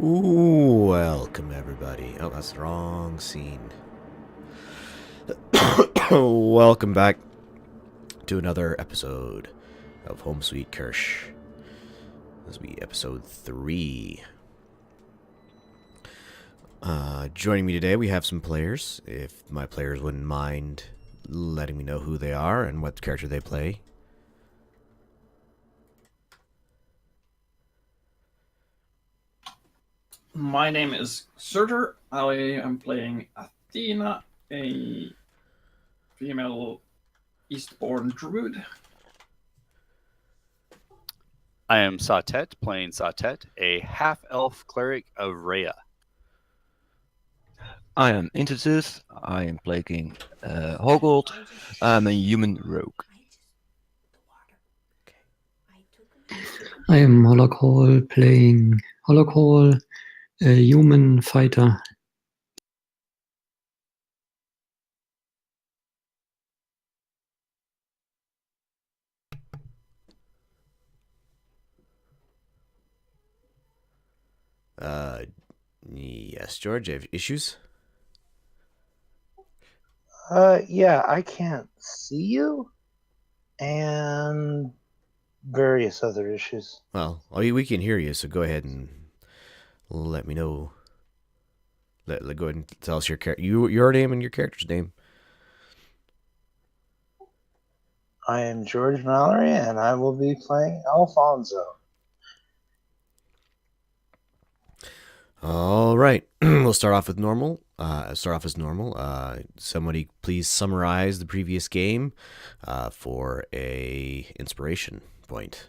Welcome, everybody. Oh, that's the wrong scene. Welcome back to another episode of Home Sweet Kersh. This will be episode 3. Joining me today, we have some players. If my players wouldn't mind letting me know who they are and what character they play. My name is Surtur. I am playing Athena, a female Eastbourne druid. I am Satet, playing Satet, a half-elf cleric of Rhea. I am Intertooth. I am playing Hoggold. I'm a human rogue. I am Holocall playing Holocall, a human fighter. Yes, George, you have issues? Yeah, I can't see you, and various other issues. Well, we can hear you, so go ahead and let me know. Go ahead and tell us your name and your character's name. I am George Mallory, and I will be playing Alfonso. All right, we'll start off with normal. As normal. Somebody please summarize the previous game for a inspiration point.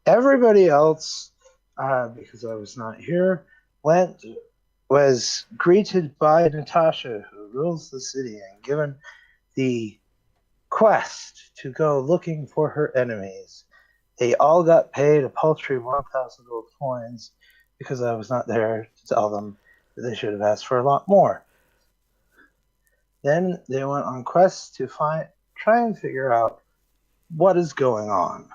Everybody else, because I was not here, was greeted by Natasha, who rules the city, and given the quest to go looking for her enemies. They all got paid a paltry 1,000 gold coins because I was not there to tell them that they should have asked for a lot more. Then they went on quests to try and figure out what is going on.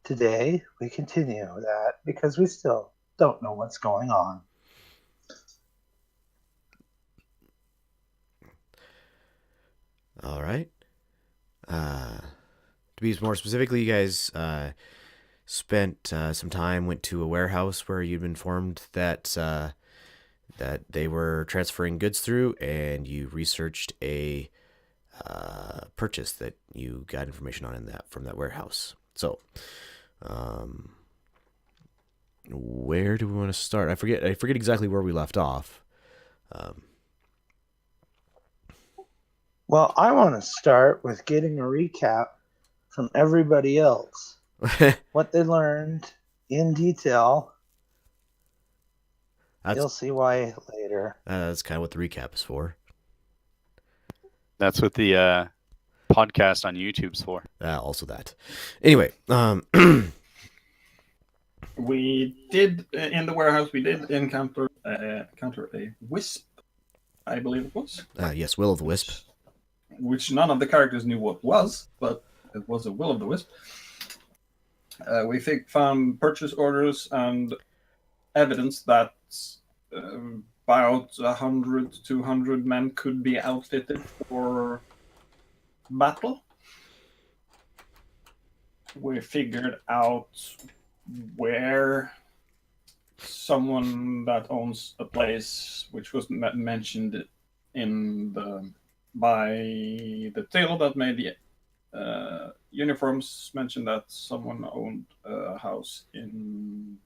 Today, we continue that because we still don't know what's going on. All right. To be more specifically, you guys spent some time, went to a warehouse where you'd been informed that that they were transferring goods through, and you researched a purchase that you got information on from that warehouse. So, where do we want to start? I forget exactly where we left off. Well, I want to start with getting a recap from everybody else. What they learned in detail. You'll see why later. That's kind of what the recap is for. That's what the podcast on YouTube's for. Also that. Anyway, We did, in the warehouse, we did encounter a wisp, I believe it was. Yes, Will of the Wisp. Which none of the characters knew what was, but it was a will of the wisp. We found purchase orders and evidence that about 100 to 200 men could be outfitted for battle. We figured out where someone that owns a place, which was mentioned by the tailor that made the uniforms, mentioned that someone owned a house in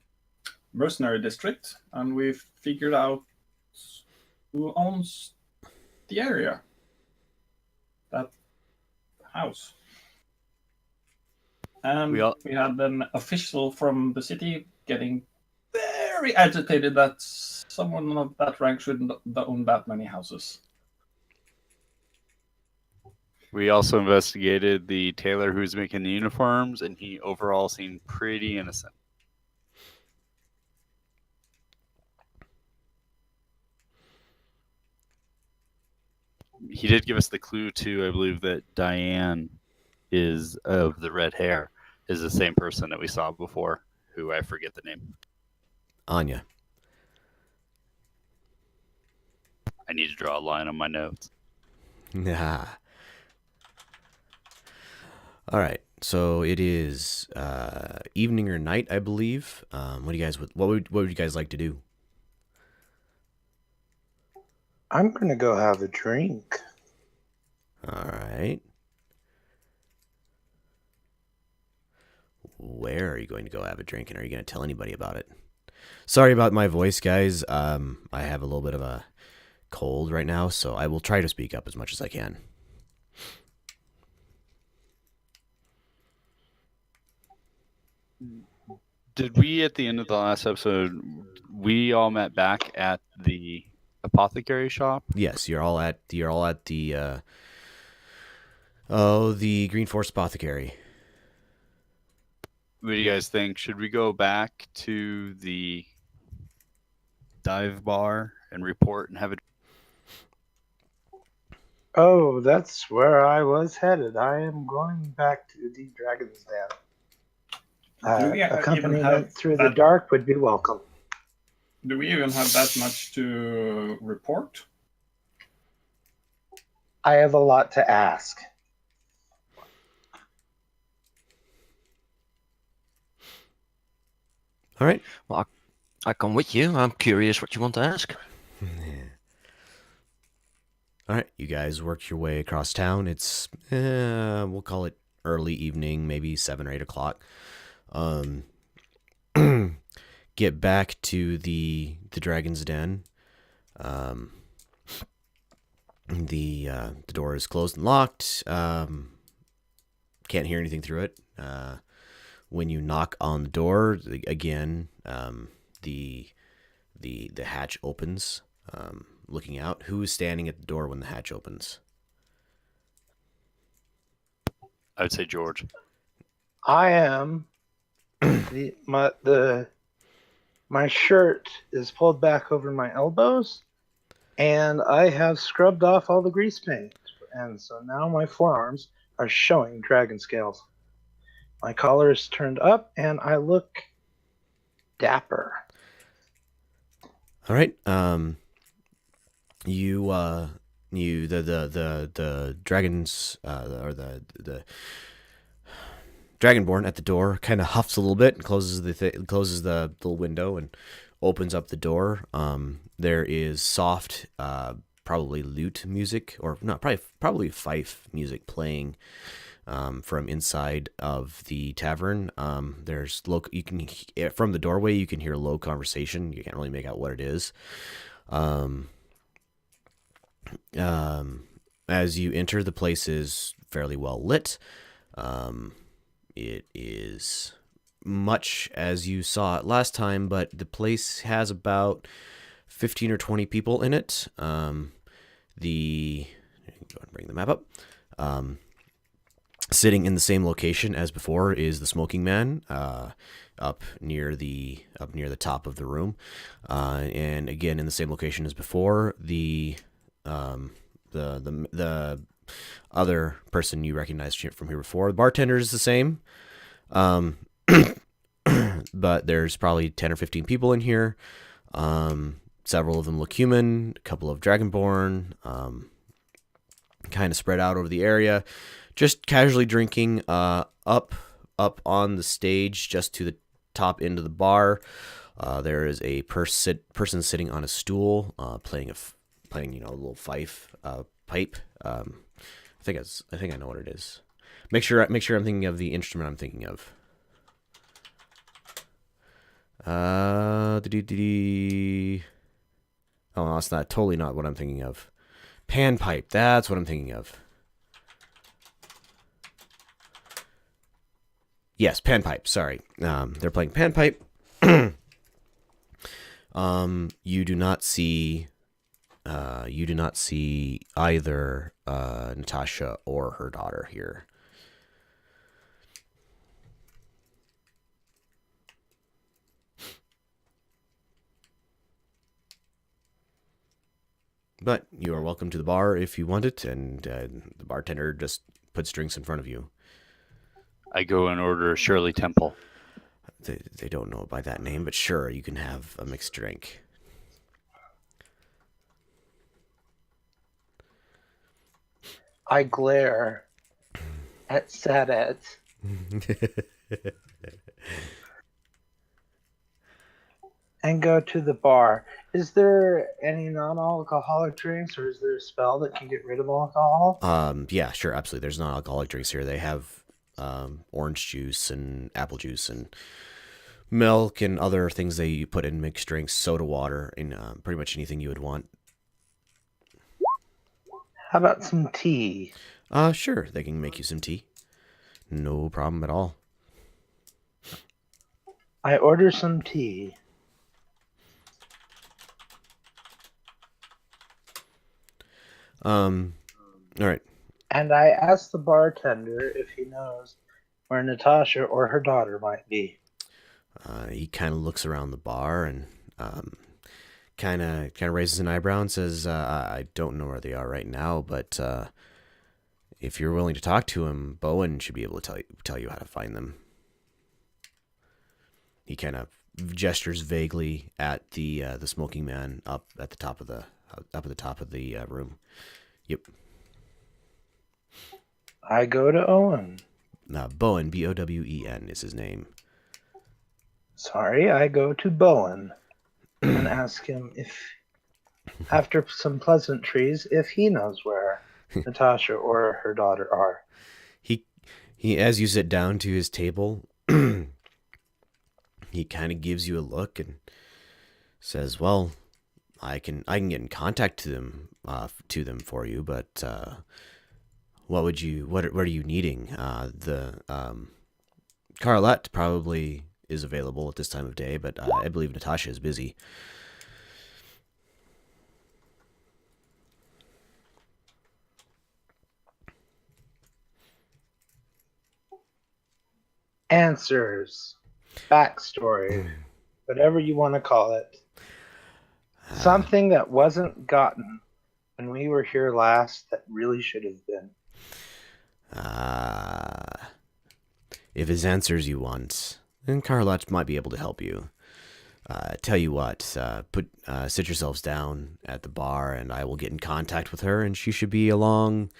Mercenary District, and we figured out who owns the area, that house. And we had an official from the city getting very agitated that someone of that rank shouldn't own that many houses. We also investigated the tailor who's making the uniforms, and he overall seemed pretty innocent. He did give us the clue, too, I believe, that Diane is of the red hair. is the same person that we saw before, who I forget the name. Anya. I need to draw a line on my notes. Nah. All right. So it is evening or night, I believe. What would you guys like to do? I'm gonna go have a drink. All right. Where are you going to go have a drink, and are you going to tell anybody about it? Sorry about my voice, guys. I have a little bit of a cold right now, so I will try to speak up as much as I can. Did we, at the end of the last episode, we all met back at the apothecary shop? Yes, you're all at the the Green Forest Apothecary. What do you guys think? Should we go back to the dive bar and report and have a... Oh, that's where I was headed. I am going back to the Dragon's Den. Do we even Accompaniment have through that- the dark would be welcome. Do we even have that much to report? I have a lot to ask. All right. Well, I come with you. I'm curious what you want to ask. All right, you guys work your way across town. It's we'll call it early evening, maybe 7 or 8 o'clock. Get back to the Dragon's Den. The door is closed and locked. Can't hear anything through it. When you knock on the door again, the hatch opens. Looking out, who is standing at the door when the hatch opens? I would say George. I am. My shirt is pulled back over my elbows, and I have scrubbed off all the grease paint, and so now my forearms are showing dragon scales. My collar is turned up, and I look dapper. All right. The dragons or the dragonborn at the door kind of huffs a little bit and closes the little window and opens up the door. There is soft, probably lute music, or not, probably fife music playing from inside of the tavern. There's you can, from the doorway you can hear low conversation. You can't really make out what it is. As you enter, the place is fairly well lit. It is much as you saw it last time, but the place has about 15 or 20 people in it. Go and bring the map up. Sitting in the same location as before is the smoking man, up near the top of the room, and again in the same location as before, the other person you recognized from here before. The bartender is the same, but there's probably 10 or 15 people in here. Several of them look human, a couple of dragonborn, kind of spread out over the area, just casually drinking. Up on the stage, just to the top end of the bar, there is a person sitting on a stool, playing a little fife pipe. I think I know what it is. Make sure I'm thinking of the instrument I'm thinking of. Oh, no, it's not, totally not what I'm thinking of. Panpipe, that's what I'm thinking of. Yes, panpipe, sorry. They're playing panpipe. You do not see either Natasha or her daughter here. But you are welcome to the bar if you want it, and the bartender just puts drinks in front of you. I go and order Shirley Temple. They don't know it by that name, but sure, you can have a mixed drink. I glare at Sadet. And go to the bar. Is there any non-alcoholic drinks, or is there a spell that can get rid of alcohol? Yeah, sure, absolutely. There's non-alcoholic drinks here. They have orange juice and apple juice and milk and other things that you put in mixed drinks, soda water, and pretty much anything you would want. How about some tea? Sure, they can make you some tea. No problem at all. I order some tea. All right. And I ask the bartender if he knows where Natasha or her daughter might be. He kind of looks around the bar and kind of raises an eyebrow and says, "I don't know where they are right now, but if you're willing to talk to him, Bowen should be able to tell you how to find them." He kind of gestures vaguely at the smoking man up at the top of the room. Yep. I go to Owen. Bowen, Bowen is his name. Sorry, I go to Bowen and ask him if, after some pleasantries, if he knows where Natasha or her daughter are. He as you sit down to his table, he kind of gives you a look and says, "Well, I can get in contact to them for you, but what are you needing? Carlette probably is available at this time of day, but I believe Natasha is busy." Answers, backstory, whatever you want to call it. Something that wasn't gotten when we were here last that really should have been. If it's answers you want, then Carlotte might be able to help you. Tell you what, sit yourselves down at the bar, and I will get in contact with her, and she should be along.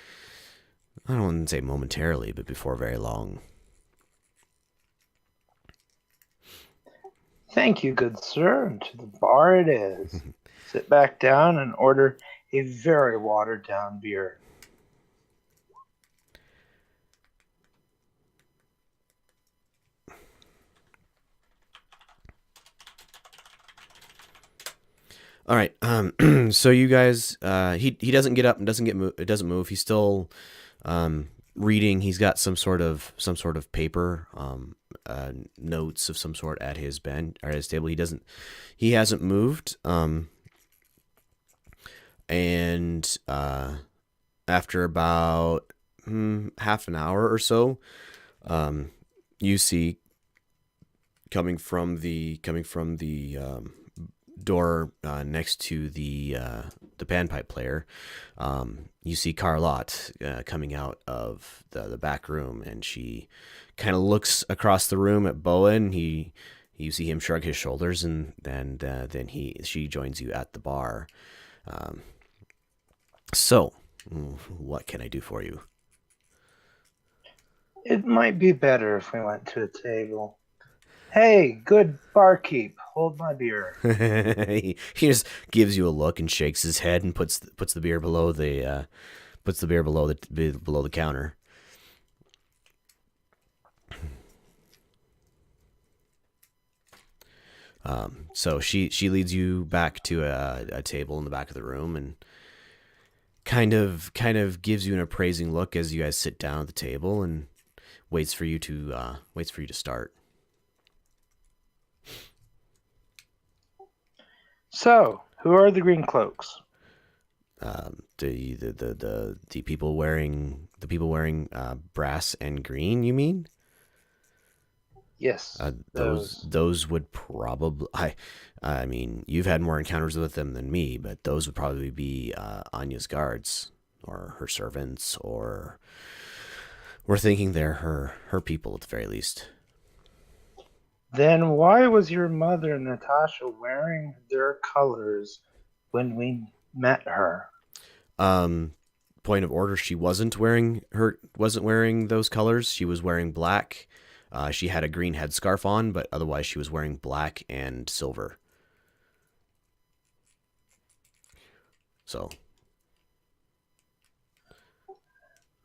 I don't want to say momentarily, but before very long. Thank you, good sir. And to the bar it is. Sit back down and order a very watered down beer. All right. So you guys, he doesn't get up and doesn't move. He's still reading. He's got some sort of paper, notes of some sort at his bench or his table. He hasn't moved. And after about half an hour or so, you see coming from the door next to the panpipe player, you see Carlotte coming out of the back room, and she kind of looks across the room at Bowen. You see him shrug his shoulders, and then she joins you at the bar. So, what can I do for you? It might be better if we went to a table. Hey, good barkeep, hold my beer. he just gives you a look and shakes his head and puts the beer below the counter. So she leads you back to a table in the back of the room and kind of gives you an appraising look as you guys sit down at the table and waits for you to start. So, who are the green cloaks? The people wearing brass and green, you mean? Yes. Those would probably I mean, you've had more encounters with them than me, but those would probably be Anya's guards or her servants or We're thinking they're her people at the very least. Then why was your mother, Natasha, wearing their colors when we met her? Point of order, she wasn't wearing those colors. She was wearing black. She had a green headscarf on, but otherwise she was wearing black and silver. So.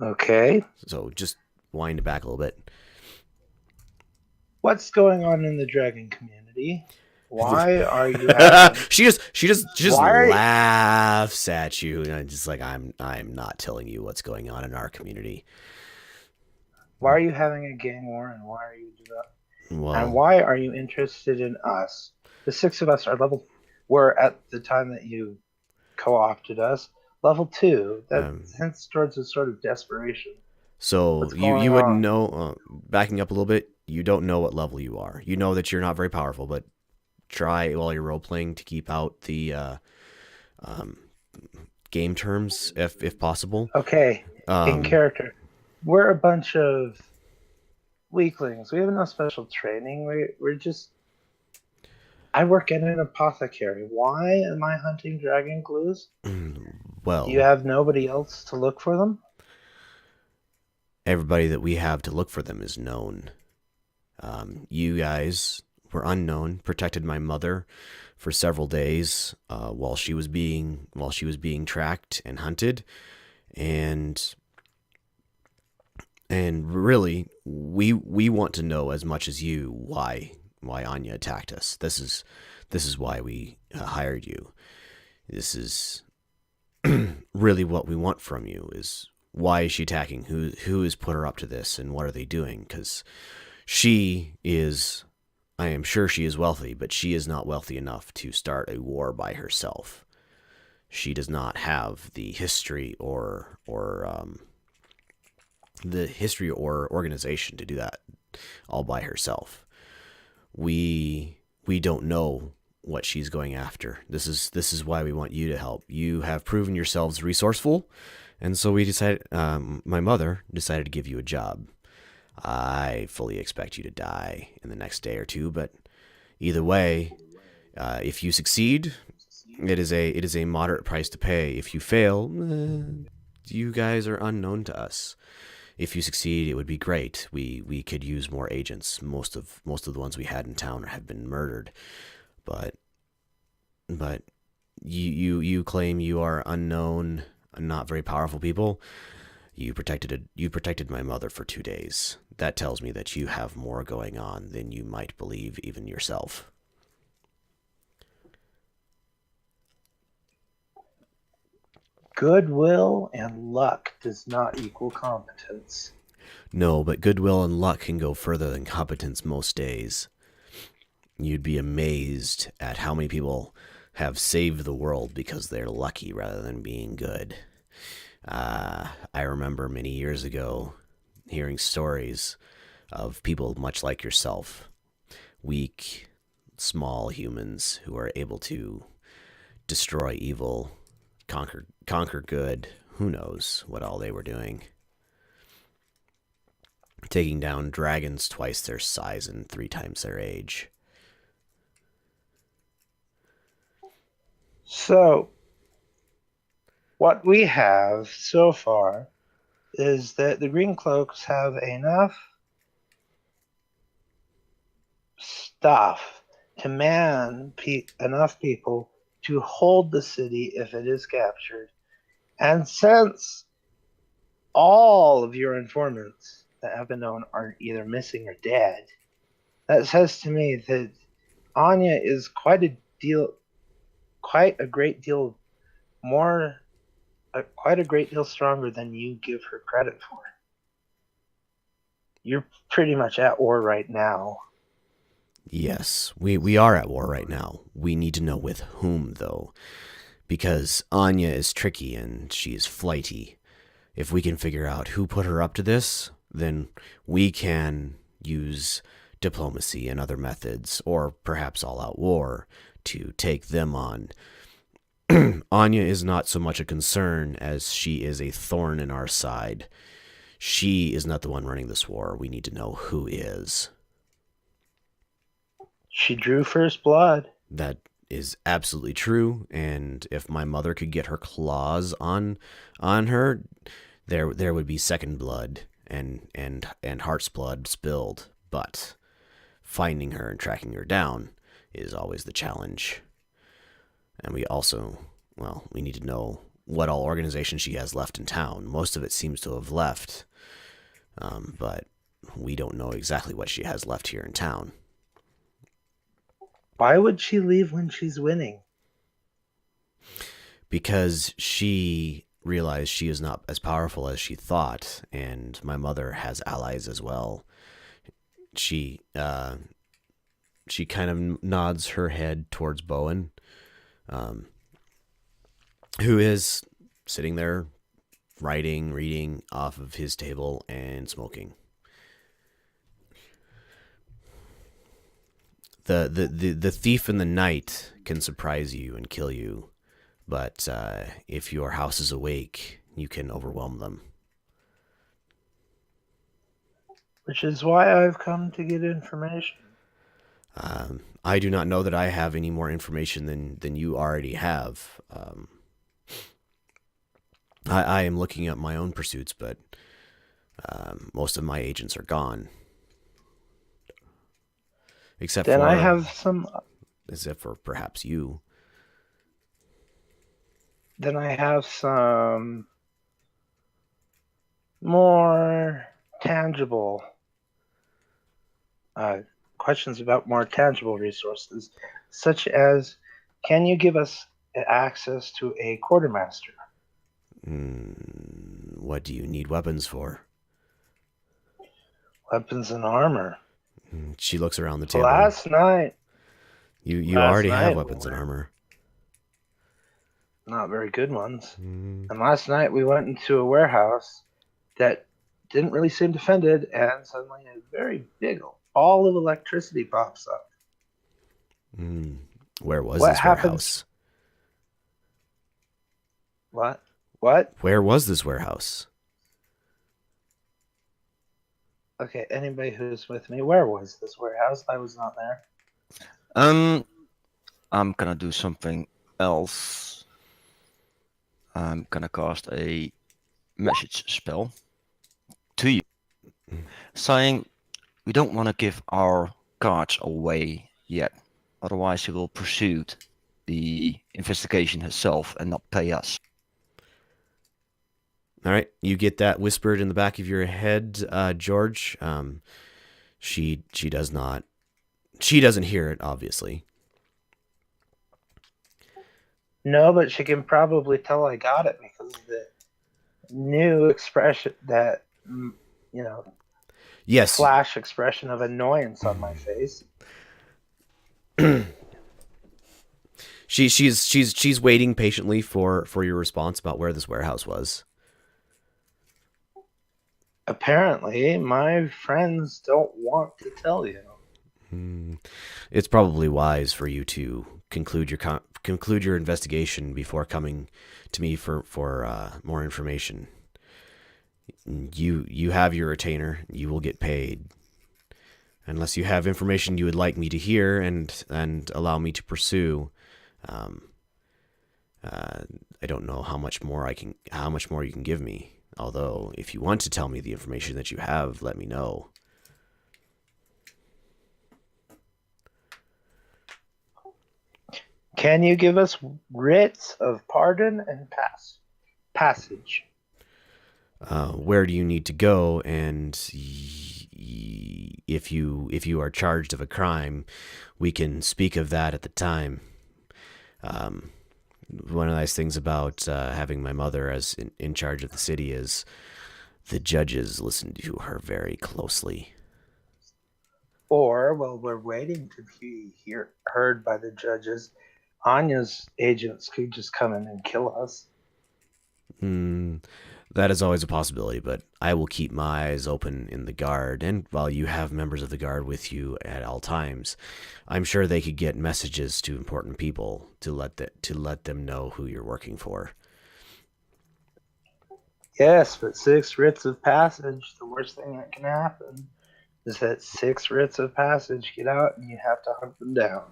Okay. So just wind it back a little bit. What's going on in the dragon community? Why are you having... she just laughs at you, and just like, I'm not telling you what's going on in our community. Why are you having a gang war, and why are you doing that? Well, and why are you interested in us? The 6 of us were at the time that you co-opted us, level 2. That hints towards a sort of desperation. So you wouldn't know, backing up a little bit, you don't know what level you are. You know that you're not very powerful, but try while you're role-playing to keep out the game terms if possible. Okay, in character. We're a bunch of weaklings. We have no special training. We're just... I work in an apothecary. Why am I hunting dragon clues? Well... You have nobody else to look for them? Everybody that we have to look for them is known. You guys were unknown, protected my mother for several days while she was being tracked and hunted, and really we want to know as much as you why Anya attacked us. This is why we hired you. This is really what we want from you, is why is she attacking? Who has put her up to this, and what are they doing? Because I am sure she is wealthy, but she is not wealthy enough to start a war by herself. She does not have the history or organization to do that all by herself. We don't know what she's going after. This is why we want you to help. You have proven yourselves resourceful, and so we decided. My mother decided to give you a job. I fully expect you to die in the next day or two, but either way, if you succeed, it is a moderate price to pay. If you fail, you guys are unknown to us. If you succeed, it would be great. We could use more agents. Most of the ones we had in town have been murdered, but you claim you are unknown, not very powerful people. You protected my mother for 2 days. That tells me that you have more going on than you might believe even yourself. Goodwill and luck does not equal competence. No, but goodwill and luck can go further than competence most days. You'd be amazed at how many people have saved the world because they're lucky rather than being good. I remember many years ago hearing stories of people much like yourself, weak, small humans who are able to destroy evil, conquer good. Who knows what all they were doing. Taking down dragons twice their size and 3 times their age. So, what we have so far is that the Green Cloaks have enough stuff to man enough people to hold the city if it is captured. And since all of your informants that have been known are either missing or dead, that says to me that Anya is quite a great deal stronger than you give her credit for. You're pretty much at war right now. Yes, we are at war right now. We need to know with whom, though, because Anya is tricky and she's flighty. If we can figure out who put her up to this, then we can use diplomacy and other methods, or perhaps all-out war, to take them on. Anya is not so much a concern as she is a thorn in our side. she is not the one running this war. We need to know who is. She drew first blood. That is absolutely true, and if my mother could get her claws on her, there would be second blood and heart's blood spilled. But finding her and tracking her down is always the challenge. And we also, well, we need to know what all organization she has left in town. Most of it seems to have left, but we don't know exactly what she has left here in town. Why would she leave when she's winning? Because she realized she is not as powerful as she thought, and my mother has allies as well. She kind of nods her head towards Bowen, who is sitting there writing, reading off of his table and smoking. The thief in the night can surprise you and kill you, but if your house is awake, you can overwhelm them. Which is why I've come to get information. I do not know that I have any more information than you already have. I am looking at my own pursuits, but most of my agents are gone. Except Then for, I have some. except for perhaps you. Then I have some more tangible questions about more tangible resources, such as, can you give us access to a quartermaster? What do you need weapons for? Weapons and armor. She looks around the table. Last night. You already have weapons and armor. Not very good ones. And last night we went into a warehouse that didn't really seem defended, and suddenly a very big ball of electricity pops up. Where was What this happens- warehouse? What? Where was this warehouse? Okay, anybody who's with me, where was this warehouse? I was not there. I'm gonna do something else. I'm gonna cast a message spell to you, saying we don't want to give our cards away yet. Otherwise, he will pursue the investigation herself and not pay us. All right, you get that whispered in the back of your head, George. She does not. She doesn't hear it, obviously. No, but she can probably tell I got it because of the new expression, that, Yes. flash expression of annoyance on my face. She's waiting patiently for your response about where this warehouse was. Apparently, my friends don't want to tell you. It's probably wise for you to conclude your investigation before coming to me for more information. You have your retainer. You will get paid. Unless you have information you would like me to hear and allow me to pursue, I don't know how much more you can give me. Although, if you want to tell me the information that you have, let me know. Can you give us writs of pardon and passage? Where do you need to go? And if you are charged of a crime, we can speak of that at the time. One of the nice things about having my mother as in charge of the city is the judges listen to her very closely. Or, while we're waiting to be heard by the judges, Anya's agents could just come in and kill us. That is always a possibility, but I will keep my eyes open in the guard, and while you have members of the guard with you at all times, I'm sure they could get messages to important people to let them know who you're working for. Yes, but 6 writs of passage, the worst thing that can happen is that 6 writs of passage get out and you have to hunt them down.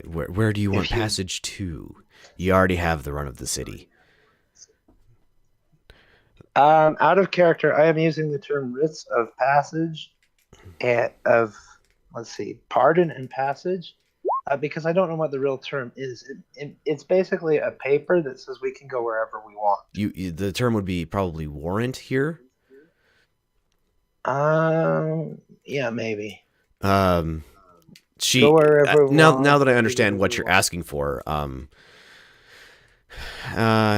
Where do you want If you- passage to? You already have the run of the city. Out of character, I am using the term writs of passage and of, let's see, pardon and passage, because I don't know what the real term is. It's basically a paper that says we can go wherever we want. The term would be probably warrant here. Yeah, maybe. She Go wherever we now want, that I do understand whatever what we you're want. asking for,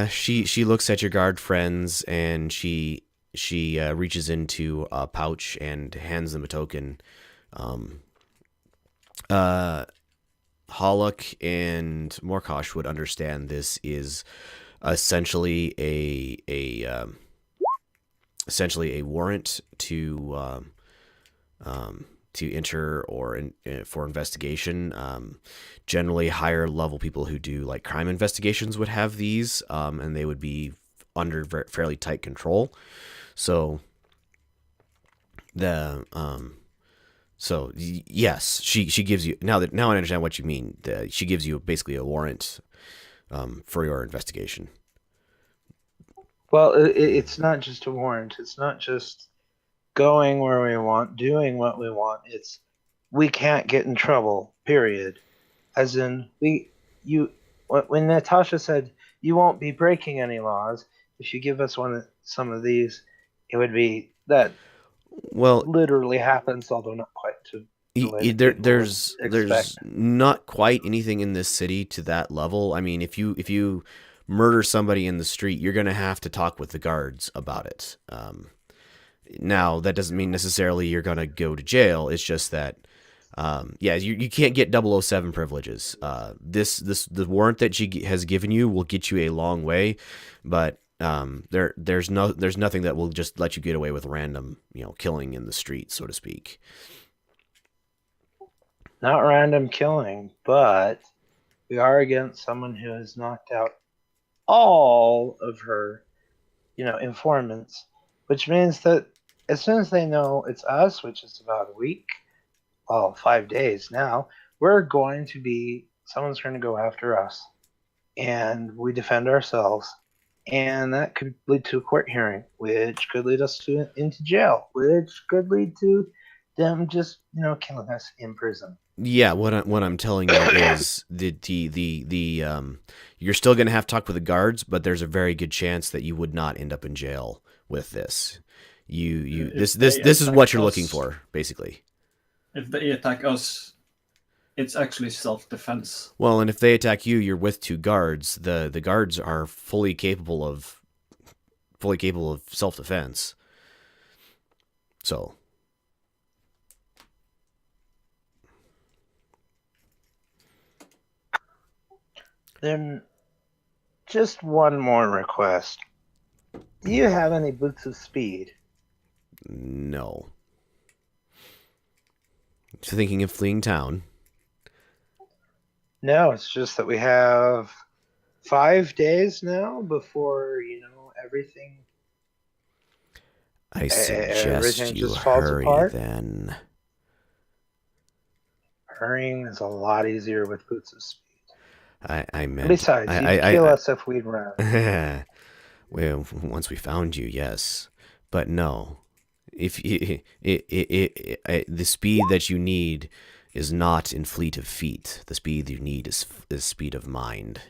she looks at your guard friends and she reaches into a pouch and hands them a token. Hollock and Morkosh would understand this is essentially a warrant to enter or for investigation. Generally, higher level people who do like crime investigations would have these, and they would be under fairly tight control. So yes, she gives you now I understand what you mean. She gives you basically a warrant for your investigation. Well, it's not just a warrant. It's not just going where we want, doing what we want. It's we can't get in trouble. Period. As in, when Natasha said you won't be breaking any laws if you give us some of these, it would be that. Well, literally happens, although not quite to the way that people there's would expect. not quite anything in this city to that level. I mean, if you murder somebody in the street, you're gonna have to talk with the guards about it. Now that doesn't mean necessarily you're gonna go to jail. It's just that you can't get 007 privileges. The warrant that she has given you will get you a long way, but there's nothing that will just let you get away with random killing in the street, so to speak. Not random killing, but we are against someone who has knocked out all of her informants, which means that as soon as they know it's us, which is about a week, 5 days now, someone's going to go after us, and we defend ourselves, and that could lead to a court hearing, which could lead us into jail, which could lead to them just killing us in prison. Yeah, what I'm telling you is the you're still going to have to talk with the guards, but there's a very good chance that you would not end up in jail with this. This is what you're looking for, basically. If they attack us, it's actually self-defense. Well, and if they attack you, you're with 2 guards. The guards are fully capable of self-defense. So then, just one more request. Do you have any boots of speed? no. So thinking of fleeing town? No, it's just that we have 5 days now before everything. I suggest everything you just falls hurry apart? then. Hurrying is a lot easier with boots of speed. I meant. Besides, you'd kill us if we'd run. Well, once we found you, yes, but no. If the speed that you need is not in fleet of feet, the speed you need is speed of mind.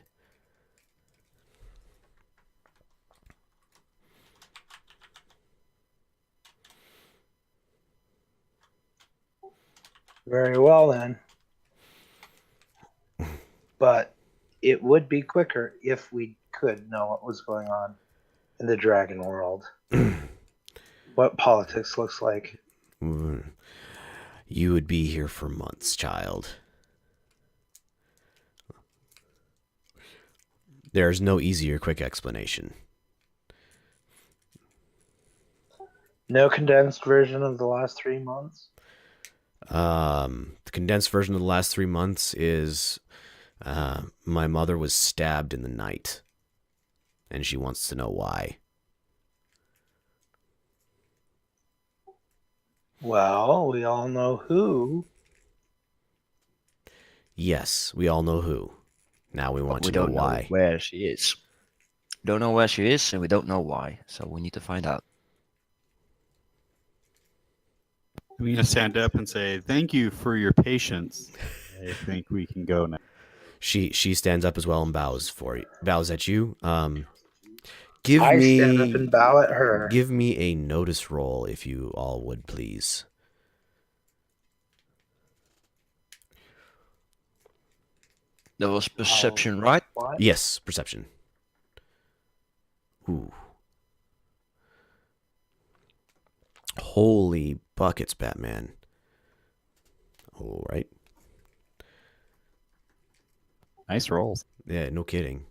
Very well then. But it would be quicker if we could know what was going on in the dragon world. What politics looks like. You would be here for months, child. There's no easy or quick explanation. No condensed version of the last 3 months? The condensed version of the last 3 months is my mother was stabbed in the night, and she wants to know why. Well, we all know who. Yes, we all know who. Now we But want we to know don't know why. where she is. We don't know where she is, and we don't know why. So we need to find out. I'm going to stand up and say, thank you for your patience. I think we can go now. She stands up as well and bows at you. Give I me stand up and bow at her. Give me a notice roll if you all would please. There was perception, right? What? Yes, perception. Ooh. Holy buckets, Batman. All right. Nice rolls. Yeah, no kidding.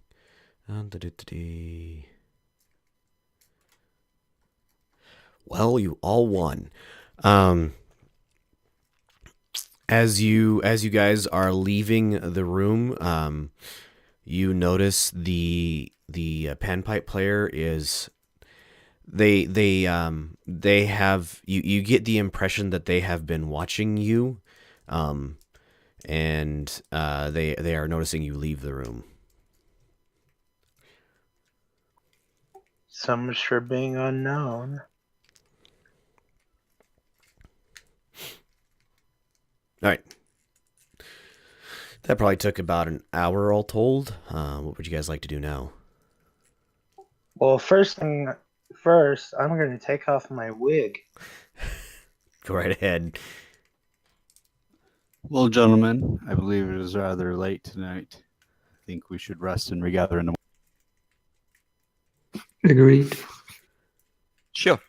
Well, you all won. As you guys are leaving the room, you notice the panpipe player is they have you get the impression that they have been watching you, and they are noticing you leave the room. So much for being unknown. All right. That probably took about an hour all told. What would you guys like to do now? Well, first, I'm going to take off my wig. Go right ahead. Well, gentlemen, I believe it is rather late tonight. I think we should rest and regather in the Agreed. Sure.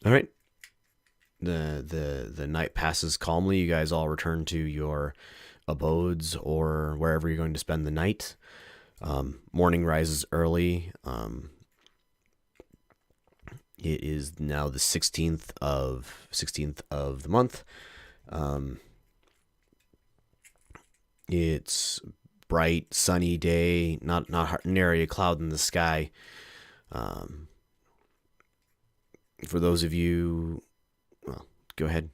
All right. The night passes calmly. You guys all return to your abodes or wherever you're going to spend the night. Morning rises early. It is now the 16th of the month. It's bright, sunny day. Not nary a cloud in the sky. For those of you, well, go ahead.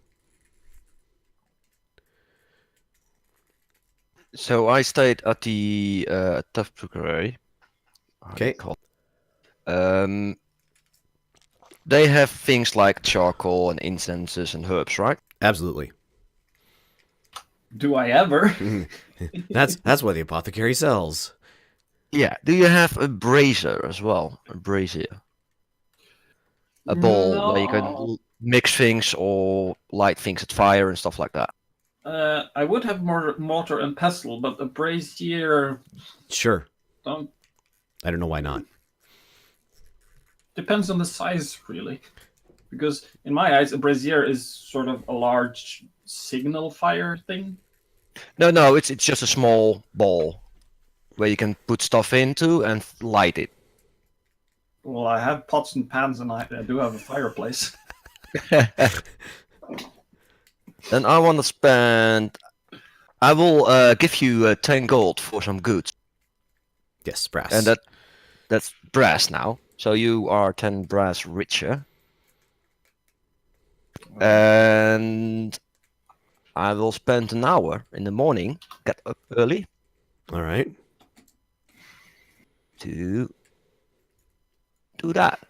So I stayed at the Tough Procureur. Okay. They have things like charcoal and incenses and herbs, right? Absolutely. Do I ever? That's what the apothecary sells. Yeah. Do you have a brazier as well? A brazier. A bowl where you can No. mix things or light things at fire and stuff like that. I would have more mortar and pestle, but a brazier Sure. I don't know why not. depends on the size, really. Because in my eyes, a brazier is sort of a large signal fire thing. No, it's just a small bowl where you can put stuff into and light it. Well, I have pots and pans, and I do have a fireplace. Then I want to spend. I will give you 10 gold for some goods, Yes, brass. and that's brass now. So you are 10 brass richer, and I will spend an hour in the morning. Get up early All right. to do that,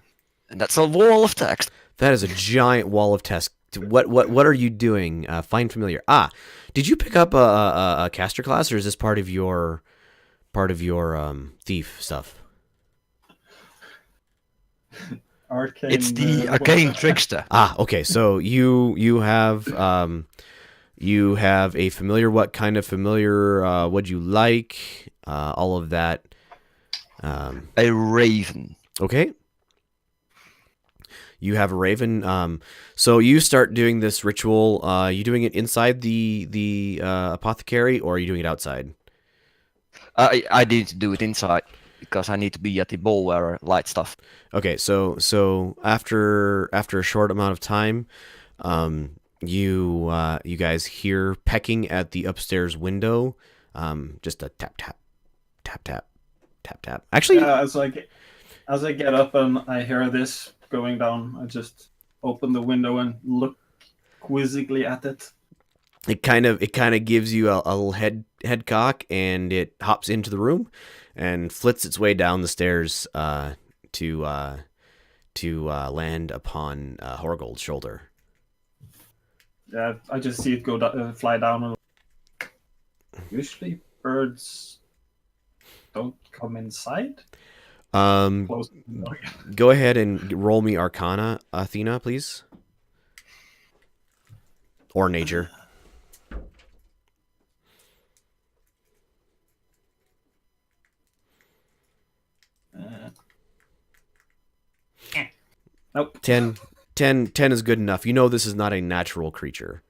and that's a wall of text. That is a giant wall of text. What are you doing? Find familiar. Did you pick up a caster class, or is this part of your thief stuff? Arcane. It's the arcane trickster. Okay. So you have a familiar. What kind of familiar would you like? All of that. A raven. Okay. You have a raven. So you start doing this ritual. You doing it inside the apothecary, or are you doing it outside? I need to do it inside because I need to be at the bowl where I light stuff. Okay, so after a short amount of time, you guys hear pecking at the upstairs window. Just a tap tap tap tap tap tap. Actually, Yeah, it's like As I get up and I hear this going down, I just open the window and look quizzically at it. It kind of gives you a little head cock, and it hops into the room and flits its way down the stairs to land upon Horgold's shoulder. Yeah, I just see it go fly down. And usually birds don't come inside. Close the door again. Go ahead and roll me Arcana, Athena, please, or Nature. Nope. 10 is good enough. You know this is not a natural creature.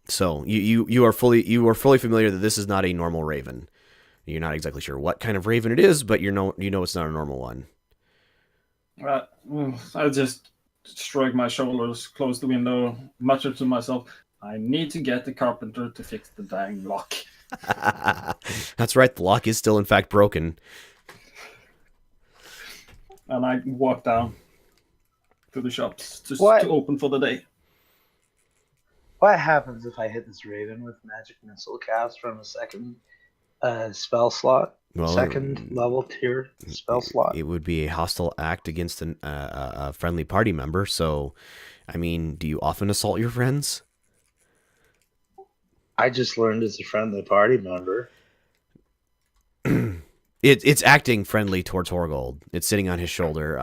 So you are fully familiar that this is not a normal raven. You're not exactly sure what kind of raven it is, but you know it's not a normal one. I just shrug my shoulders, close the window, mutter to myself, I need to get the carpenter to fix the dang lock. That's right, the lock is still in fact broken. And I walk down to the shops to open for the day. What happens if I hit this raven with magic missile cast from a second spell slot? Well, second level tier spell slot. It would be a hostile act against a friendly party member. So, I mean, do you often assault your friends? I just learned as a friendly party member. It's acting friendly towards Horgold. It's sitting on his shoulder.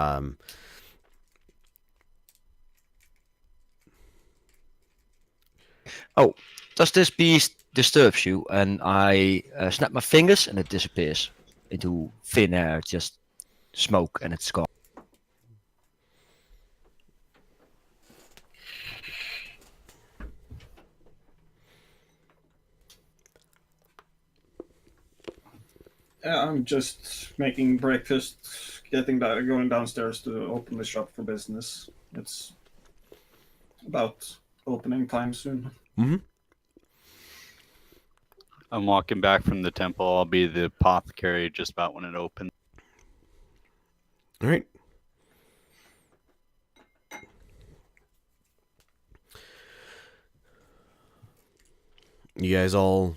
Oh, does this beast disturbs you? And I snap my fingers and it disappears into thin air, just smoke, and it's gone. Yeah, I'm just making breakfast, going downstairs to open the shop for business. It's about opening time soon. Mm-hmm. I'm walking back from the temple. I'll be the apothecary just about when it opens. All right. You guys all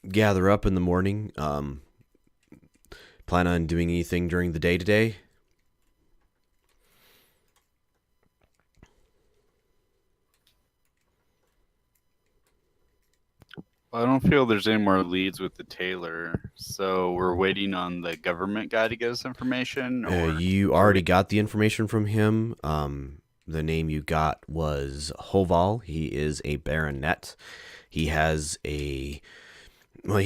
gather up in the morning. Plan on doing anything during the day today? I don't feel there's any more leads with the tailor, so we're waiting on the government guy to get us information. Or You already got the information from him. The name you got was Hoval. He is a baronet. He has he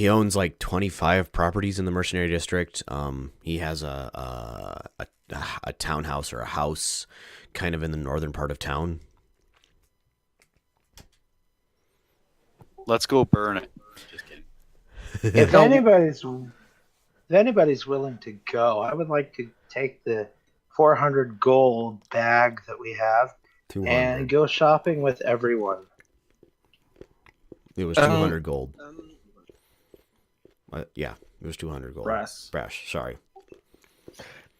owns like 25 properties in the mercenary district. He has a townhouse or a house kind of in the northern part of town. Let's go burn it. Just kidding. If anybody's willing to go, I would like to take the 400 gold bag that we have 200. and go shopping with everyone. It was 200 gold. Yeah, it was 200 gold. Brass. Sorry.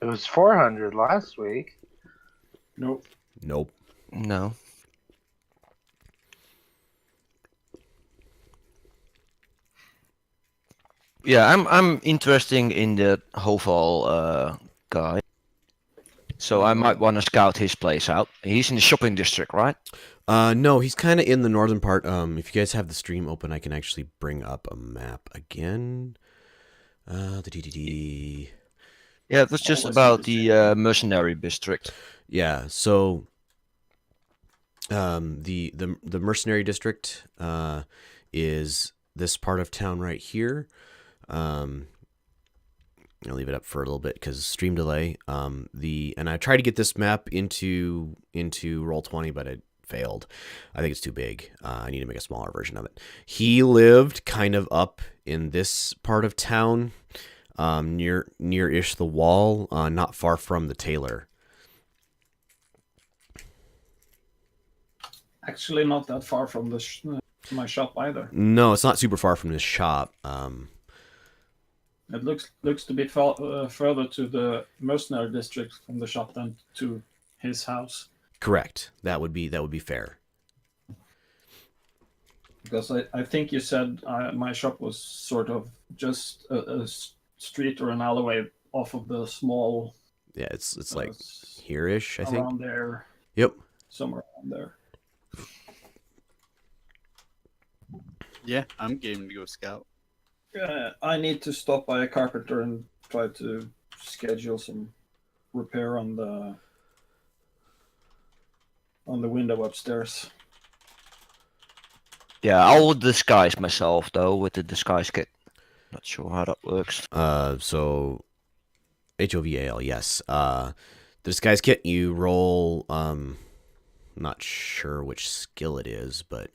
It was 400 last week. Nope. Nope. No. Yeah, I'm interested in the Hoval guy. So I might want to scout his place out. He's in the shopping district, right? No, he's kind of in the northern part. If you guys have the stream open, I can actually bring up a map again. Yeah, it was just about the mercenary district. Yeah, so the mercenary district is this part of town right here. I'll leave it up for a little bit because stream delay. And I tried to get this map into Roll20, but it failed. I think it's too big. I need to make a smaller version of it. He lived kind of up in this part of town, near-ish the wall, not far from the tailor. Actually, not that far from my shop either. No, it's not super far from this shop. It looks to be further to the mercenary district from the shop than to his house. Correct. That would be fair. Because I think you said my shop was sort of just a street or an alleyway off of the small. Yeah, it's like here-ish, I think. Around there. Yep. Somewhere around there. Yeah, I'm game to go scout. I need to stop by a carpenter and try to schedule some repair on the window upstairs. Yeah, I'll disguise myself though with the disguise kit. Not sure how that works. So HOVAL, yes. The disguise kit, you roll, not sure which skill it is, but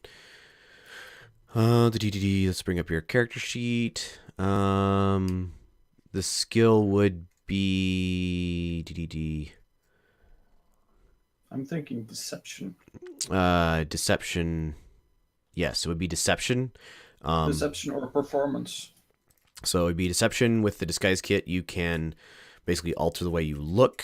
let's bring up your character sheet. The skill would be I'm thinking deception. Deception. Yes, it would be deception. Deception or performance. So it would be deception. With the disguise kit, you can basically alter the way you look.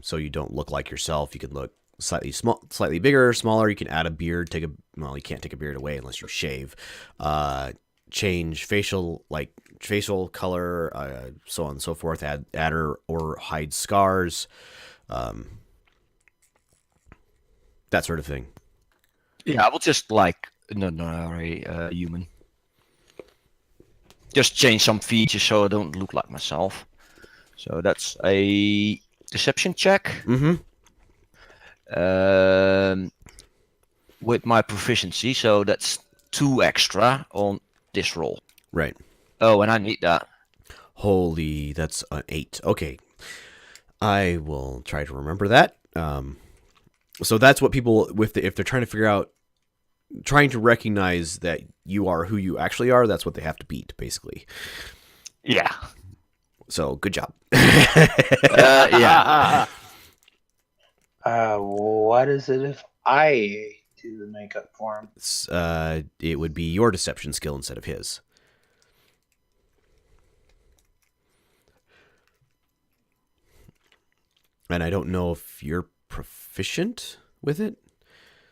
So you don't look like yourself. You can look slightly bigger, smaller. You can add a beard. You can't take a beard away unless you shave. Change facial color, so on and so forth. Add or hide scars. That sort of thing. Yeah, I will just like a human. Just change some features so I don't look like myself. So that's a deception check. Mm-hmm. With my proficiency, so that's 2 extra on this roll. Right. Oh, and I need that. Holy, that's an 8. Okay. I will try to remember that. So that's what people, if they're trying to figure out, trying to recognize that you are who you actually are, that's what they have to beat, basically. Yeah. So, good job. Yeah. What is it if I do the makeup for him? It would be your deception skill instead of his. And I don't know if you're proficient with it.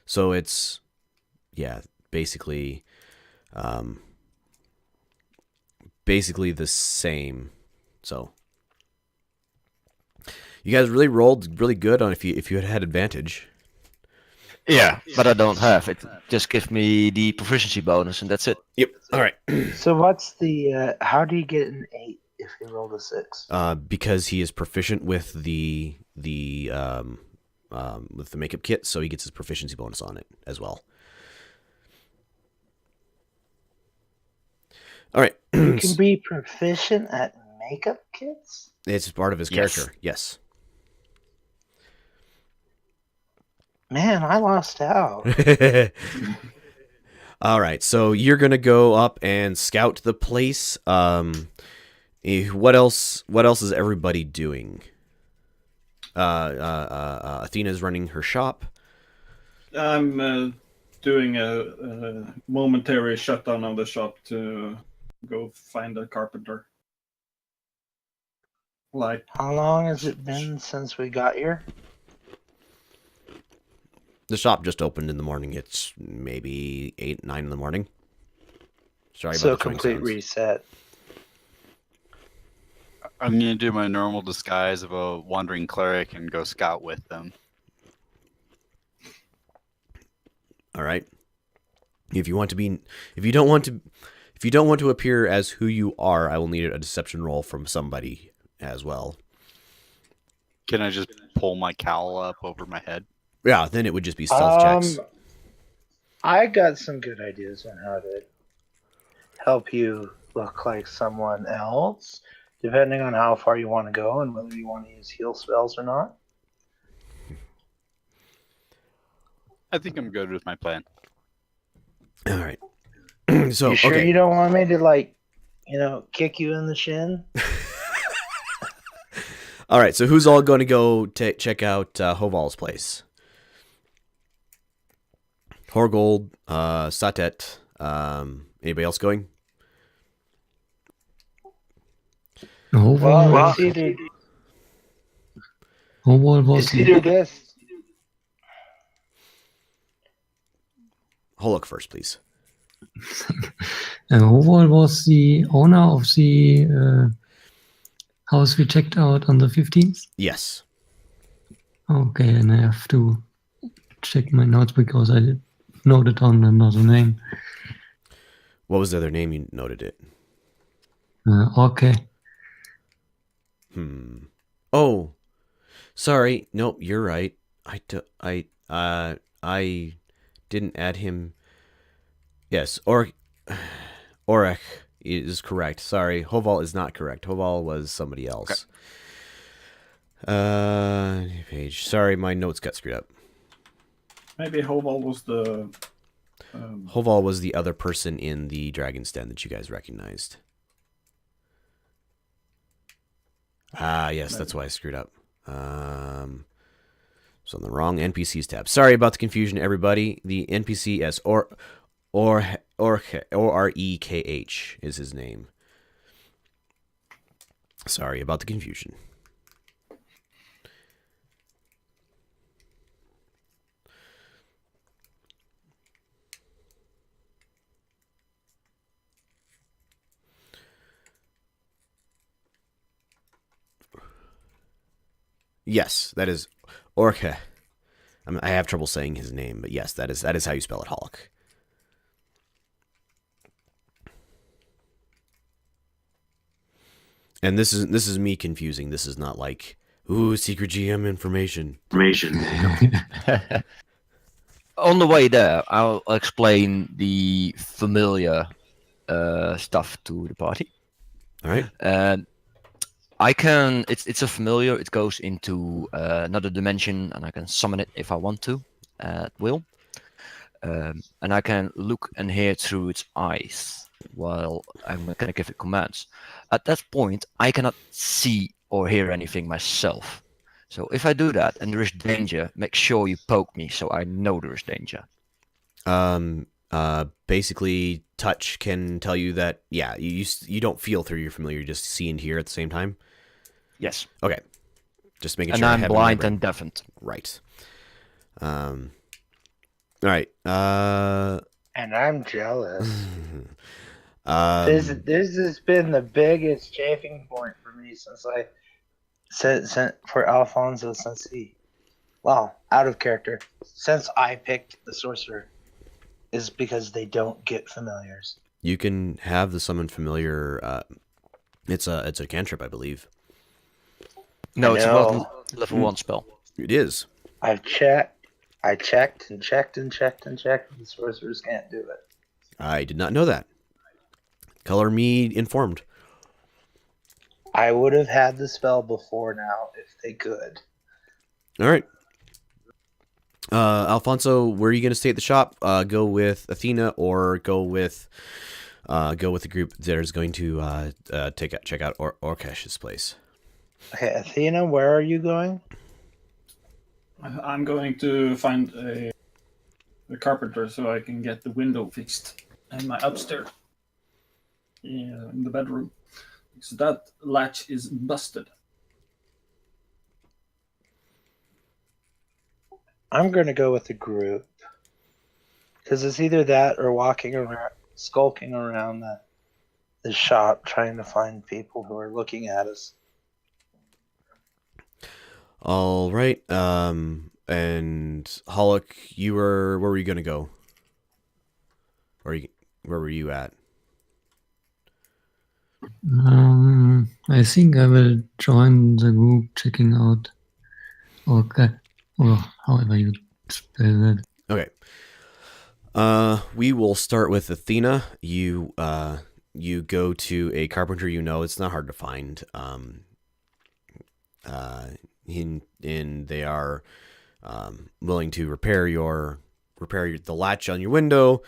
So it's, yeah, basically the same. So you guys really rolled really good on if you had advantage. Yeah, but I don't have it. Just give me the proficiency bonus and that's it. Yep. All right. So what's the how do you get an 8 if he rolled a 6? Because he is proficient with the makeup kit, so he gets his proficiency bonus on it as well. All right. You can be proficient at makeup kits? It's part of his character. Yes. Man, I lost out. All right. So you're going to go up and scout the place. What else is everybody doing? Athena's running her shop. I'm doing a momentary shutdown of the shop to go find a carpenter. Like, How long has it been since we got here? The shop just opened in the morning. It's maybe 8, 9 in the morning. Sorry So about the complete sounds. reset. I'm gonna do my normal disguise of a wandering cleric and go scout with them. All right. If you don't want to appear as who you are, I will need a deception roll from somebody as well. Can I just pull my cowl up over my head? Yeah, then it would just be stealth checks. I got some good ideas on how to help you look like someone else, depending on how far you want to go and whether you want to use heal spells or not. I think I'm good with my plan. All right. So You sure okay. you don't want me to kick you in the shin? All right. So who's all going to go check out Hoval's place? Horgold, Satet. Anybody else going? Well, it's either this. Holok first, please. Howell was the owner of the house we checked out on the 15th? Yes. Okay, and I have to check my notes because I noted on another name. What was the other name you noted it? Okay. Oh, sorry. Nope, you're right. I didn't add him. Yes, Orek is correct. Sorry, Hoval is not correct. Hoval was somebody else. Okay. Page. Sorry, my notes got screwed up. Maybe Hoval was the. Hoval was the other person in the Dragon's Den that you guys recognized. Yes, that's why I screwed up. So on the wrong NPCs tab. Sorry about the confusion, everybody. The NPC as Orekh is his name. Sorry about the confusion. Yes, that is Orke. I have trouble saying his name, but yes, that is how you spell it, Holok. And this is me confusing. This is not like, ooh, secret GM information. On the way there, I'll explain the familiar stuff to the party. All right. It's a familiar. It goes into another dimension, and I can summon it if I want to, at will. And I can look and hear through its eyes while I'm going to give it commands. At that point, I cannot see or hear anything myself. So if I do that and there is danger, make sure you poke me so I know there is danger. Basically, touch can tell you that, yeah, you don't feel through your familiar, you just see and hear at the same time. Yes. Okay. Just making and sure. I'm blind and deafened. Right. All right. And I'm jealous. This has been the biggest chafing point for me since I sent for Alfonso since out of character, since I picked the sorcerer, is because they don't get familiars. You can have the summon familiar. It's a cantrip, I believe. No, it's a level 1 spell. It is. I checked and checked and checked and checked. The sorcerers can't do it. I did not know that. Color me informed. I would have had the spell before now if they could. All right. Alfonso, where are you going to stay at the shop? Go with Athena or go with the group that is going to check out Orkesh's place. Okay, Athena, where are you going? I'm going to find a carpenter so I can get the window fixed in my upstairs. Yeah, in the bedroom. So that latch is busted. I'm going to go with the group. Because it's either that or walking around, skulking around the shop trying to find people who are looking at us. All right. And Holok, where were you going to go? Where were you at? I think I will join the group checking out Orke, or however you spell that. Okay. We will start with Athena. You go to a carpenter you know. It's not hard to find. And they are willing to repair the latch on your window.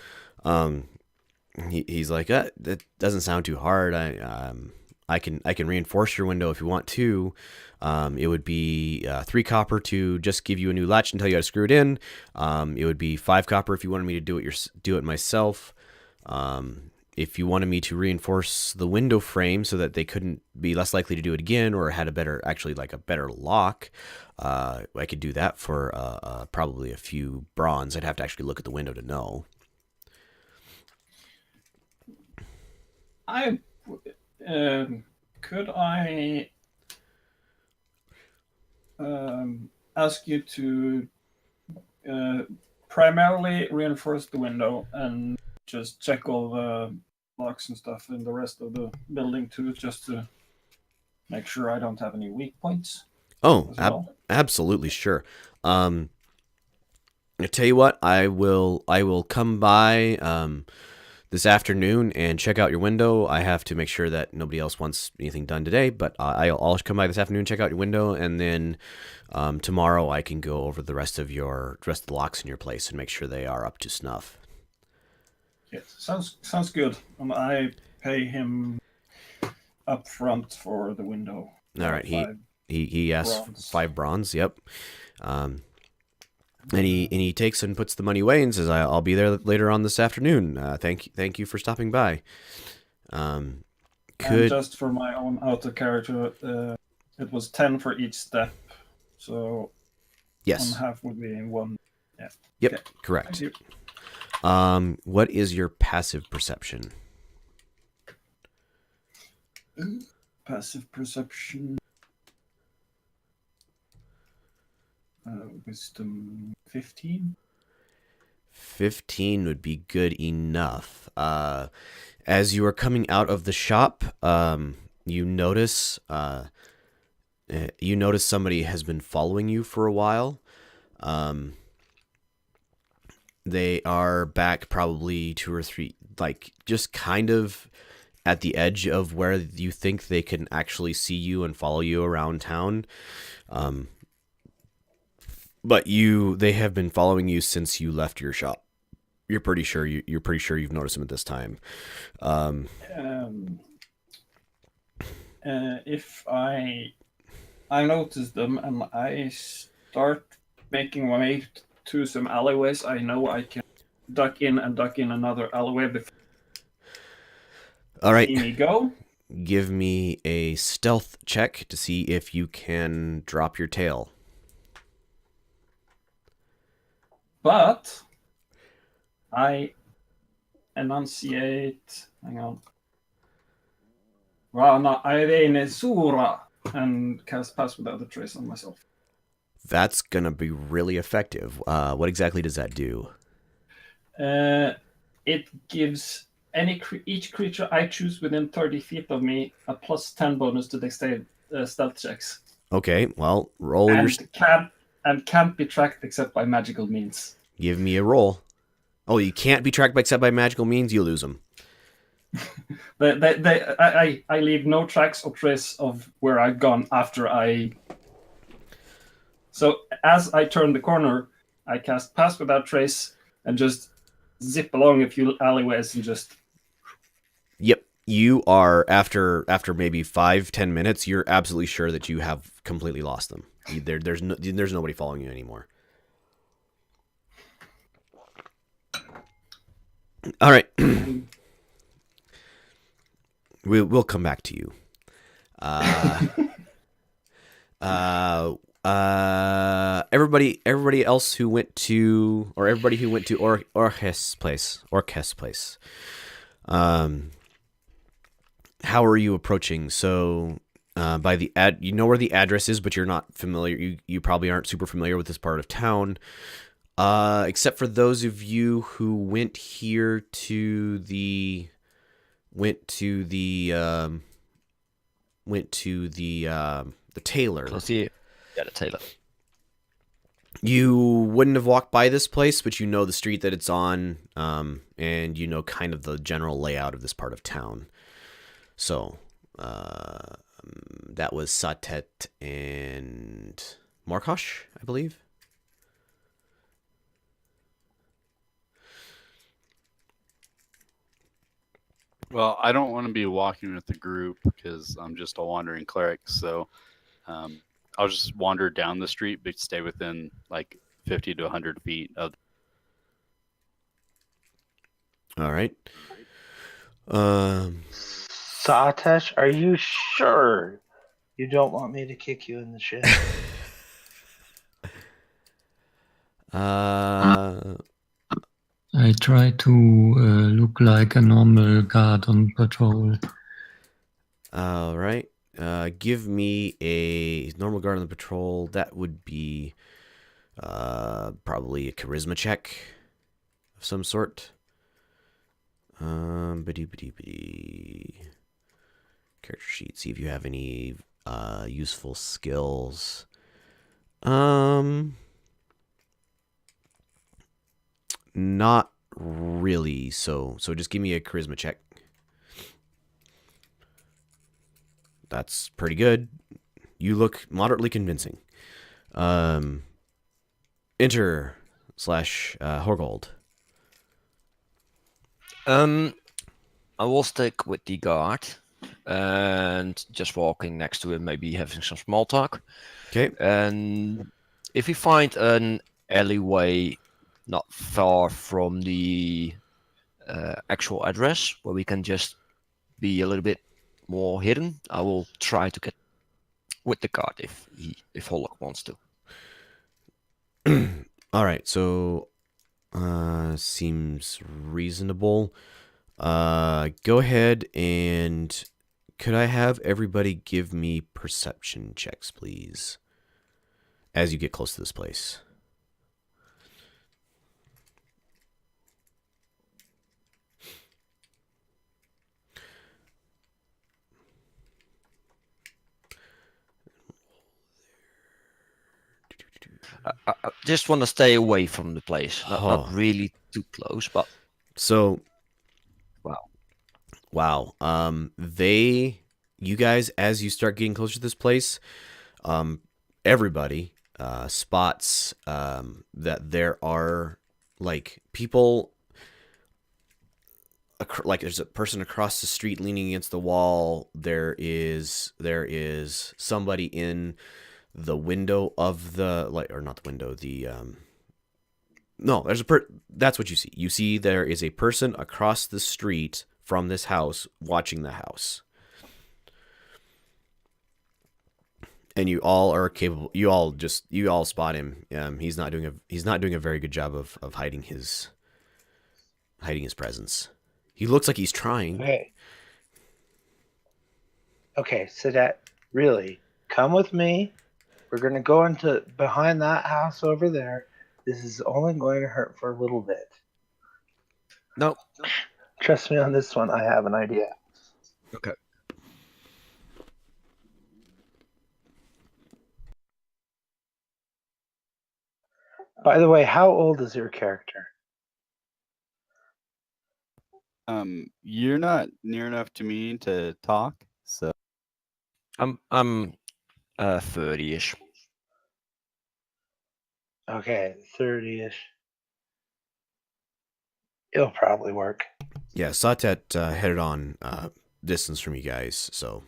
He's like, that doesn't sound too hard. I can reinforce your window if you want to. It would be 3 copper to just give you a new latch and tell you how to screw it in. It would be 5 copper if you wanted me to do it myself. if you wanted me to reinforce the window frame so that they couldn't be less likely to do it again, or had a better, actually like a better lock, I could do that for probably a few bronze. I'd have to actually look at the window to know. Could I ask you to primarily reinforce the window and just check all the locks and stuff in the rest of the building too, just to make sure I don't have any weak points? Oh, as well? absolutely, sure. I tell you what, I will come by this afternoon and check out your window. I have to make sure that nobody else wants anything done today, but I'll come by this afternoon, check out your window, and then tomorrow I can go over the rest of the locks in your place and make sure they are up to snuff. Yes, sounds good. I pay him up front for the window. All right, he asks bronze. 5 bronze. Yep. And he takes and puts the money away and says, "I'll be there later on this afternoon. Thank you for stopping by." And just for my own auto character, it was 10 for each step, so yes, 1/2 would be 1. Yeah. Yep, Okay. correct. Thank What is your passive perception? you. Passive perception. Wisdom 15. 15 would be good enough. As you are coming out of the shop, you notice somebody has been following you for a while. They are back probably 2 or 3, like just kind of at the edge of where you think they can actually see you and follow you around town. But they have been following you since you left your shop. You're pretty sure you've noticed them at this time. If I notice them and I start making my way to some alleyways, I know I can duck in another alleyway before All right. see me go. Give me a stealth check to see if you can drop your tail. But I enunciate. Hang on. Rana Irene Sura and cast Pass Without a Trace on myself. That's gonna be really effective. What exactly does that do? It gives each creature I choose within 30 feet of me a +10 bonus to dexterity stealth checks. Okay, well, roll And your. can't be tracked except by magical means. Give me a roll. Oh, you can't be tracked except by magical means. You lose them. I leave no tracks or trace of where I've gone after I. So as I turn the corner, I cast Pass Without Trace and just zip along a few alleyways and just. Yep, you are after maybe 5-10 minutes. You're absolutely sure that you have completely lost them. There's nobody following you anymore. All right. We'll come back to you. Everybody else who went to Orches place. How are you approaching? So, by the you know where the address is, but you're not familiar. You probably aren't super familiar with this part of town. Except for those of you who went to the tailor. Close to you. Yeah, the tailor. You wouldn't have walked by this place, but you know the street that it's on, and you know kind of the general layout of this part of town. So, that was Satet and Markosh, I believe. Well, I don't want to be walking with the group because I'm just a wandering cleric. So I'll just wander down the street, but stay within like 50 to 100 feet of. All right. Sawtesh, are you sure you don't want me to kick you in the shin? I try to look like a normal guard on patrol. All right. Give me a normal guard on the patrol. That would be probably a charisma check of some sort. Character sheet. See if you have any useful skills. Not really. So just give me a charisma check. That's pretty good. You look moderately convincing. Enter / Horgold. I will stick with the guard and just walking next to him, maybe having some small talk. Okay. And if we find an alleyway not far from the actual address where we can just be a little bit more hidden, I will try to get with the guard if Hollock wants to. All right. So seems reasonable. Go ahead and could I have everybody give me perception checks, please, as you get close to this place? I just want to stay away from the place, not really too close, but so wow. You guys, as you start getting closer to this place, everybody spots that there are like people, like there's a person across the street leaning against the wall. There is somebody in the window of the or not the window, the no, there's that's what you see. You see there is a person across the street from this house watching the house. And you all are capable. You all spot him. He's not doing a very good job of hiding his presence. He looks like he's trying. Okay, so that really come with me. We're gonna go into behind that house over there. This is only going to hurt for a little bit. No. Trust me on this one. I have an idea. Okay. By the way, how old is your character? You're not near enough to me to talk, so I'm 30-ish. Okay, 30-ish. It'll probably work. Yeah, Satet headed on distance from you guys, so.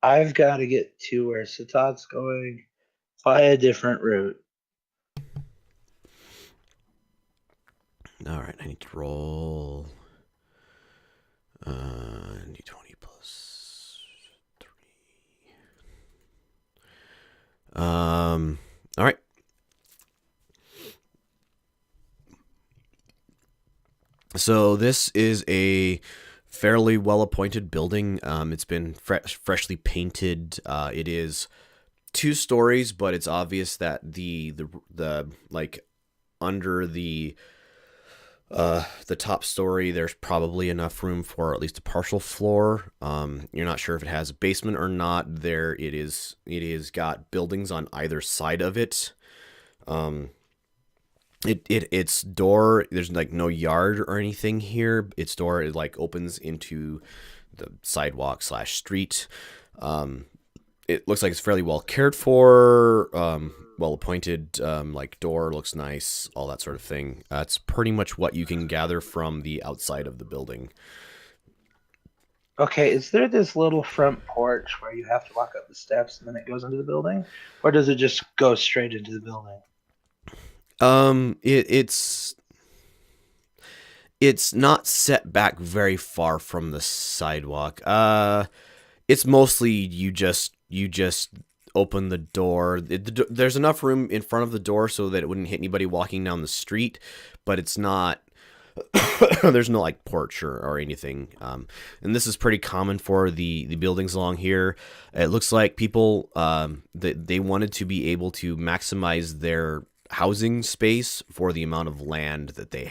I've got to get to where Satat's going by a different route. All right, I need to roll d20 plus 3. All right. So this is a fairly well-appointed building. It's been freshly painted. It is 2 stories, but it's obvious that the like under the top story, there's probably enough room for at least a partial floor. You're not sure if it has a basement or not. It is got buildings on either side of it. Its door, there's like no yard or anything here. Its door, it like opens into the sidewalk / street. It looks like it's fairly well cared for, well appointed. Like door looks nice, all that sort of thing. That's pretty much what you can gather from the outside of the building. Okay, is there this little front porch where you have to walk up the steps and then it goes into the building? Or does it just go straight into the building? It's not set back very far from the sidewalk. It's mostly you just open the door. There's enough room in front of the door so that it wouldn't hit anybody walking down the street, but it's not. There's no like porch or anything. And this is pretty common for the buildings along here. It looks like people they wanted to be able to maximize their housing space for the amount of land that they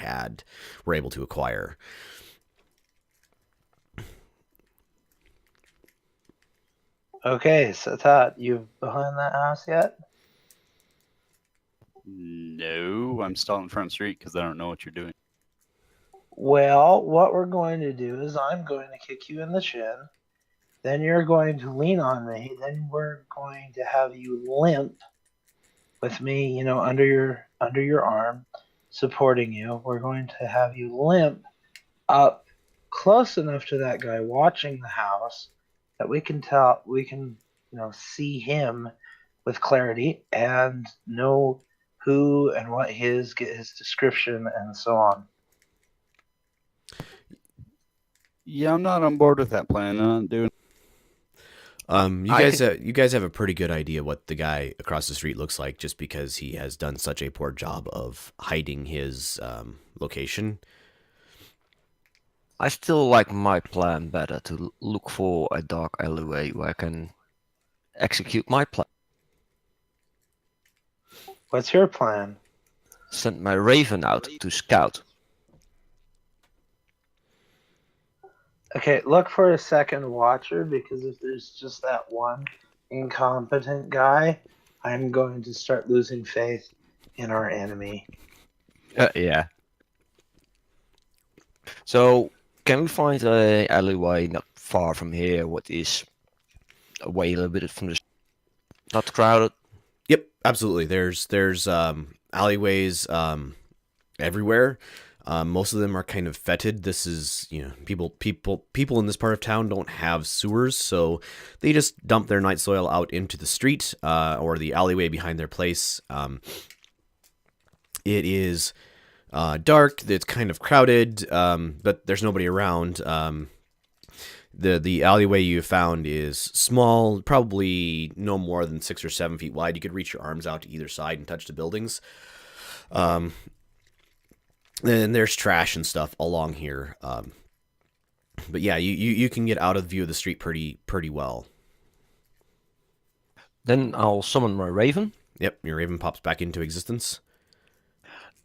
were able to acquire. Okay, so Todd, you behind that house yet? No, I'm still in Front Street because I don't know what you're doing. Well, what we're going to do is I'm going to kick you in the chin. Then you're going to lean on me. Then we're going to have you limp with me, under your arm, supporting you. We're going to have you limp up close enough to that guy watching the house that we can see him with clarity and know who and what get his description and so on. Yeah, I'm not on board with that plan. I'm not doing. You guys have a pretty good idea what the guy across the street looks like, just because he has done such a poor job of hiding his location. I still like my plan better, to look for a dark alleyway where I can execute my plan. What's your plan? Send my raven out to scout. Okay, look for a second watcher, because if there's just that one incompetent guy, I'm going to start losing faith in our enemy. Yeah. So, can we find a alleyway not far from here, what is away a little bit from the... not crowded? Yep, absolutely. There's alleyways everywhere. Most of them are kind of fetid. This is, people in this part of town don't have sewers, so they just dump their night soil out into the street or the alleyway behind their place. It is dark. It's kind of crowded, but there's nobody around. The alleyway you found is small, probably no more than 6 or 7 feet wide. You could reach your arms out to either side and touch the buildings. And there's trash and stuff along here. But yeah, you can get out of view of the street pretty well. Then I'll summon my raven. Yep, your raven pops back into existence.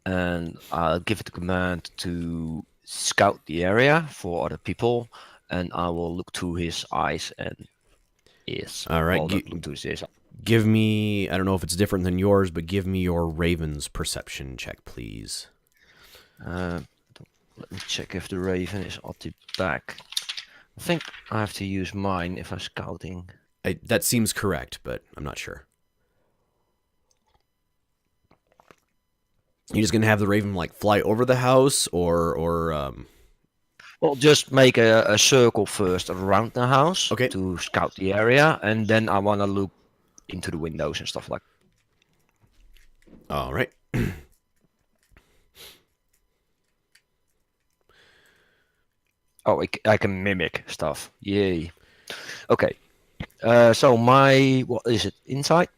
And I'll give it the command to scout the area for other people, and I will look through his eyes and ears. All right, give me, I don't know if it's different than yours, but give me your raven's perception check, please. Let me check if the raven is at the back. I think I have to use mine if I'm scouting. That seems correct, but I'm not sure. You just gonna have the raven like fly over the house, or Well, just make a circle first around the house, okay, to scout the area, and then I want to look into the windows and stuff like that. All right. Oh, I can mimic stuff. Yay. Okay. So what is it? Insight?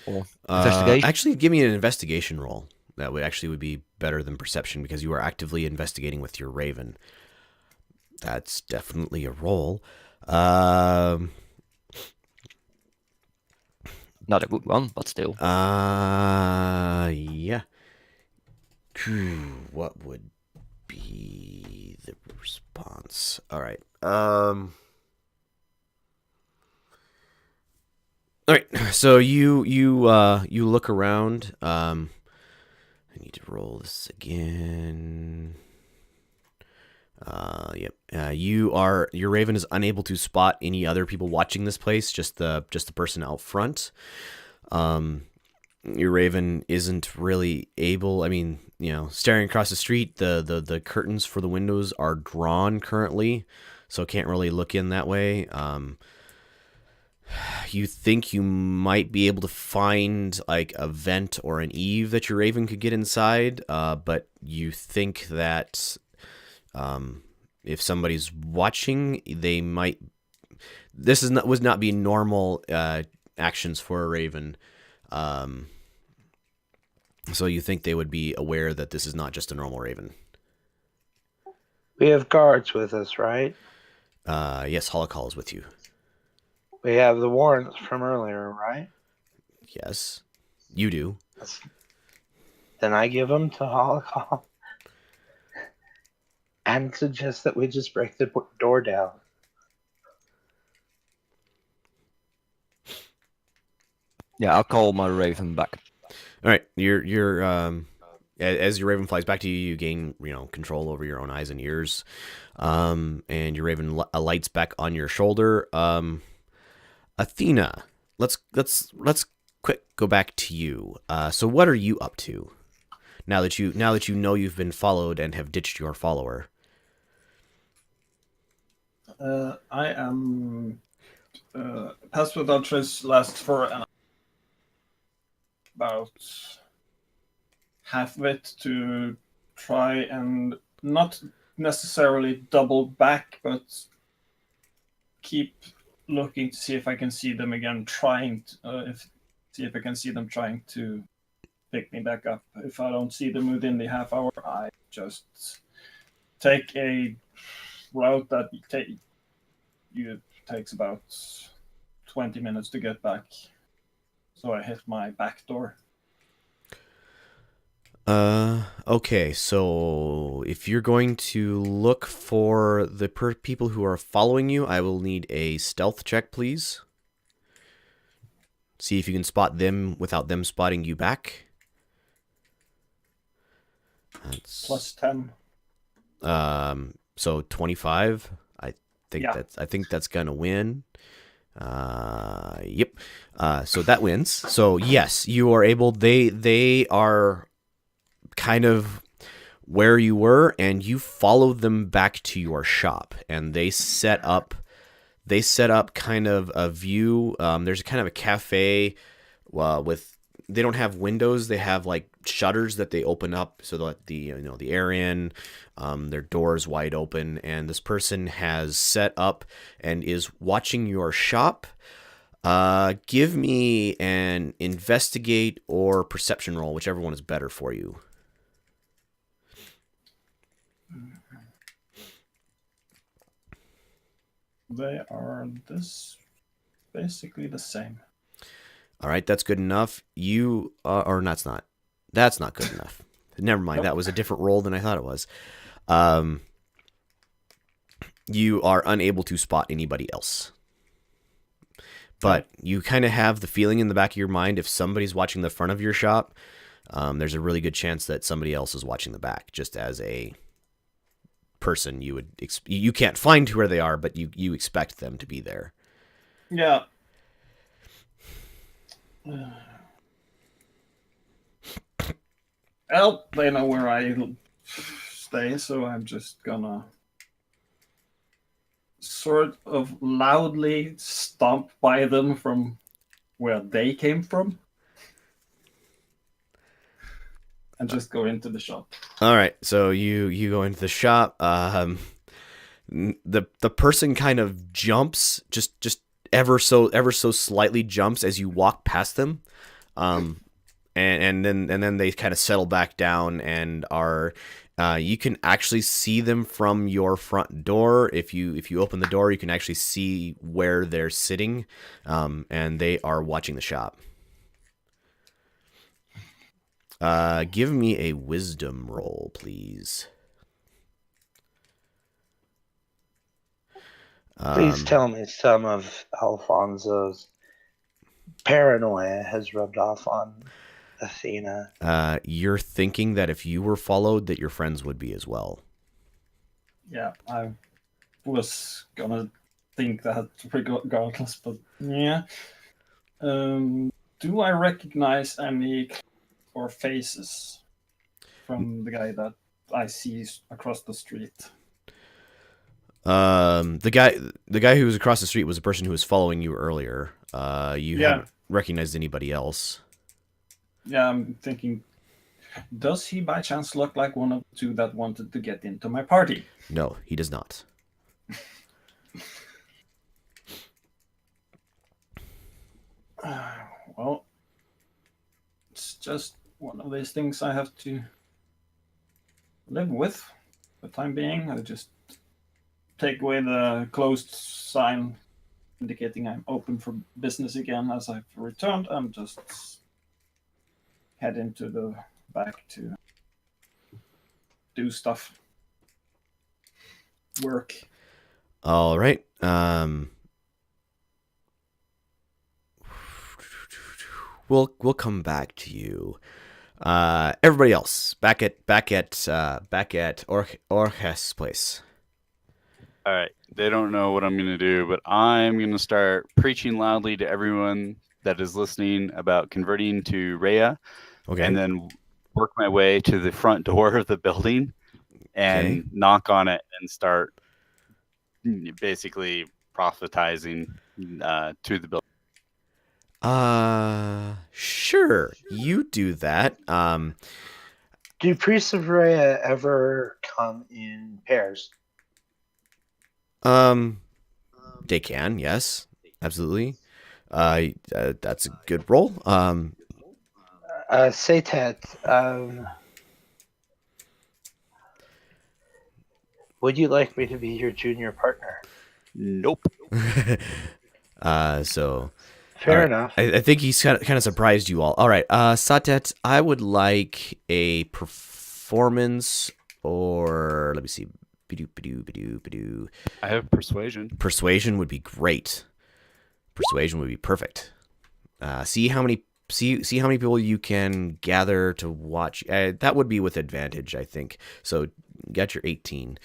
Or investigation? Actually, give me an investigation roll. That would be better than perception, because you are actively investigating with your raven. That's definitely a roll. Not a good one, but still. Yeah. What would be the response? All right. All right. So you look around. I need to roll this again. Yep. Your raven is unable to spot any other people watching this place. Just the person out front. Your raven isn't really able. I mean, staring across the street, the curtains for the windows are drawn currently, so can't really look in that way. You think you might be able to find like a vent or an eave that your raven could get inside, but you think that if somebody's watching, they might. This would not be normal actions for a raven. So you think they would be aware that this is not just a normal raven. We have guards with us, right? Yes, Holocall is with you. We have the warrants from earlier, right? Yes, you do. Then I give them to Holocall and suggest that we just break the door down. Yeah, I'll call my raven back. All right, you're as your raven flies back to you, you gain control over your own eyes and ears, and your raven alights back on your shoulder. Athena, let's quick go back to you. So what are you up to now that you know you've been followed and have ditched your follower? I am Pass Without Trace lasts for about half of it to try and not necessarily double back, but keep looking to see if I can see them again, see if I can see them trying to pick me back up. If I don't see them within the half hour, I just take a route that takes about 20 minutes to get back. So I hit my back door. Okay, so if you're going to look for the people who are following you, I will need a stealth check, please. See if you can spot them without them spotting you back. That's Plus 10. So 25. Yeah. I think that's gonna win. Yep. So that wins. So yes, you are able. They are kind of where you were, and you follow them back to your shop, and they set up kind of a view. There's kind of a cafe with, they don't have windows, they have like shutters that they open up so that the air in. Their doors wide open, and this person has set up and is watching your shop. Give me an investigate or perception roll, whichever one is better for you. They are basically the same. All right, that's good enough. That's not good enough. Never mind. Nope. That was a different roll than I thought it was. You are unable to spot anybody else. But you kind of have the feeling in the back of your mind, if somebody's watching the front of your shop, there's a really good chance that somebody else is watching the back. Just as a person, you can't find where they are, but you expect them to be there. Yeah. Well, they know where I stay, so I'm just gonna sort of loudly stomp by them from where they came from and just go into the shop. All right, so you go into the shop. The person kind of jumps, just ever so slightly jumps as you walk past them, and then they kind of settle back down and are. You can actually see them from your front door. If you open the door, you can actually see where they're sitting, and they are watching the shop. Give me a wisdom roll, please. Please tell me some of Alfonso's paranoia has rubbed off on Athena. You're thinking that if you were followed, that your friends would be as well. Yeah, I was gonna think that regardless, but yeah. Do I recognize any or faces from the guy that I see across the street? The guy who was across the street was a person who was following you earlier. You haven't recognized anybody else. Yeah, I'm thinking, does he by chance look like one of the two that wanted to get into my party? No, he does not. Well, it's just one of these things I have to live with for the time being. I just take away the closed sign indicating I'm open for business again as I've returned, and just head into the back to do stuff. Work. All right. We'll come back to you. Everybody else back at Orches' place. All right. They don't know what I'm going to do, but I'm going to start preaching loudly to everyone that is listening about converting to Rhea, Okay. and then work my way to the front door of the building and knock on it and start basically prophetizing to the building. Sure. You do that. Do priests of Rhea ever come in pairs? They can, yes, absolutely. That's a good roll. Satet, would you like me to be your junior partner? Nope. So Fair right. enough. I think he's kind of surprised you all. All right, Satet, I would like a performance, or let me see. I have persuasion. Persuasion would be great. Persuasion would be perfect. See how many people you can gather to watch. That would be with advantage, I think. So you got your 18.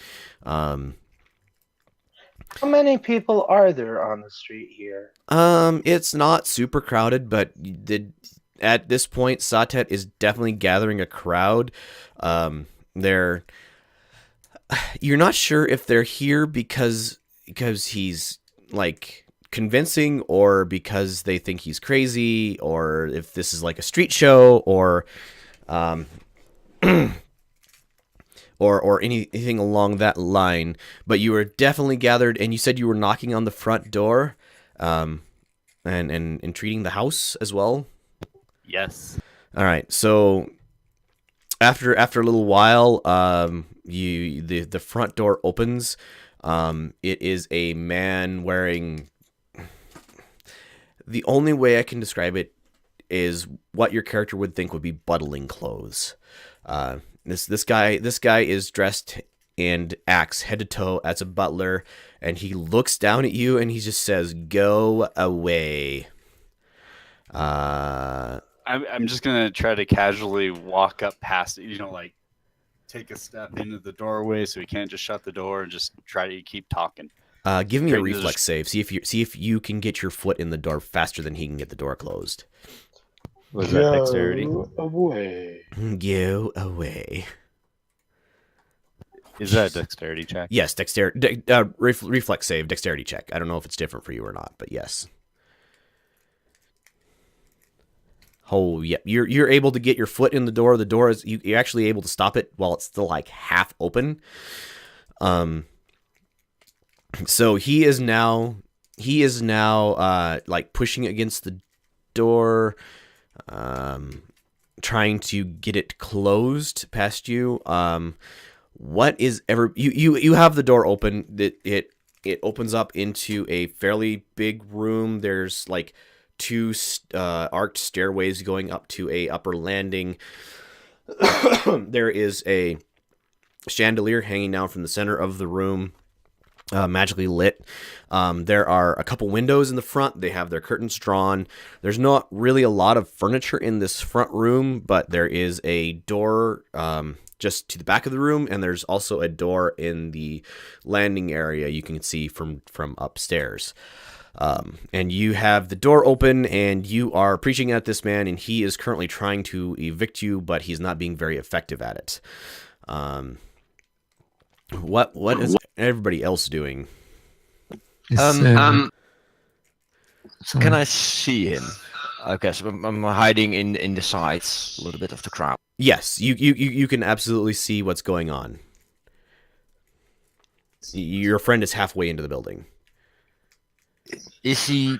How many people are there on the street here? It's not super crowded, but at this point, Satet is definitely gathering a crowd. You're not sure if they're here because he's like convincing, or because they think he's crazy, or if this is like a street show, or or anything along that line. But you were definitely gathered, and you said you were knocking on the front door, and entreating the house as well. Yes. All right. So after a little while, the front door opens. It is a man wearing. The only way I can describe it is what your character would think would be buttling clothes. This guy is dressed and acts head to toe as a butler, and he looks down at you and he just says, "Go away." I'm just gonna try to casually walk up past it, like take a step into the doorway so he can't just shut the door, and just try to keep talking. Give me a reflex save. See if you can get your foot in the door faster than he can get the door closed. Was that dexterity? Away. Go away. Is that a dexterity check? Yes, dexterity. Reflex save, dexterity check. I don't know if it's different for you or not, but yes. Oh, yeah. You're able to get your foot in the door. The door is you're actually able to stop it while it's still like half open. So he is now like pushing against the door, trying to get it closed past you. What is ever you have the door open. It opens up into a fairly big room. There's like two arched stairways going up to a upper landing. There is a chandelier hanging down from the center of the room, magically lit. There are a couple windows in the front. They have their curtains drawn. There's not really a lot of furniture in this front room, but there is a door just to the back of the room, and there's also a door in the landing area you can see from upstairs. And you have the door open, and you are preaching at this man, and he is currently trying to evict you, but he's not being very effective at it. What is everybody else doing? Is, sorry. Can I see him? Okay, so I'm hiding in the sides a little bit of the crowd. Yes, you can absolutely see what's going on. Your friend is halfway into the building. Is he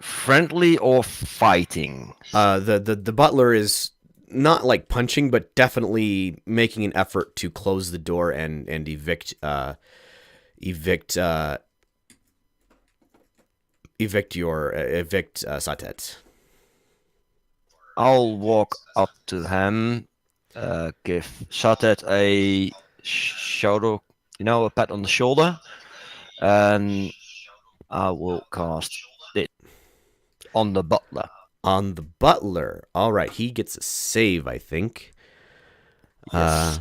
friendly or fighting? The butler is not like punching, but definitely making an effort to close the door and evict Satet. I'll walk up to him, give Satet a shoulder, a pat on the shoulder, and I will cast it on the butler. On the butler. All right, he gets a save, I think. Yes.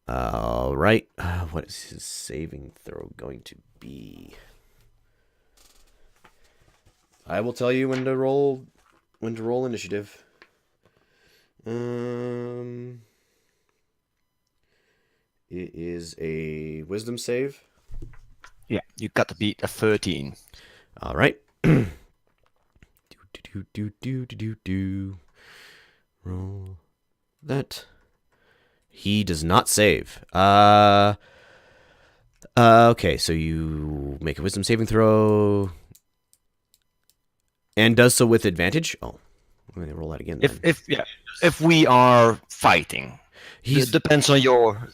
All right. What is his saving throw going to be? I will tell you when to roll initiative. It is a wisdom save. Yeah, you got to beat a 13. All right. Do. Roll that. He does not save. Okay, so you make a wisdom saving throw. And does so with advantage? Oh, let me roll that again. Then. If we are fighting, It depends on your.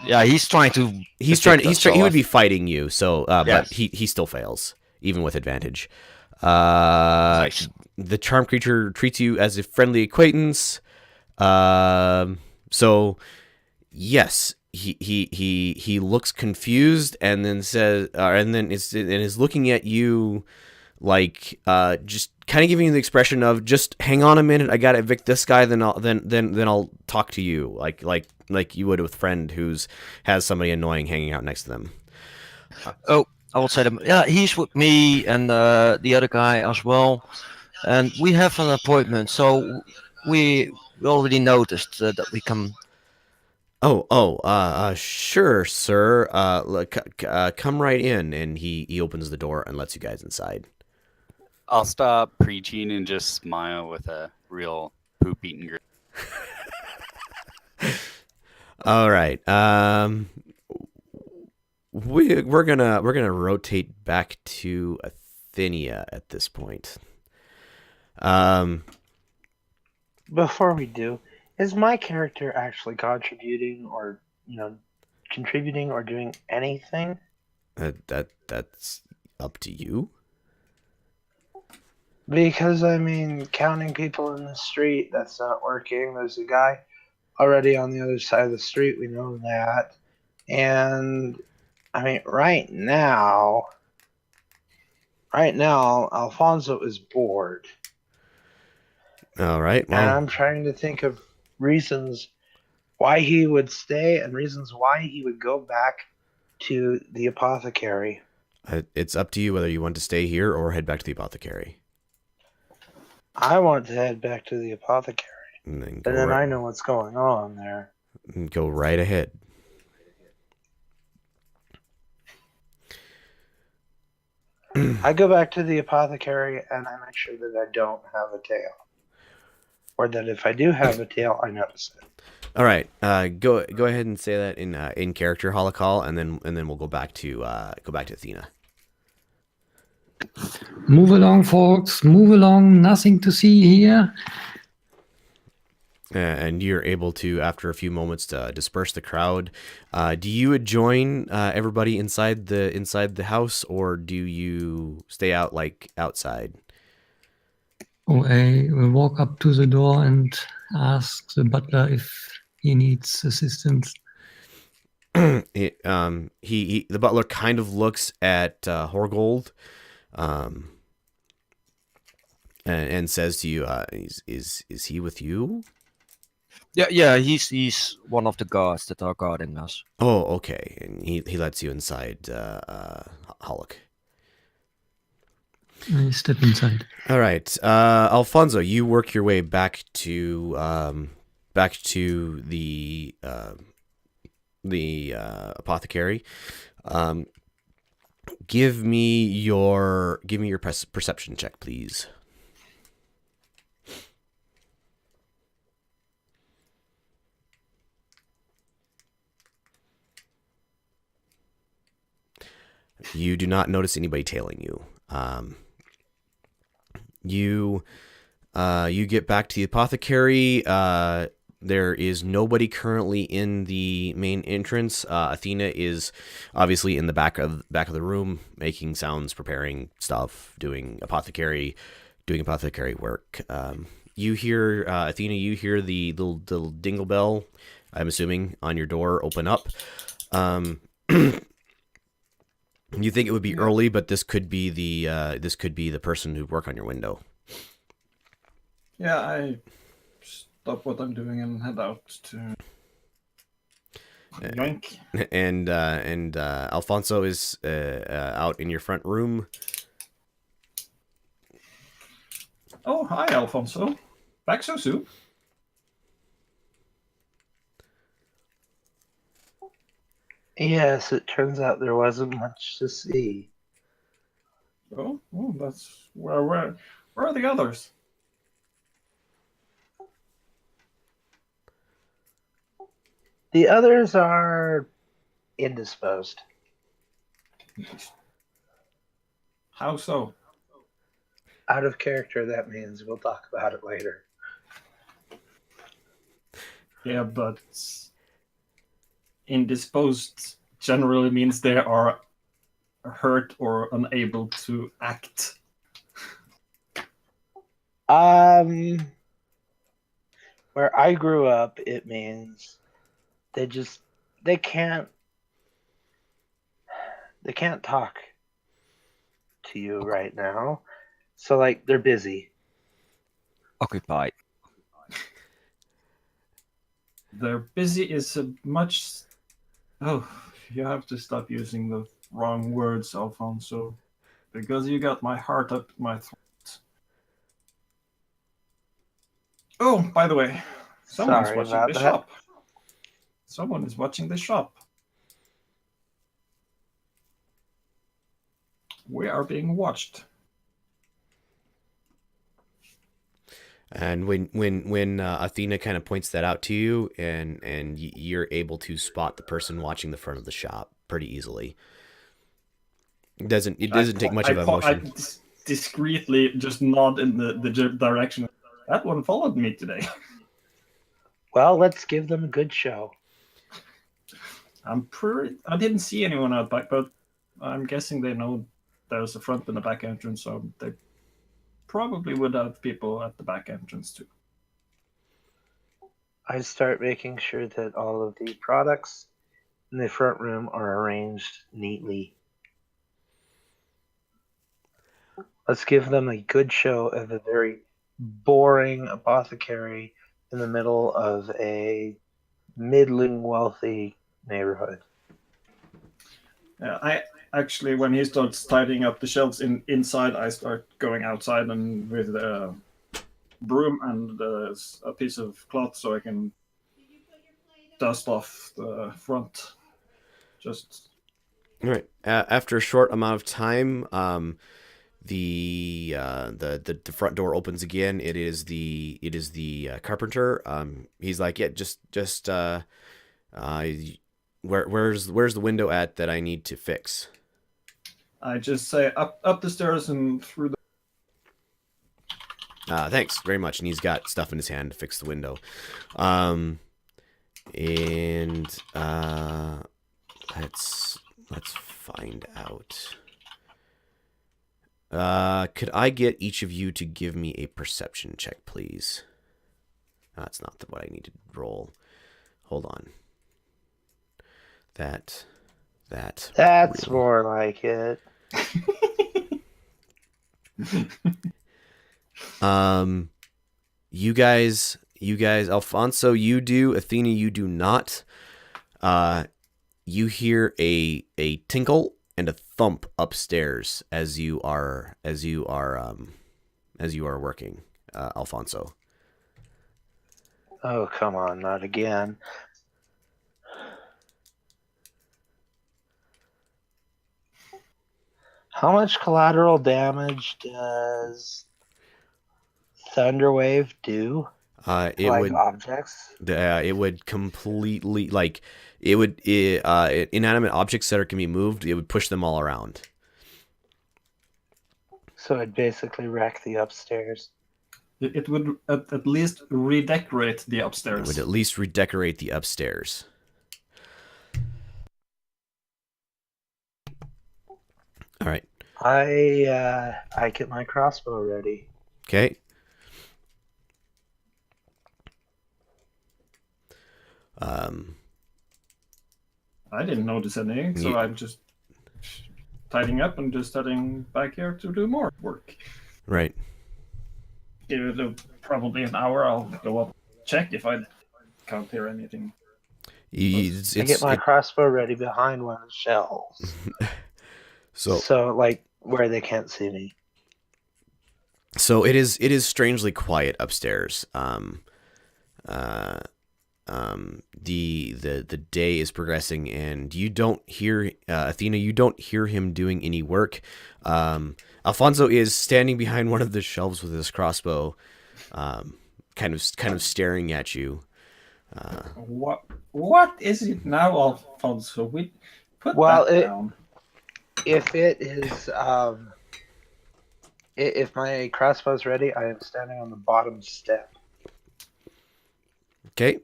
Yeah, he's trying to. He would be fighting you. So, yes. But he still fails even with advantage. Nice. The charmed creature treats you as a friendly acquaintance. So, yes, he looks confused and then says, and then is looking at you. Like, just kind of giving you the expression of just hang on a minute. I gotta evict this guy. Then I'll talk to you. Like you would with a friend has somebody annoying hanging out next to them. Oh, I will say to him. Yeah, he's with me and the other guy as well, and we have an appointment. So we already noticed that we come. Sure, sir. Come right in. And he opens the door and lets you guys inside. I'll stop preaching and just smile with a real poop-eating grin. All right. We're gonna rotate back to Athenia at this point. Before we do, is my character actually contributing or doing anything? That's up to you. Because, counting people in the street, that's not working. There's a guy already on the other side of the street. We know that. And, right now, Alfonso is bored. All right. Well, and I'm trying to think of reasons why he would stay and reasons why he would go back to the apothecary. It's up to you whether you want to stay here or head back to the apothecary. I want to head back to the apothecary. And then I know what's going on there. Go right ahead. I go back to the apothecary and I make sure that I don't have a tail. Or that if I do have a tail, I notice it. All right. Go ahead and say that in character, Holocall, and then we'll go back to Athena. Move along, folks. Move along. Nothing to see here. And you're able to, after a few moments, to disperse the crowd. Do you join everybody inside the house, or do you stay out outside? Oh, I will walk up to the door and ask the butler if he needs assistance. The butler kind of looks at Horgold, and says to you, "Is he with you?" Yeah, he's one of the guards that are guarding us. Oh, okay. And he lets you inside, Hollock. I step inside. All right, Alfonso, you work your way back to the apothecary. Um, give me your perception check, please. You do not notice anybody tailing you. You get back to the apothecary. There is nobody currently in the main entrance. Athena is obviously in the back of the room, making sounds, preparing stuff, doing apothecary work. You hear Athena. You hear the little dingle bell. I'm assuming on your door open up. You think it would be early, but this could be the person who'd work on your window. Yeah, I stop what I'm doing and head out to yoink. And Alfonso is out in your front room. Oh, hi, Alfonso. Back so soon? Yes, it turns out there wasn't much to see. Oh, that's where are the others? The others are indisposed. How so? Out of character, that means we'll talk about it later. Yeah, but indisposed generally means they are hurt or unable to act. Where I grew up, it means they can't talk to you right now. So like they're busy. Occupied. They're busy is a much. Oh, you have to stop using the wrong words, Alfonso, because you got my heart up my throat. Oh, by the way, someone's Sorry watching about the that. shop. Someone is watching the shop. We are being watched. And when Athena kind of points that out to you, and you're able to spot the person watching the front of the shop pretty easily. It doesn't take much of a motion. I discreetly just nod in the direction. That one followed me today. Well, let's give them a good show. I didn't see anyone out back, but I'm guessing they know there's a front and a back entrance, so they probably would have people at the back entrance too. I start making sure that all of the products in the front room are arranged neatly. Let's give them a good show of a very boring apothecary in the middle of a middling wealthy neighborhood. Yeah, I actually, when he starts tidying up the shelves inside, I start going outside and with a broom and a piece of cloth so I can dust off the front. Just All right. After a short amount of time, the front door opens again. It is the carpenter. He's like, yeah, just where's the window at that I need to fix? I just say up the stairs and through the. Thanks very much. And he's got stuff in his hand to fix the window. Let's find out. Could I get each of you to give me a perception check, please? That's not what I need to roll. Hold on. That's really... more like it. You guys, Alfonso, you do. Athena, you do not. You hear a tinkle and a thump upstairs as you are working, Alfonso. Oh, come on, not again. How much collateral damage does Thunderwave do? It Like would objects? it would completely inanimate objects that can be moved. It would push them all around. So it'd basically wreck the upstairs. It would at least redecorate the It upstairs. would at least redecorate the upstairs. All right. I get my crossbow ready. Okay. I didn't notice anything, so You- I'm just tidying up and just heading back here to do more work. Right. Give it probably an hour. I'll go up, check if I can't hear anything. I get my crossbow ready behind one of the shelves. So like where they can't see me. So it is strangely quiet upstairs. The day is progressing, and you don't hear Athena. You don't hear him doing any work. Alfonso is standing behind one of the shelves with his crossbow, kind of staring at you. What is it now, Alfonso? We put Well, that down. If it is, if my crossbow's ready, I am standing on the bottom step, Okay.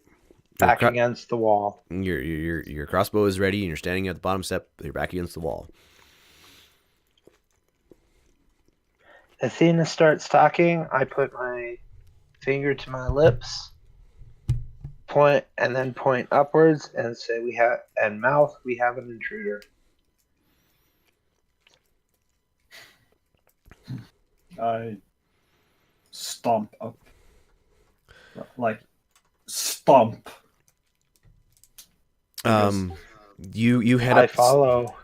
back against the wall. Your crossbow is ready, and you're standing at the bottom step. You're back against the wall. Athena starts talking. I put my finger to my lips, point upwards, and say we have an intruder. I stomp up. Like, stomp. You head I up. follow.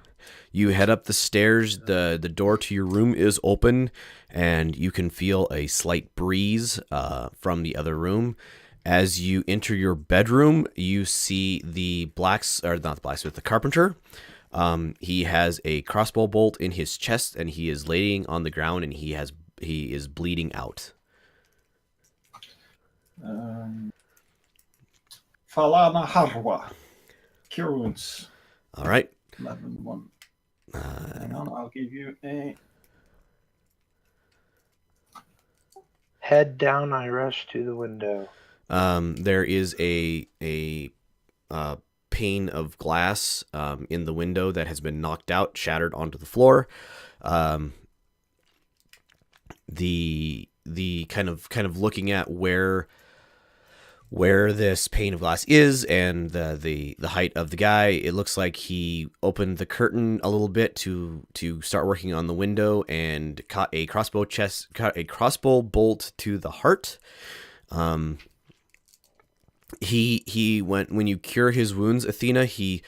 You head up the stairs. The door to your room is open, and you can feel a slight breeze from the other room. As you enter your bedroom, you see the carpenter. He has a crossbow bolt in his chest, and he is laying on the ground, and he is bleeding out. Falana Harwa. Cure wounds. All right. 11-1. Hang on, I'll give you a... Head down, I rush to the window. There is a pane of glass in the window that has been knocked out, shattered onto the floor. The kind of looking at where this pane of glass is and the height of the guy, it looks like he opened the curtain a little bit to start working on the window and caught a crossbow bolt to the heart. He went, when you cure his wounds, Athena, the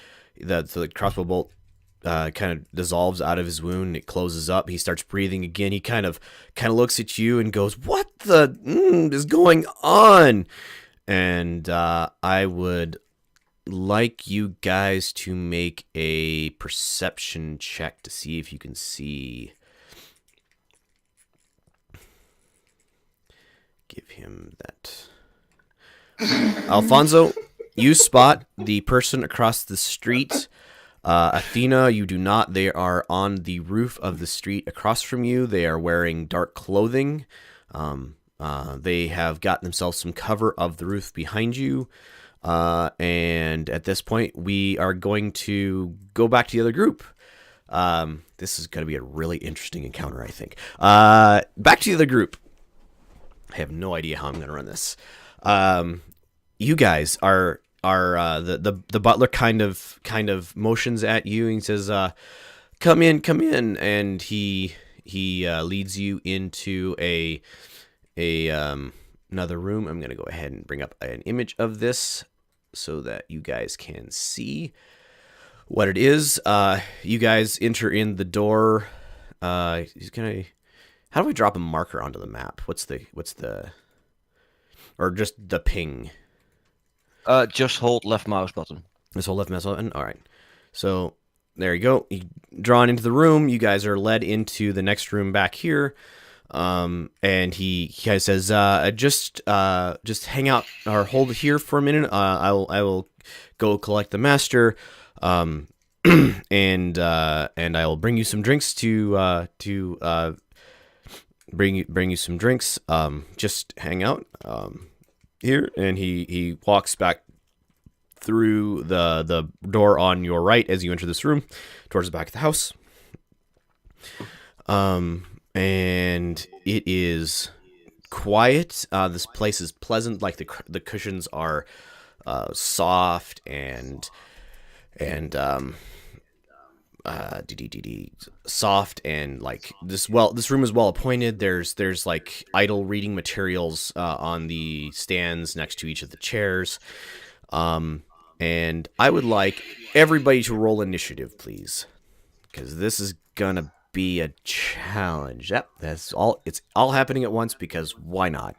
crossbow bolt kind of dissolves out of his wound. It closes up. He starts breathing again. He kind of looks at you and goes, "What the is going on?" And I would like you guys to make a perception check to see if you can see. Give him that. Alfonso, you spot the person across the street. Athena, you do not. They are on the roof of the street across from you. They are wearing dark clothing. They have gotten themselves some cover of the roof behind you. And at this point, we are going to go back to the other group. This is going to be a really interesting encounter, I think. Back to the other group. I have no idea how I'm going to run this. You guys are the butler kind of motions at you and he says, come in, and he leads you into another room. I'm gonna go ahead and bring up an image of this so that you guys can see what it is. You guys enter in the door. How do I drop a marker onto the map? What's the or just the ping? Just hold left mouse button. This whole left mouse button. All right. So there you go. You drawn into the room. You guys are led into the next room back here. And he kind of says, just hang out or hold here for a minute. I will go collect the master. And I will bring you some drinks to bring you some drinks. Just hang out, here. And he walks back through the door on your right as you enter this room towards the back of the house. And it is quiet. This place is pleasant. Like the cushions are soft and soft, and like this room is well appointed. There's like idle reading materials on the stands next to each of the chairs. And I would like everybody to roll initiative, please, because this is gonna be a challenge. Yep, that's all. It's all happening at once because why not?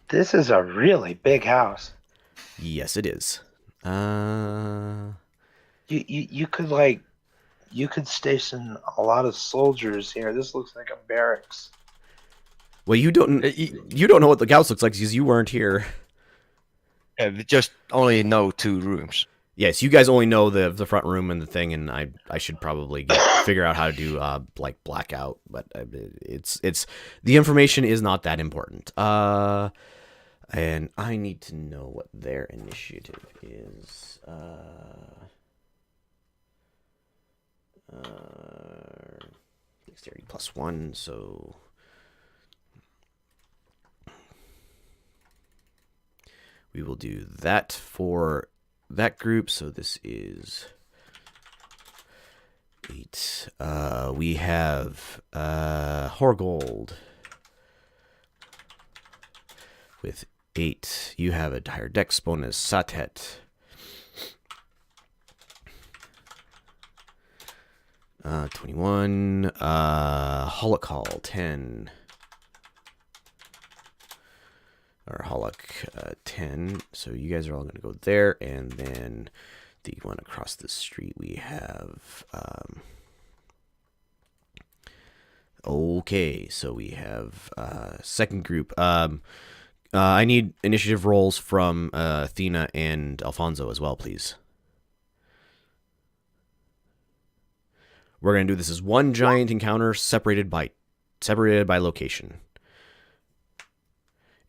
This is a really big house. Yes, it is. You could station a lot of soldiers here. This looks like a barracks. Well, you don't know what the house looks like because you weren't here. Yeah, we just only know 2 rooms. Yes, you guys only know the front room and the thing, and I should probably figure out how to do like blackout, but it's the information is not that important. And I need to know what their initiative is. Dexterity +1, so we will do that for that group. So this is 8. We have Horgold with 8. You have a higher dex bonus. Satet. 21. Holokal 10. Or Holok 10. So you guys are all going to go there, and then the one across the street we have. Okay, so we have second group. I need initiative rolls from Athena and Alfonso as well, please. We're going to do this as one giant encounter separated by location.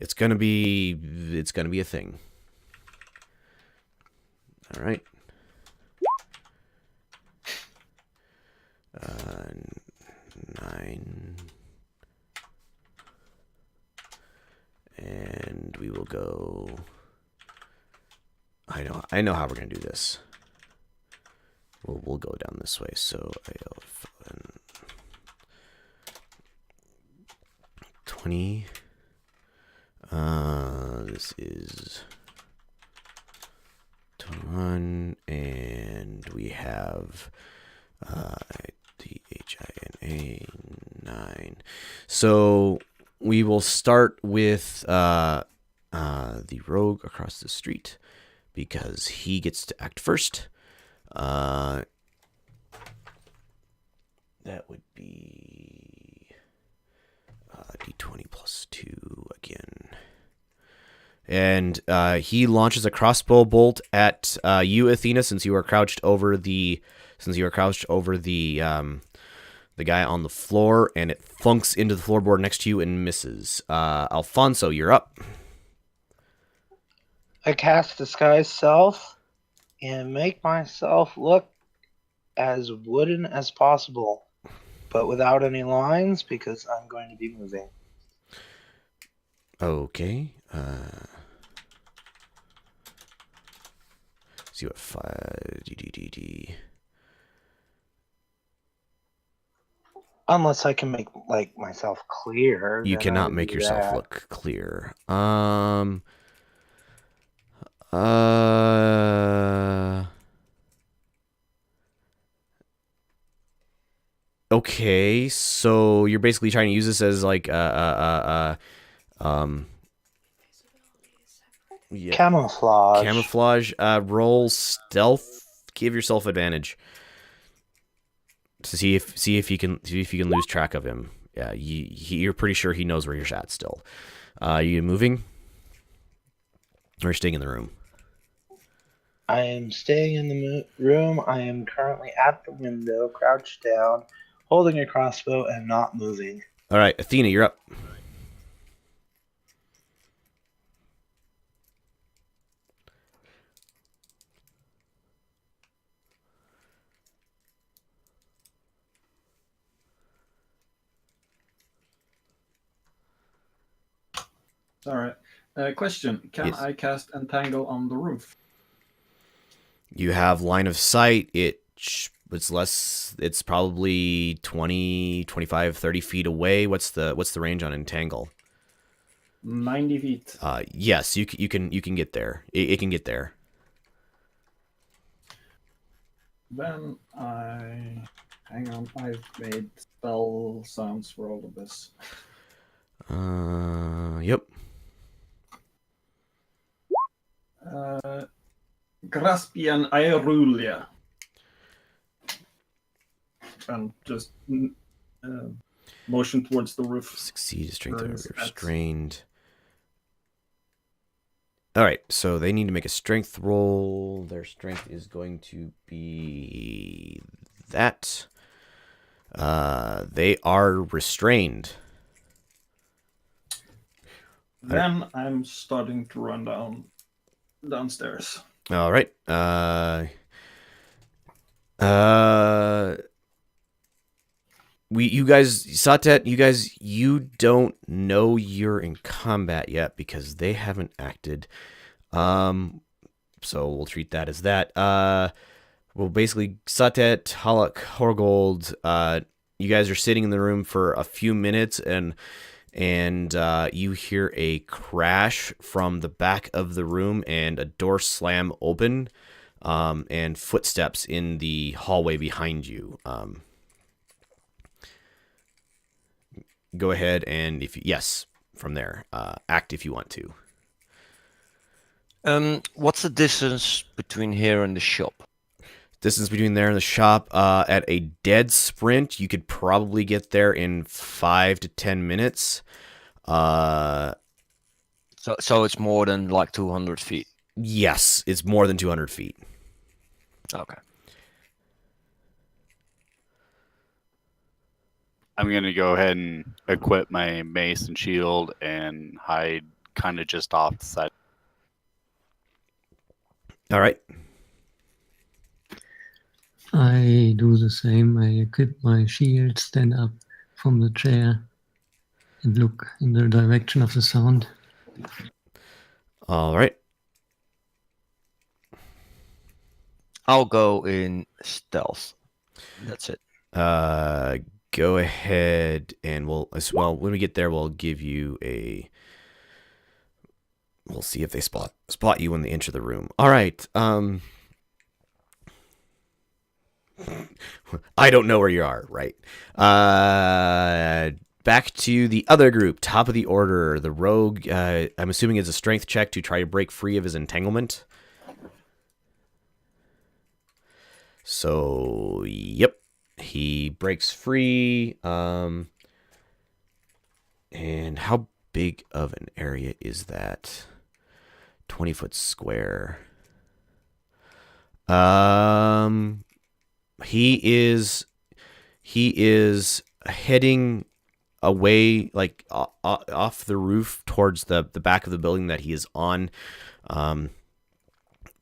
It's gonna be a thing. All right. 9, and we will go. I know how we're gonna do this. We'll go down this way. So 20. This is 21, and we have DHINA 9. So we will start with the rogue across the street because he gets to act first. That would be D20 +2 again. And he launches a crossbow bolt at you, Athena, since you are crouched over the guy on the floor, and it thunks into the floorboard next to you and misses. Alfonso, you're up. I cast Disguise Self and make myself look as wooden as possible, but without any lines because I'm going to be moving. Okay. See what 5 D. Unless I can make myself clear. You then I cannot would make do yourself that. look clear. Okay, so you're basically trying to use this as like yeah, Camouflage. camouflage. Roll stealth. Give yourself advantage. to see if you can lose track of him. Yeah, you're pretty sure he knows where you're at still. Are you moving? Or staying in the room? I am staying in the room. I am currently at the window, crouched down, holding a crossbow and not moving. All right, Athena, you're up. All right. Question: Can Yes. I cast Entangle on the roof? You have line of sight. It's less. It's probably 20, 25, 30 feet away. What's the range on Entangle? 90 feet. Yes, you can get there. It can get there. Then hang on. I've made spell sounds for all of this. Yep. Graspian Aerulia. And just motion towards the roof. Succeed, strength, Or or is that- restrained. All right, so they need to make a strength roll. Their strength is going to be that. They are restrained. Then I'm starting to run downstairs. All right. You guys, Satet, you don't know you're in combat yet because they haven't acted. So we'll treat that as that. Well, basically, Satet, Halak, Horgold, you guys are sitting in the room for a few minutes, and you hear a crash from the back of the room and a door slam open, and footsteps in the hallway behind you. Go ahead and from there, act if you want to. What's the distance between here and the shop? Distance between there and the shop, at a dead sprint, you could probably get there in 5 to 10 minutes. So it's more than like 200 feet. Yes, it's more than 200 feet. Okay. I'm going to go ahead and equip my mace and shield and hide kind of just off the side. All right. I do the same. I equip my shield, stand up from the chair, and look in the direction of the sound. All right. I'll go in stealth. That's it. Go ahead and when we get there, we'll give you we'll see if they spot you when they enter the room. All right. I don't know where you are, right? Back to the other group, top of the order. The rogue, I'm assuming it's a strength check to try to break free of his entanglement. So, yep. He breaks free. And how big of an area is that? 20-foot square. He is heading away, like off the roof towards the back of the building that he is on,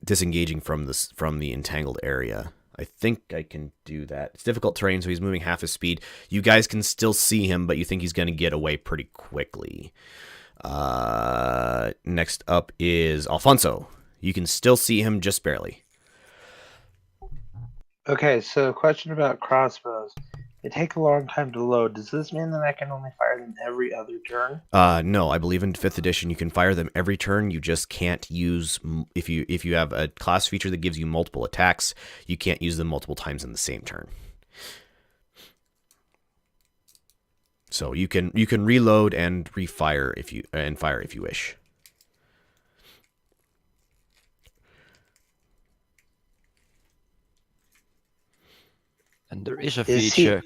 disengaging from the entangled area. I think I can do that. It's difficult terrain, so he's moving half his speed. You guys can still see him, but you think he's going to get away pretty quickly. Next up is Alfonso. You can still see him just barely. Okay, so question about crossbows. They take a long time to load. Does this mean that I can only fire them every other turn? No, I believe in 5th edition you can fire them every turn. You just can't use, if you have a class feature that gives you multiple attacks, you can't use them multiple times in the same turn. So you can reload and refire fire if you wish. And there is a Is feature.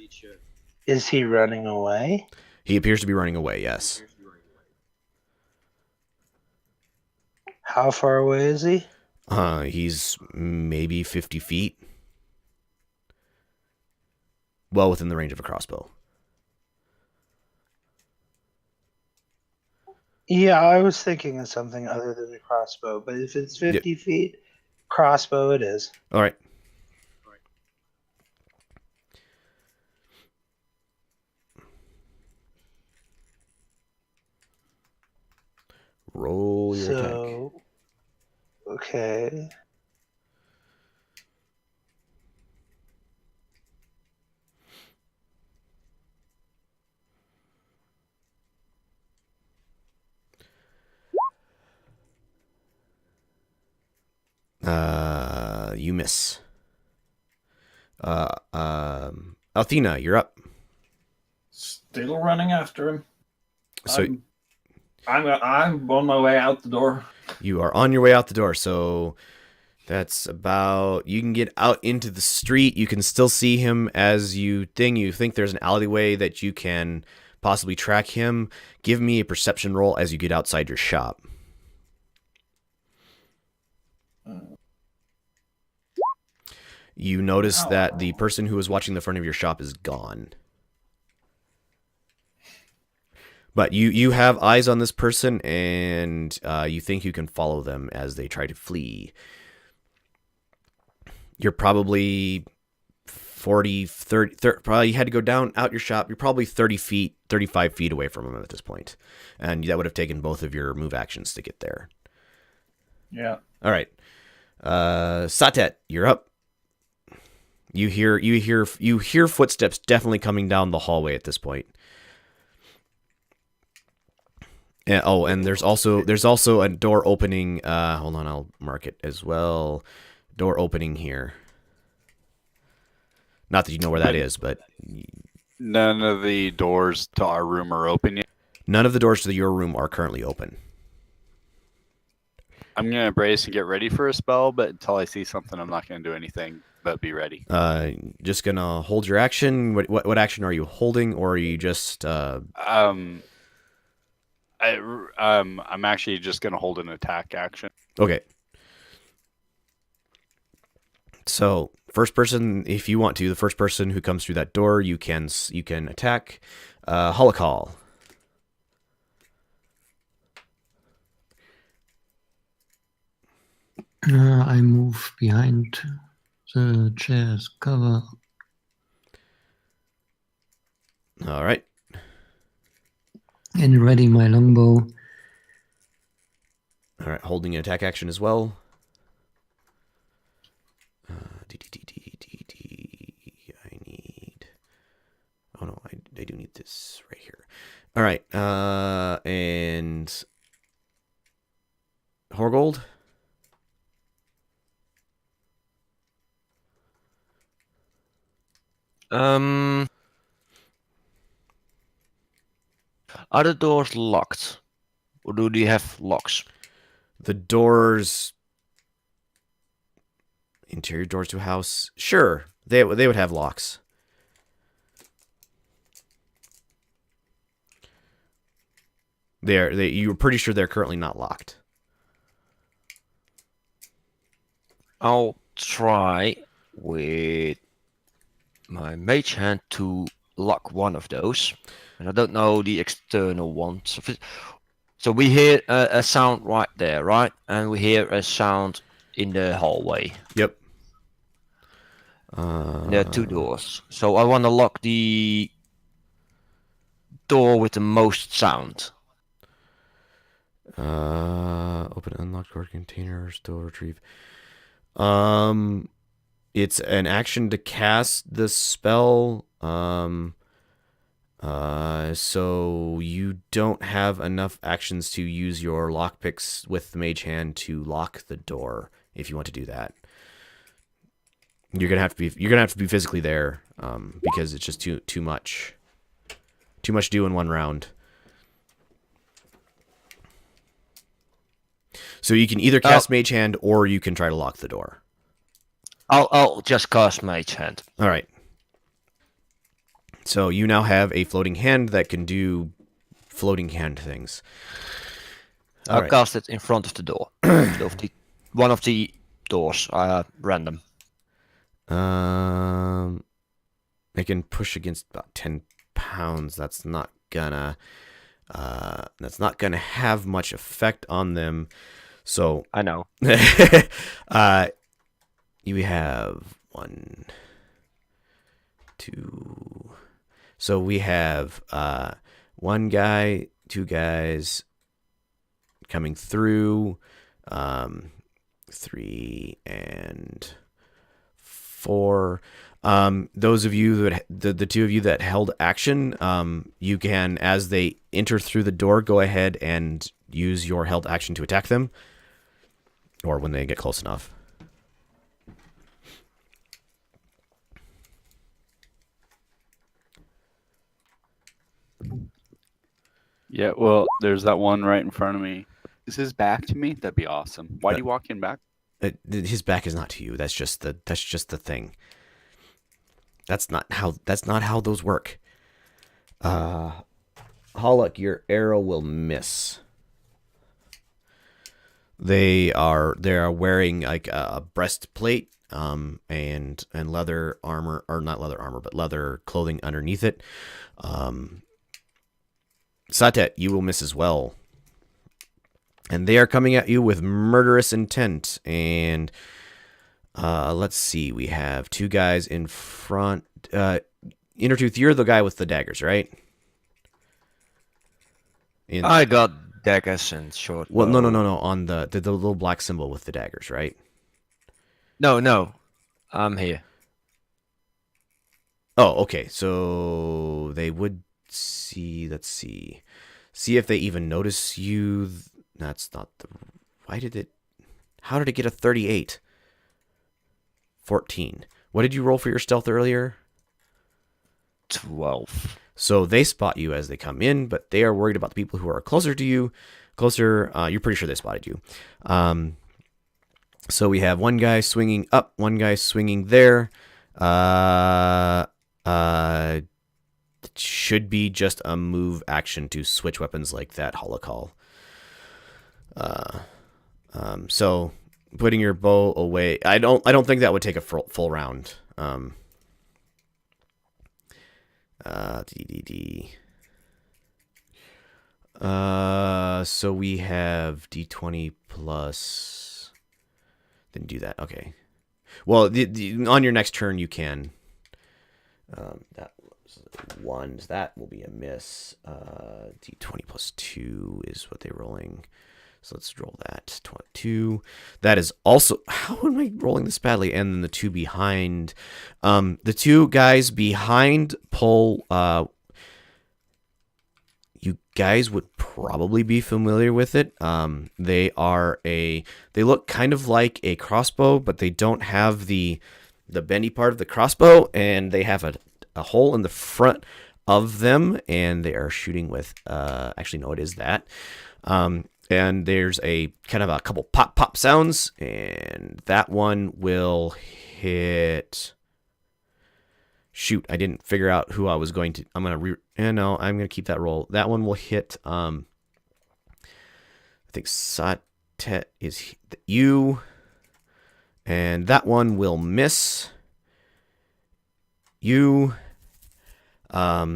Is he running away? He appears to be running away, yes. How far away is he? He's maybe 50 feet. Well within the range of a crossbow. Yeah, I was thinking of something other than a crossbow, but if it's 50 feet, crossbow it is. All right. Roll your attack. Okay. You miss. Althena, you're up. Still running after him. So I'm on my way out the door. you are on your way out the door. So that's about. You can get out into the street. You can still see him as you think. You think there's an alleyway that you can possibly track him. Give me a perception roll as you get outside your shop. You notice that the person who was watching the front of your shop is gone. But you have eyes on this person, and you think you can follow them as they try to flee. You're probably 40, 30, probably you had to go down out your shop. You're probably 30 feet, 35 feet away from them at this point. And that would have taken both of your move actions to get there. Yeah. All right. Satet, you're up. You hear footsteps definitely coming down the hallway at this point. And there's also a door opening. Hold on, I'll mark it as well. Door opening here. Not that you know where that is, but None of the doors to our room are open yet. none of the doors to your room are currently open. I'm going to brace and get ready for a spell, but until I see something, I'm not going to do anything but be ready. Just gonna hold your action. What action are you holding, or are you just? I'm actually just going to hold an attack action. Okay. So first person, if you want to, the first person who comes through that door, you can attack. Holocall. I move behind the chair's cover. All right. And ready my longbow. All right, holding an attack action as well. I need. Oh no, I do need this right here. All right, and Horgold. Are the doors locked? Or do they have locks? The doors. Interior doors to a house. Sure, they would have locks. You're pretty sure they're currently not locked. I'll try with my mage hand to lock one of those. And I don't know the external ones. So we hear a sound right there, right? And we hear a sound in the hallway. Yep. There are two doors. So I want to lock the door with the most sound. Open unlocked door container, still retrieve. It's an action to cast the spell. So you don't have enough actions to use your lockpicks with the mage hand to lock the door if you want to do that. You're gonna have to be physically there, because it's just too much to do in one round. So you can either cast mage hand or you can try to lock the door. I'll just cast mage hand. All right. So you now have a floating hand that can do floating hand things. All I'll right. cast it in front of the door. One of the doors, random. It can push against about 10 pounds. That's not gonna have much effect on them. So I know. You have 1, 2. So we have 1 guy, 2 guys coming through, 3 and 4. Those of you that the 2 of you that held action, you can, as they enter through the door, go ahead and use your held action to attack them, or when they get close enough. Yeah, well, there's that one right in front of me. Is his back to me? That'd be awesome. Why do you walk in back? His back is not to you. That's just the thing. That's not how those work. Hollock, your arrow will miss. They are wearing like a breastplate, and leather armor, or not leather armor, but leather clothing underneath it. Satet, you will miss as well. And they are coming at you with murderous intent. And let's see, we have 2 guys in front. Intertooth, you're the guy with the daggers, right? I got daggers and short. Well, no. On the little black symbol with the daggers, right? No. I'm here. Oh, okay. So they would see. Let's see. See if they even notice you. That's not the. Why did it? How did it get a 38? 14. What did you roll for your stealth earlier? 12. So they spot you as they come in, but they are worried about the people who are closer to you. You're pretty sure they spotted you. So we have 1 guy swinging up, 1 guy swinging there. It should be just a move action to switch weapons like that Holocall. So putting your bow away, I don't think that would take a full round. So we have D20 plus. Didn't do that. Okay. Well, on your next turn you can. That was 1. That will be a miss. D20 plus 2 is what they're rolling. So let's roll that. 2. That is also. How am I rolling this badly? And then the 2 behind. The 2 guys behind pull. You guys would probably be familiar with it. They look kind of like a crossbow, but they don't have the bendy part of the crossbow, and they have a hole in the front of them, and they are shooting with. Actually, no, it is that. And there's a kind of a couple pop sounds, and that one will hit. Shoot, I didn't figure out who I was going to. I'm going to keep that roll. That one will hit. I think Satet is you, and that one will miss you.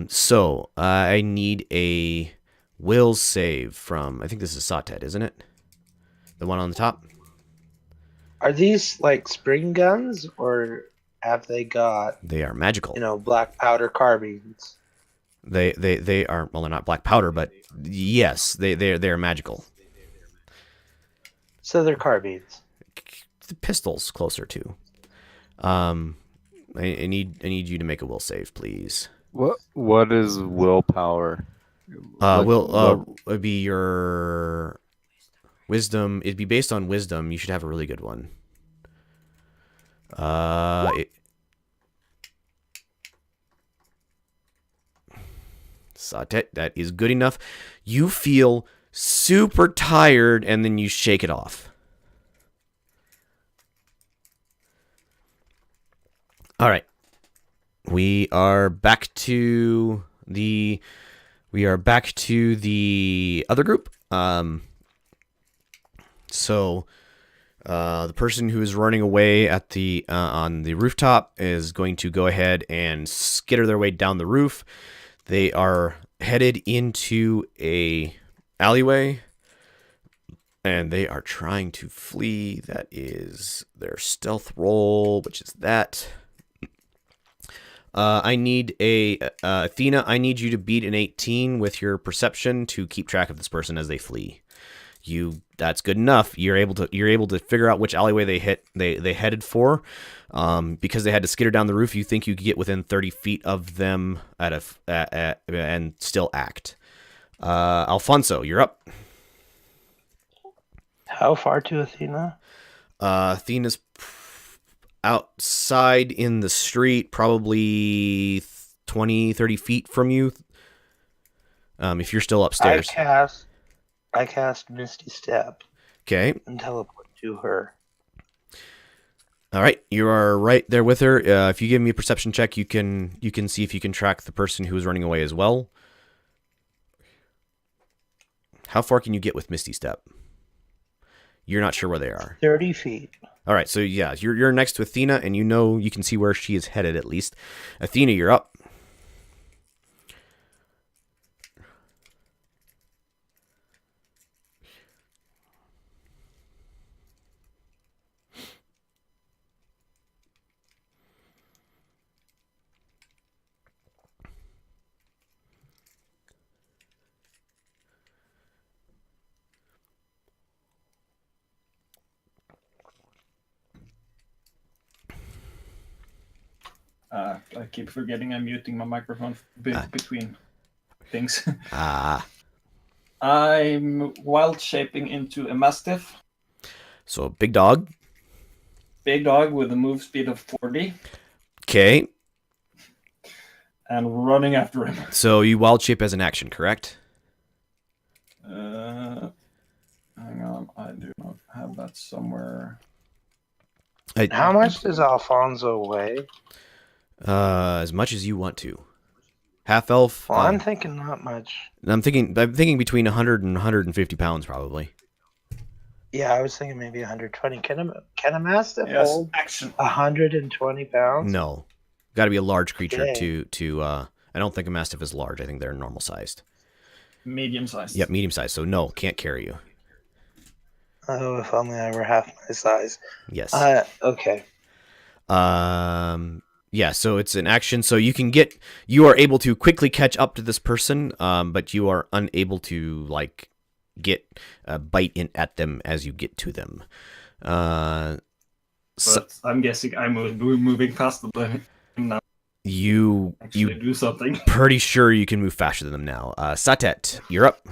So I need a will save from. I think this is Satet, isn't it? The one on the top. Are these like spring guns, or have they got? They are magical. Black powder carbines. They are, well, they're not black powder, but yes, they're magical. So they're carbines. The pistol's closer to. I need you to make a will save, please. What is willpower? It'd be your wisdom. It'd be based on wisdom. You should have a really good one. Satet, that is good enough. You feel super tired, and then you shake it off. All right. we are back to the other group. So the person who is running away at the on the rooftop is going to go ahead and skitter their way down the roof. They are headed into a alleyway, and they are trying to flee. That is their stealth roll, which is that. I need Athena. I need you to beat an 18 with your perception to keep track of this person as they flee. That's good enough. You're able to figure out which alleyway they headed for. Because they had to skitter down the roof, you think you could get within 30 feet of them and still act. Alfonso, you're up. How far to Athena? Athena's outside in the street, probably 20, 30 feet from you. If you're still upstairs. I cast Misty Step Okay. and teleport to her. All right, you are right there with her. If you give me a perception check, you can see if you can track the person who is running away as well. How far can you get with Misty Step? You're not sure where they are. 30 feet. All right, so yeah, you're next to Athena, and you can see where she is headed at least. Athena, you're up. I keep forgetting I'm muting my microphone between things. I'm wild shaping into a mastiff. So a big dog. Big dog with a move speed of 40. Okay. And running after him. So you wild shape as an action, correct? Hang on, I do not have that somewhere. How much does Alfonso weigh? As much as you want to. Half elf. Well, I'm thinking not much. I'm thinking between 100 and 150 pounds, probably. Yeah, I was thinking maybe 120. Can a mastiff Yes, hold action. 120 pounds? No, got to be a large creature Okay. to. I don't think a mastiff is large. I think they're normal sized. Medium sized. Yep, medium sized. So no, can't carry you. Oh, if only I were half my size. Yes. Okay. Yeah, so it's an action. So you are able to quickly catch up to this person, but you are unable to get a bite in at them as you get to them. But I'm guessing I'm moving faster than him now. You Do something. pretty sure you can move faster than them now. Satet, you're up.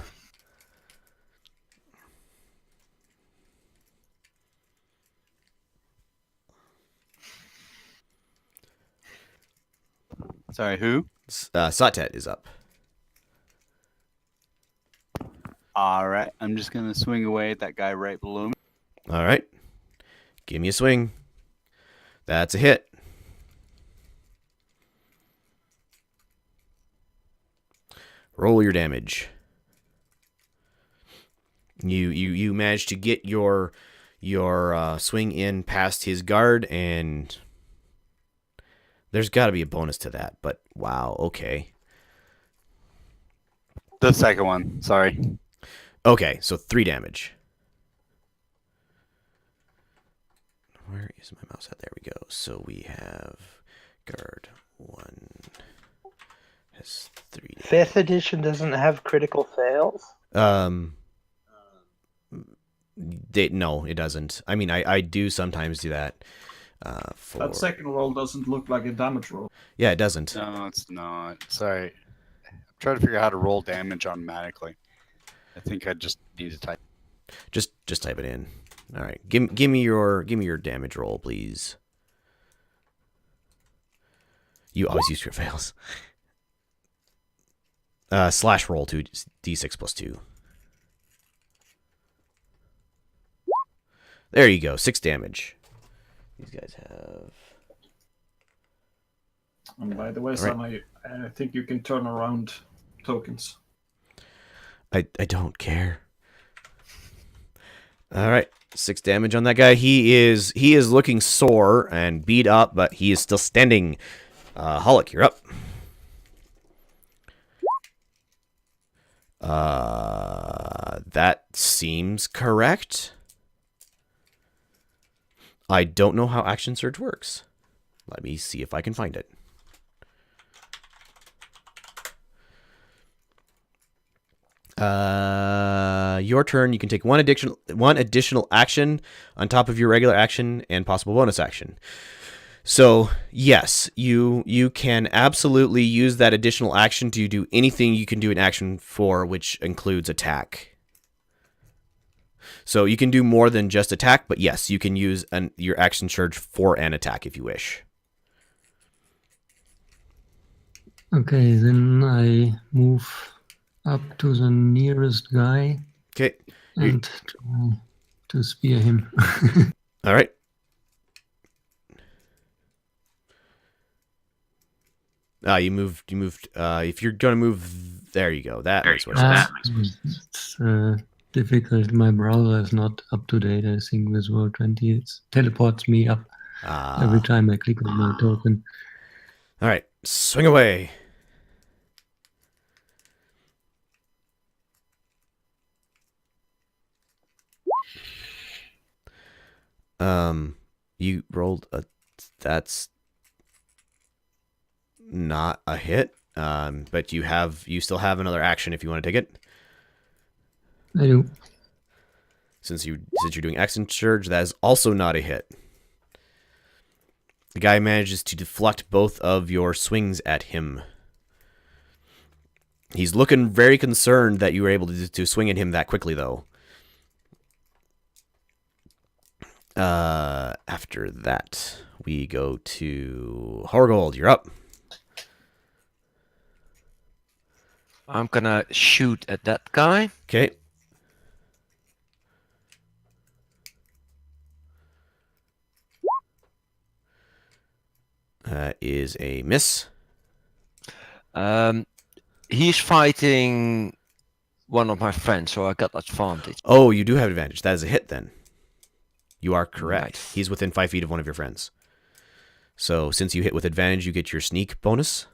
Sorry, who? Satet is up. All right, I'm just gonna swing away at that guy right below me. All right. Give me a swing. That's a hit. Roll your damage. You managed to get your swing in past his guard, and there's got to be a bonus to that. But wow, okay. The second one. Sorry. Okay, so 3 damage. Where is my mouse at? There we go. So we have guard 1 has 3 damage. 5th edition doesn't have critical fails? No, it doesn't. I mean, I do sometimes do that. That second roll doesn't look like a damage roll. Yeah, it doesn't. No, it's not. Sorry. I'm trying to figure out how to roll damage automatically. I think I just need to type. Just type it in. All right. Give me your damage roll, please. You always use your fails. Slash roll 2 d6 plus 2. There you go. 6 damage. These guys have And by the way, All Sam, I think you can turn around tokens. I don't care. All right, 6 damage on that guy. He is looking sore and beat up, but he is still standing. Hollick, you're up. That seems correct. I don't know how action surge works. Let me see if I can find it. Your turn. You can take one additional action on top of your regular action and possible bonus action. So yes, you can absolutely use that additional action to do anything you can do an action for, which includes attack. So you can do more than just attack, but yes, you can use your action surge for an attack if you wish. Okay, then I move up to the nearest guy Okay. and try to spear him. All right. You moved. If you're gonna move, there you go. That makes more sense. It's difficult. My browser is not up to date. I think with Roll20 it teleports me up every time I click on my token. All right, swing away. You rolled a. That's not a hit. But you still have another action if you want to take it. I do. Since you're doing action surge, that is also not a hit. The guy manages to deflect both of your swings at him. He's looking very concerned that you were able to swing at him that quickly, though. After that, we go to Horgold. You're up. I'm gonna shoot at that guy. Okay. Is a miss. He's fighting one of my friends, so I got advantage. Oh, you do have advantage. That is a hit then. You are correct. Nice. He's within 5 feet of one of your friends. So since you hit with advantage, you get your sneak bonus.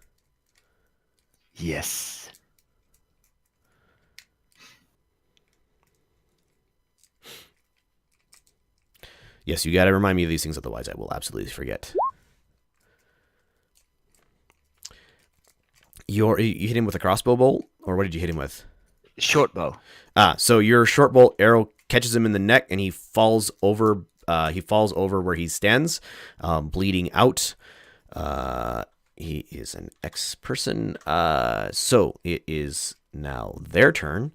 Yes. Yes, you got to remind me of these things, otherwise I will absolutely forget. You hit him with a crossbow bolt, or what did you hit him with? Short bow. So your short bolt arrow catches him in the neck, and he falls over. He falls over where he stands, bleeding out. He is an ex-person. So it is now their turn.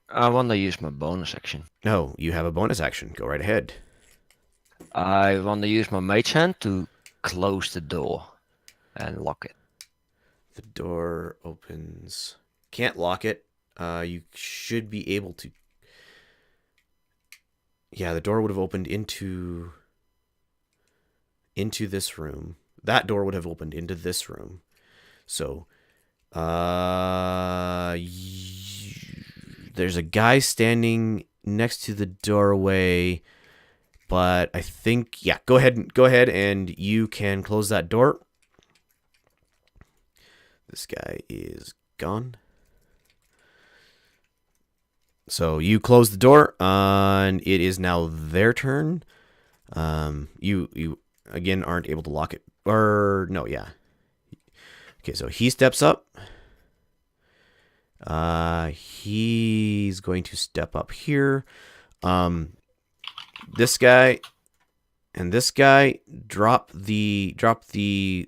I want to use my bonus action. No, you have a bonus action. Go right ahead. I want to use my mage hand to close the door and lock it. The door opens. Can't lock it. You should be able to. Yeah, the door would have opened into this room. That door would have opened into this room. So, there's a guy standing next to the doorway, but I think, yeah, go ahead and you can close that door. This guy is gone. So you close the door, and it is now their turn. You again aren't able to lock it, or no, yeah. Okay, so he steps up. He's going to step up here. This guy and this guy drop the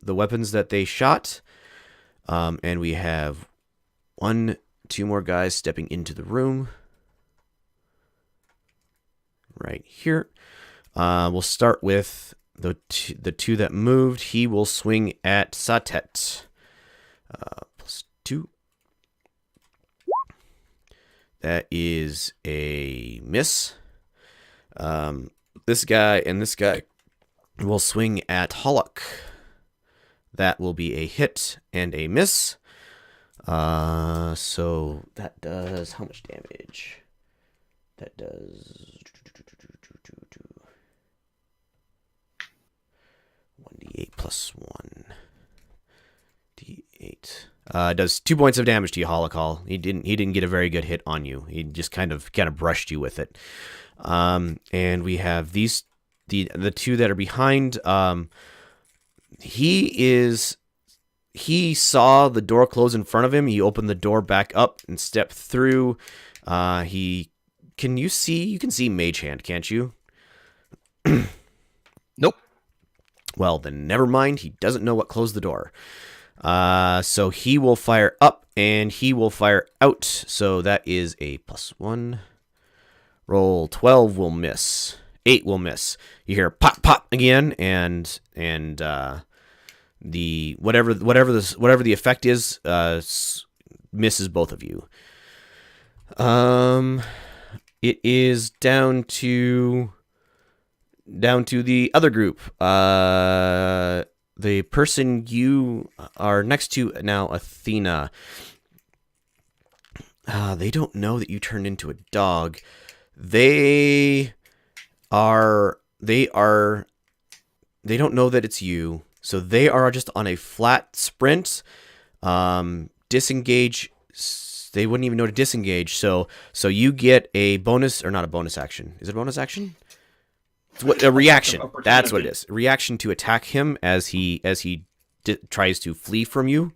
weapons that they shot. And we have 2 more guys stepping into the room. Right here. We'll start with the two that moved. He will swing at Satet. +2. That is a miss. This guy and this guy will swing at Hollock. That will be a hit and a miss. So that does how much damage? That does 1d8 plus 1 d8. Does 2 points of damage to you, Holocall. He didn't get a very good hit on you. He just kind of brushed you with it. And we have the two that are behind. He saw the door close in front of him. He opened the door back up and stepped through. You can see Mage Hand, can't you? Nope. Well, then never mind. He doesn't know what closed the door. So he will fire up and he will fire out. So that is a +1. Roll 12 will miss. 8 will miss. You hear pop pop again, and the whatever the effect is misses both of you. It is down to the other group. The person you are next to now, Athena. They don't know that you turned into a dog. They don't know that it's you. So they are just on a flat sprint. Disengage. They wouldn't even know to disengage. So you get a bonus, or not a bonus action. Is it a bonus action? It's a reaction. That's what it is. A reaction to attack him as he tries to flee from you.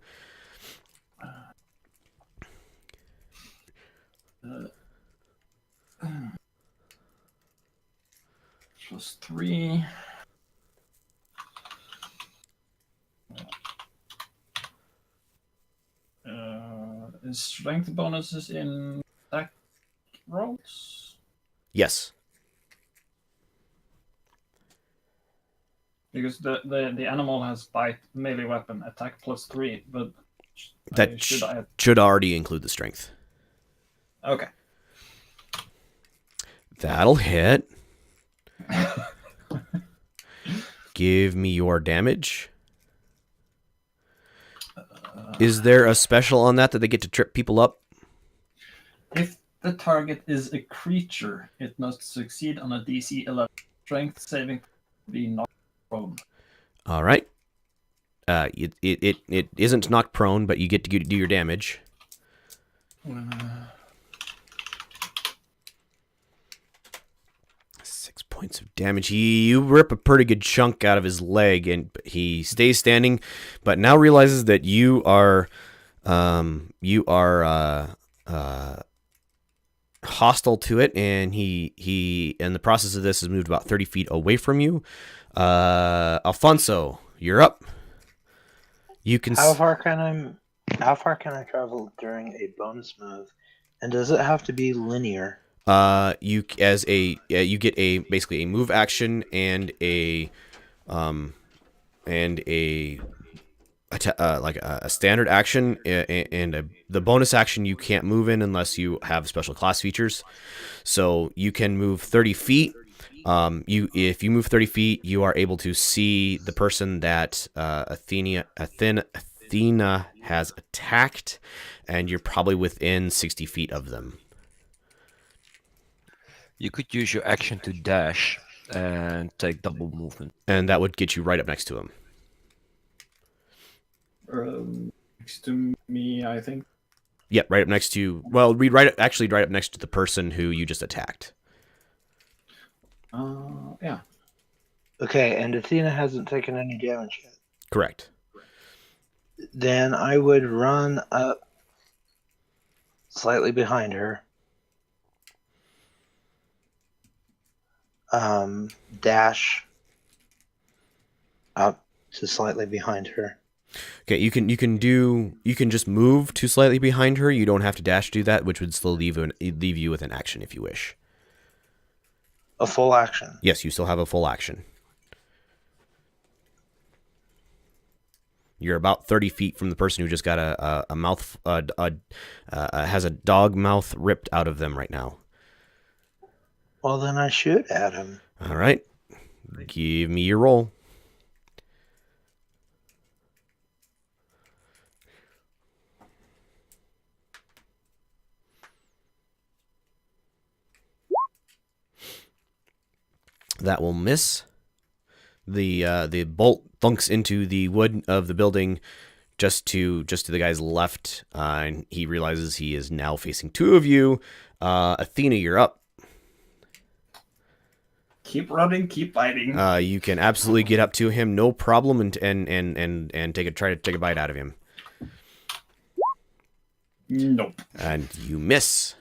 +3. Is strength bonuses in attack rolls? Yes. Because the animal has bite, melee weapon, attack +3, but That should already include the strength. Okay. That'll hit. Give me your damage. Is there a special on that they get to trip people up? If the target is a creature, it must succeed on a DC 11 strength saving to be knocked prone. All right. It isn't knocked prone, but you get to do your damage. 6 points of damage. You rip a pretty good chunk out of his leg, and he stays standing, but now realizes that you are hostile to it, and he in the process of this has moved about 30 feet away from you. Alfonso, you're up. You can. How far can I travel during a bonus move, and does it have to be linear? You get basically a move action and a standard action, and the bonus action you can't move in unless you have special class features. So you can move 30 feet. If you move 30 feet, you are able to see the person that Athena has attacked, and you're probably within 60 feet of them. You could use your action to dash and take double movement. And that would get you right up next to him. Next to me, I think. Yep, right up next to. Well, right up next to the person who you just attacked. Yeah. Okay, and Athena hasn't taken any damage yet. Correct. Then I would run up slightly behind her. Dash up to slightly behind her. Okay, you can just move to slightly behind her. You don't have to dash do that, which would still leave you with an action if you wish. A full action. Yes, you still have a full action. You're about 30 feet from the person who just got a mouth has a dog mouth ripped out of them right now. Well, then I shoot at him. All right. Give me your roll. That will miss. The bolt thunks into the wood of the building just to the guy's left, and he realizes he is now facing two of you. Athena, you're up. Keep running, keep fighting. You can absolutely get up to him, no problem, and try to take a bite out of him. Nope. And you miss.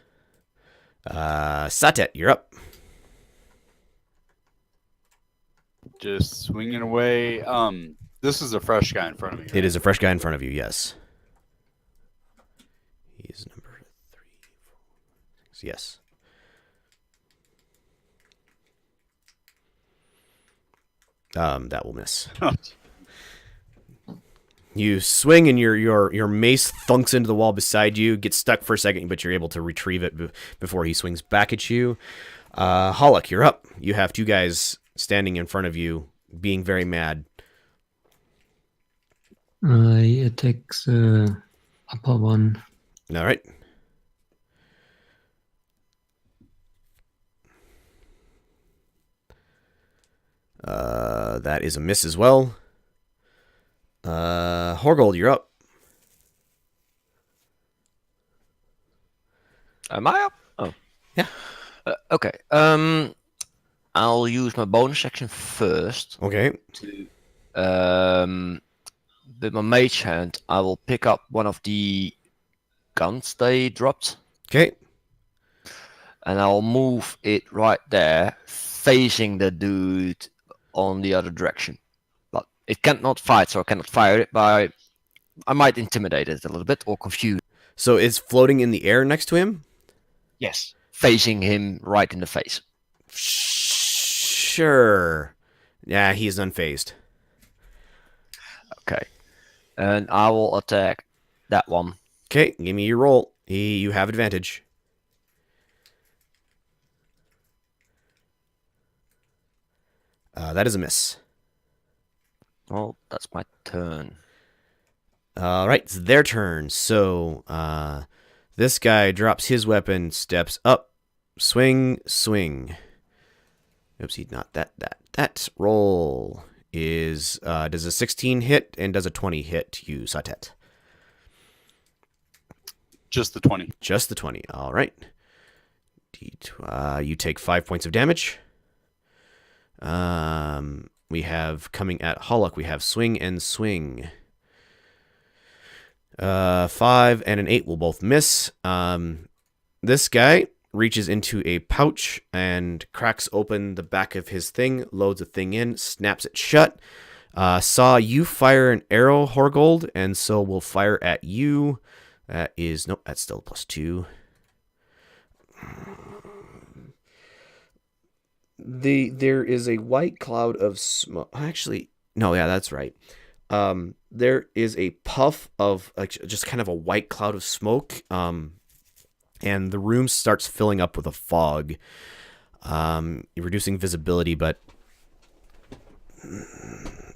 Satet, you're up. Just swinging away. This is a fresh guy in front of me. Right? It is a fresh guy in front of you, yes. He is number 3, 4, 6. Yes. That will miss. You swing and your mace thunks into the wall beside you, gets stuck for a second, but you're able to retrieve it before he swings back at you. Hollock, you're up. You have two guys standing in front of you, being very mad. He attacks upper one. All right. That is a miss as well. Horgold, you're up. Am I up? Oh. Yeah. Okay. I'll use my bonus action first. Okay. With my mage hand, I will pick up one of the guns they dropped. Okay. And I'll move it right there, facing the dude on the other direction. But it cannot fight, so I cannot fire it, but I might intimidate it a little bit or confuse. So it's floating in the air next to him? Yes. Facing him right in the face. Sure. Yeah, he is unfazed. Okay. And I will attack that one. Okay, give me your roll. You have advantage. That is a miss. Well, that's my turn. All right, it's their turn. So this guy drops his weapon, steps up, swing. Oopsie, not that. That roll is does a 16 hit and does a 20 hit you, Satet? Just the 20. Just the 20. All right. You take 5 points of damage. We have coming at Hollock, we have swing and swing. 5 and an 8 will both miss. This guy reaches into a pouch and cracks open the back of his thing, loads a thing in, snaps it shut. Saw you fire an arrow, Horgold, and so we'll fire at you. That is, nope, that's still +2. There is a white cloud of smoke. Actually, no, yeah, that's right. There is a puff of just kind of a white cloud of smoke, and the room starts filling up with a fog, reducing visibility,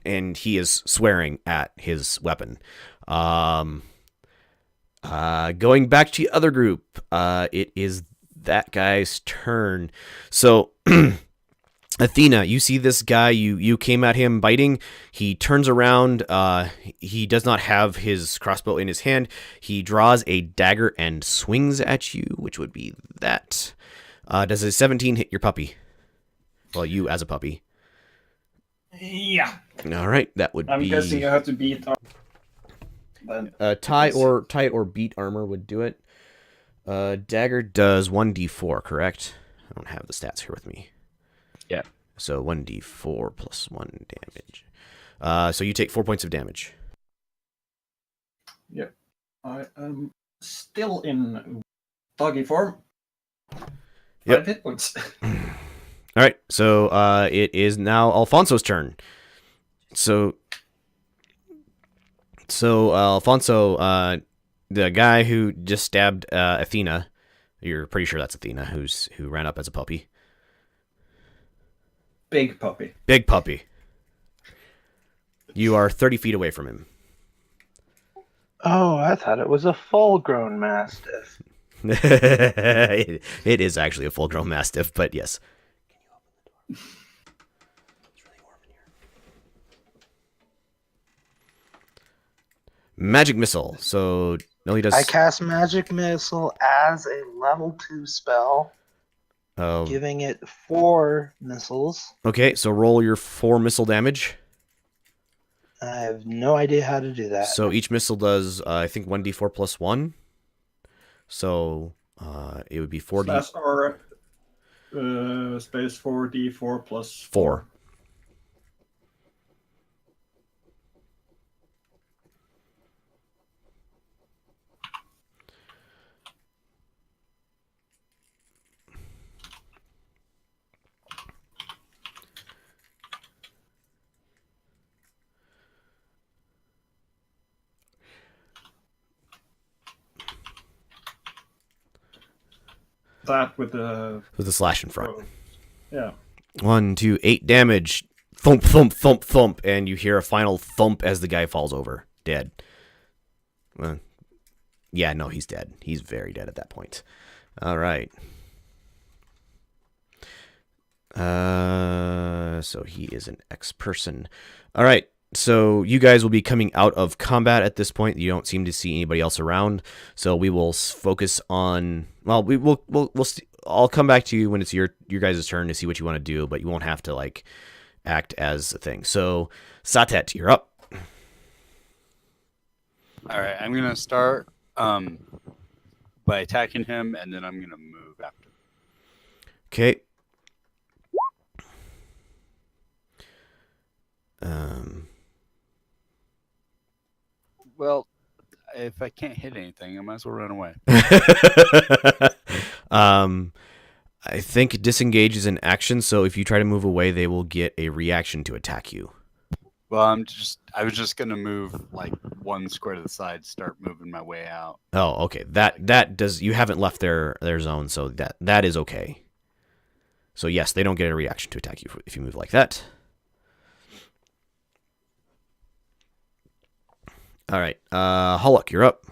and he is swearing at his weapon. Going back to the other group, it is that guy's turn. So Athena, you see this guy, you came at him biting. He turns around. He does not have his crossbow in his hand. He draws a dagger and swings at you, which would be that. Does a 17 hit your puppy? Well, you as a puppy. Yeah. All right, that would be... I'm guessing you have to beat... tie or beat armor would do it. Dagger does 1d4, correct? I don't have the stats here with me. Yeah. So 1d4 plus 1 damage. So you take 4 points of damage. Yep. I am still in doggy form. Yep. 5 hit points. All right. So it is now Alfonso's turn. So Alfonso, the guy who just stabbed Athena, you're pretty sure that's Athena, who ran up as a puppy. Big puppy. Big puppy. You are 30 feet away from him. Oh, I thought it was a full-grown mastiff. It is actually a full-grown mastiff, but yes. Magic missile. So no, he does. I cast Magic Missile as a level 2 spell, Oh, giving it 4 missiles. okay. So roll your 4 missile damage. I have no idea how to do that. So each missile does, I think, 1d4 plus 1. So it would be 4d. Slash R space 4d4 plus 4. That with the slash in front. Yeah. 1, 2, 8 damage. Thump, thump, thump, thump, and you hear a final thump as the guy falls over, dead. Well, yeah, no, he's dead. He's very dead at that point. All right. So he is an ex-person. All right. So you guys will be coming out of combat at this point. You don't seem to see anybody else around. So we will focus on. Well, I'll come back to you when it's your guys' turn to see what you want to do, but you won't have to like act as a thing. So Satet, you're up. All right, I'm gonna start by attacking him, and then I'm gonna move after. Okay. Well, if I can't hit anything, I might as well run away. I think disengage is an action, so if you try to move away, they will get a reaction to attack you. Well, I was just gonna move like 1 square to the side, start moving my way out. Oh, okay. That does. You haven't left their zone, so that is okay. So yes, they don't get a reaction to attack you if you move like that. All right, Hulk, you're up.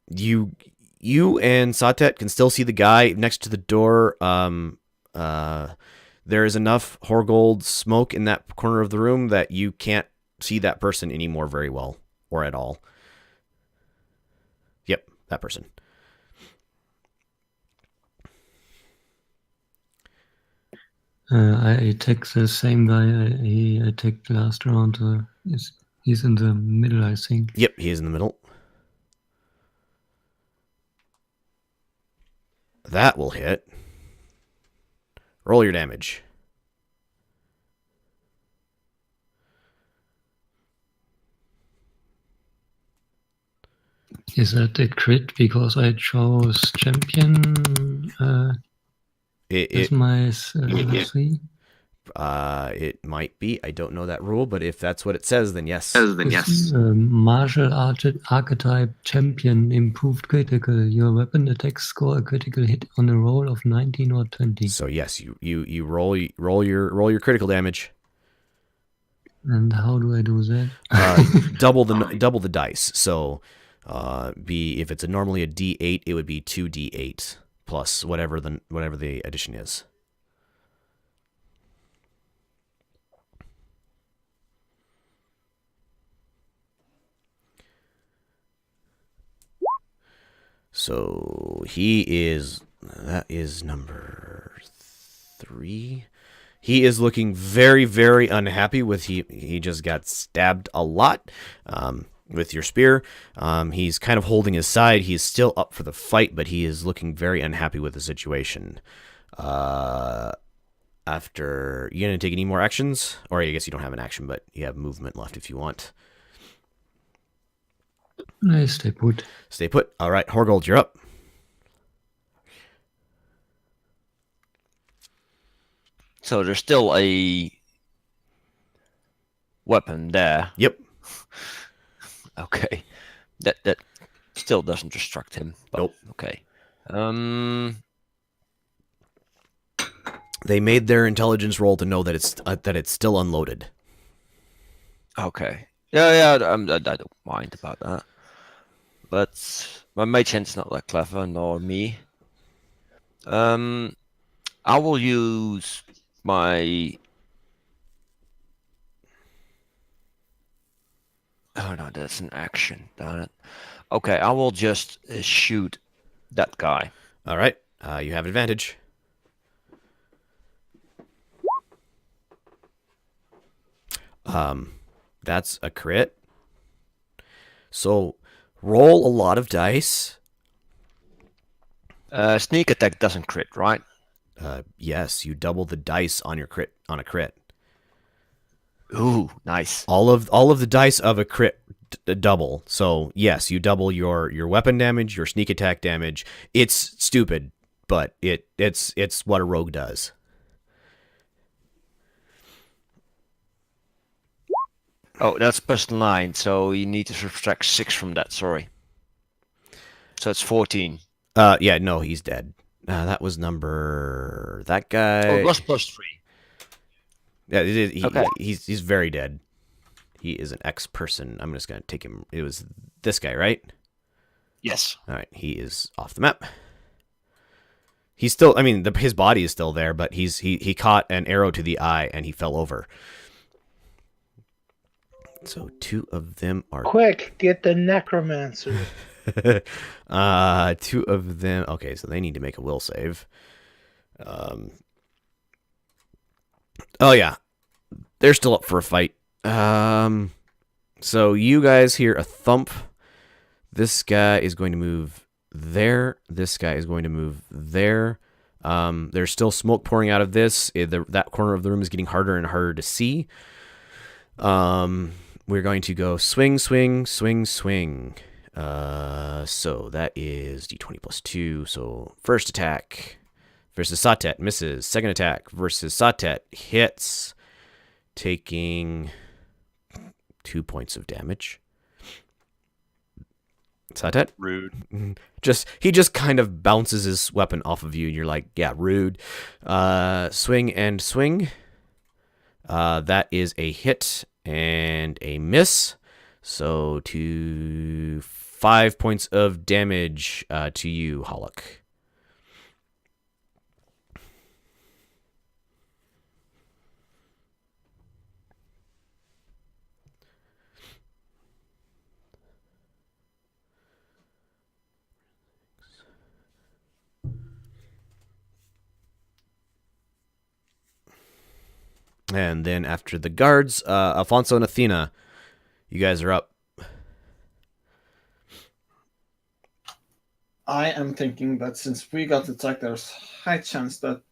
You and Satet can still see the guy next to the door. There is enough Horgold smoke in that corner of the room that you can't see that person anymore very well or at all. Yep, that person. I attack the same guy he attacked last round. He's in the middle, I think. Yep, he is in the middle. That will hit. Roll your damage. Is that a crit because I chose champion as my 3? It might be. I don't know that rule, but if that's what it says, then yes. Martial archetype champion improved critical. Your weapon attacks score a critical hit on a roll of 19 or 20. So yes, you roll your critical damage. And how do I do that? Double the dice. So if it's normally a D8, it would be 2D8 plus whatever the addition is. So that is number 3. He is looking very, very unhappy with he just got stabbed a lot with your spear. He's kind of holding his side. He's still up for the fight, but he is looking very unhappy with the situation. After you gonna take any more actions? Or I guess you don't have an action, but you have movement left if you want. I stay put. Stay put. All right, Horgold, you're up. So there's still a weapon there. Yep. Okay. That still doesn't distract him. But, nope. Okay. They made their intelligence roll to know that it's still unloaded. Okay. Yeah. I don't mind about that. But my mage hand's not that clever, nor me. I will use my Oh no, that's an action. Darn it. Okay, I will just shoot that guy. All right. You have advantage. That's a crit. So roll a lot of dice. Sneak attack doesn't crit, right? Yes, you double the dice on your crit on a crit. Ooh, nice. All of the dice of a crit double. So yes, you double your weapon damage, your sneak attack damage. It's stupid, but it's what a rogue does. Oh, that's +9, so you need to subtract 6 from that, sorry. So it's 14. Yeah, no, he's dead. That was that guy. Oh, it was +3. Yeah, Okay. He's very dead. He is an ex-person. I'm just gonna take him. It was this guy, right? Yes. All right, he is off the map. He's still. I mean, his body is still there, but he caught an arrow to the eye and he fell over. So 2 of them are Quick, get the necromancer. 2 of them. Okay, so they need to make a will save. Oh yeah, they're still up for a fight. So you guys hear a thump. This guy is going to move there. This guy is going to move there. There's still smoke pouring out of this. That corner of the room is getting harder and harder to see. We're going to go swing, swing, swing, swing. So that is d20 plus 2. So first attack versus Satet misses. Second attack versus Satet hits, taking 2 points of damage. Satet? Rude. He just kind of bounces his weapon off of you, and you're like, yeah, rude. Swing and swing. That is a hit and a miss. So 5 points of damage to you, Hollock. And then after the guards, Alfonso and Athena, you guys are up. I am thinking that since we got attacked, there's high chance that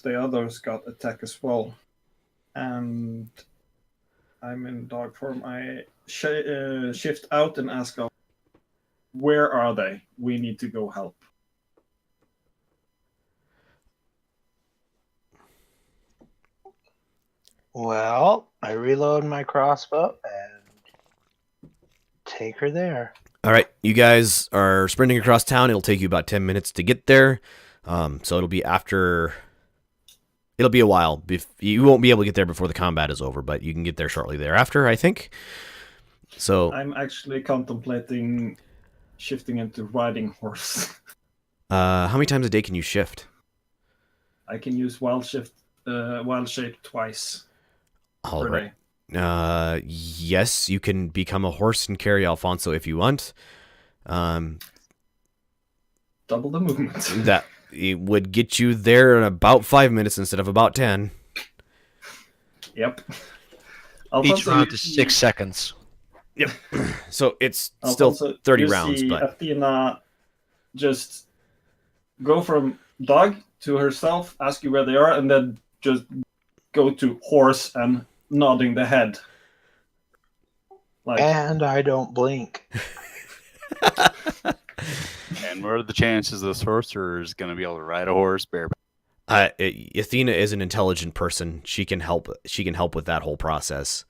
the others got attacked as well. And I'm in dog form. I shift out and ask them, where are they? We need to go help. Well, I reload my crossbow and take her there. All right, you guys are sprinting across town. It'll take you about 10 minutes to get there. So it'll be a while. You won't be able to get there before the combat is over, but you can get there shortly thereafter, I think. So I'm actually contemplating shifting into riding horse. how many times a day can you shift? I can use wild shape twice All per right. day. Yes, you can become a horse and carry Alfonso if you want. Double the movement. That it would get you there in about 5 minutes instead of about 10. Yep. Each round is 6 seconds. Yep. So it's Alfonso, still 30 you rounds, see but Athena just go from dog to herself, ask you where they are, and then just go to horse and nodding the head. Like, And I don't blink. And what are the chances this sorcerer is going to be able to ride a horse bareback? Athena is an intelligent person. She can help with that whole process.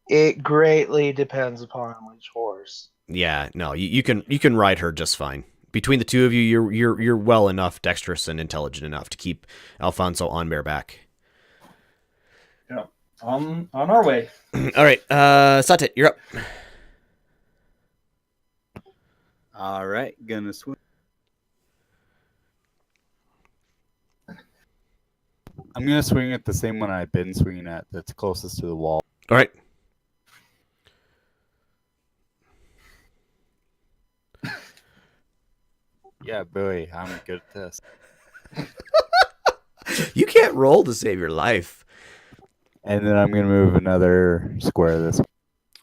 It greatly depends upon which horse. Yeah, no, you can ride her just fine. Between the two of you, you're well enough dexterous and intelligent enough to keep Alfonso on bareback. yeah, on our way. All right, Satet, you're up. All right, gonna swing. I'm gonna swing at the same one I've been swinging at. That's closest to the wall. All right. Yeah, boy, I'm good at this. You can't roll to save your life. And then I'm gonna move another square this way.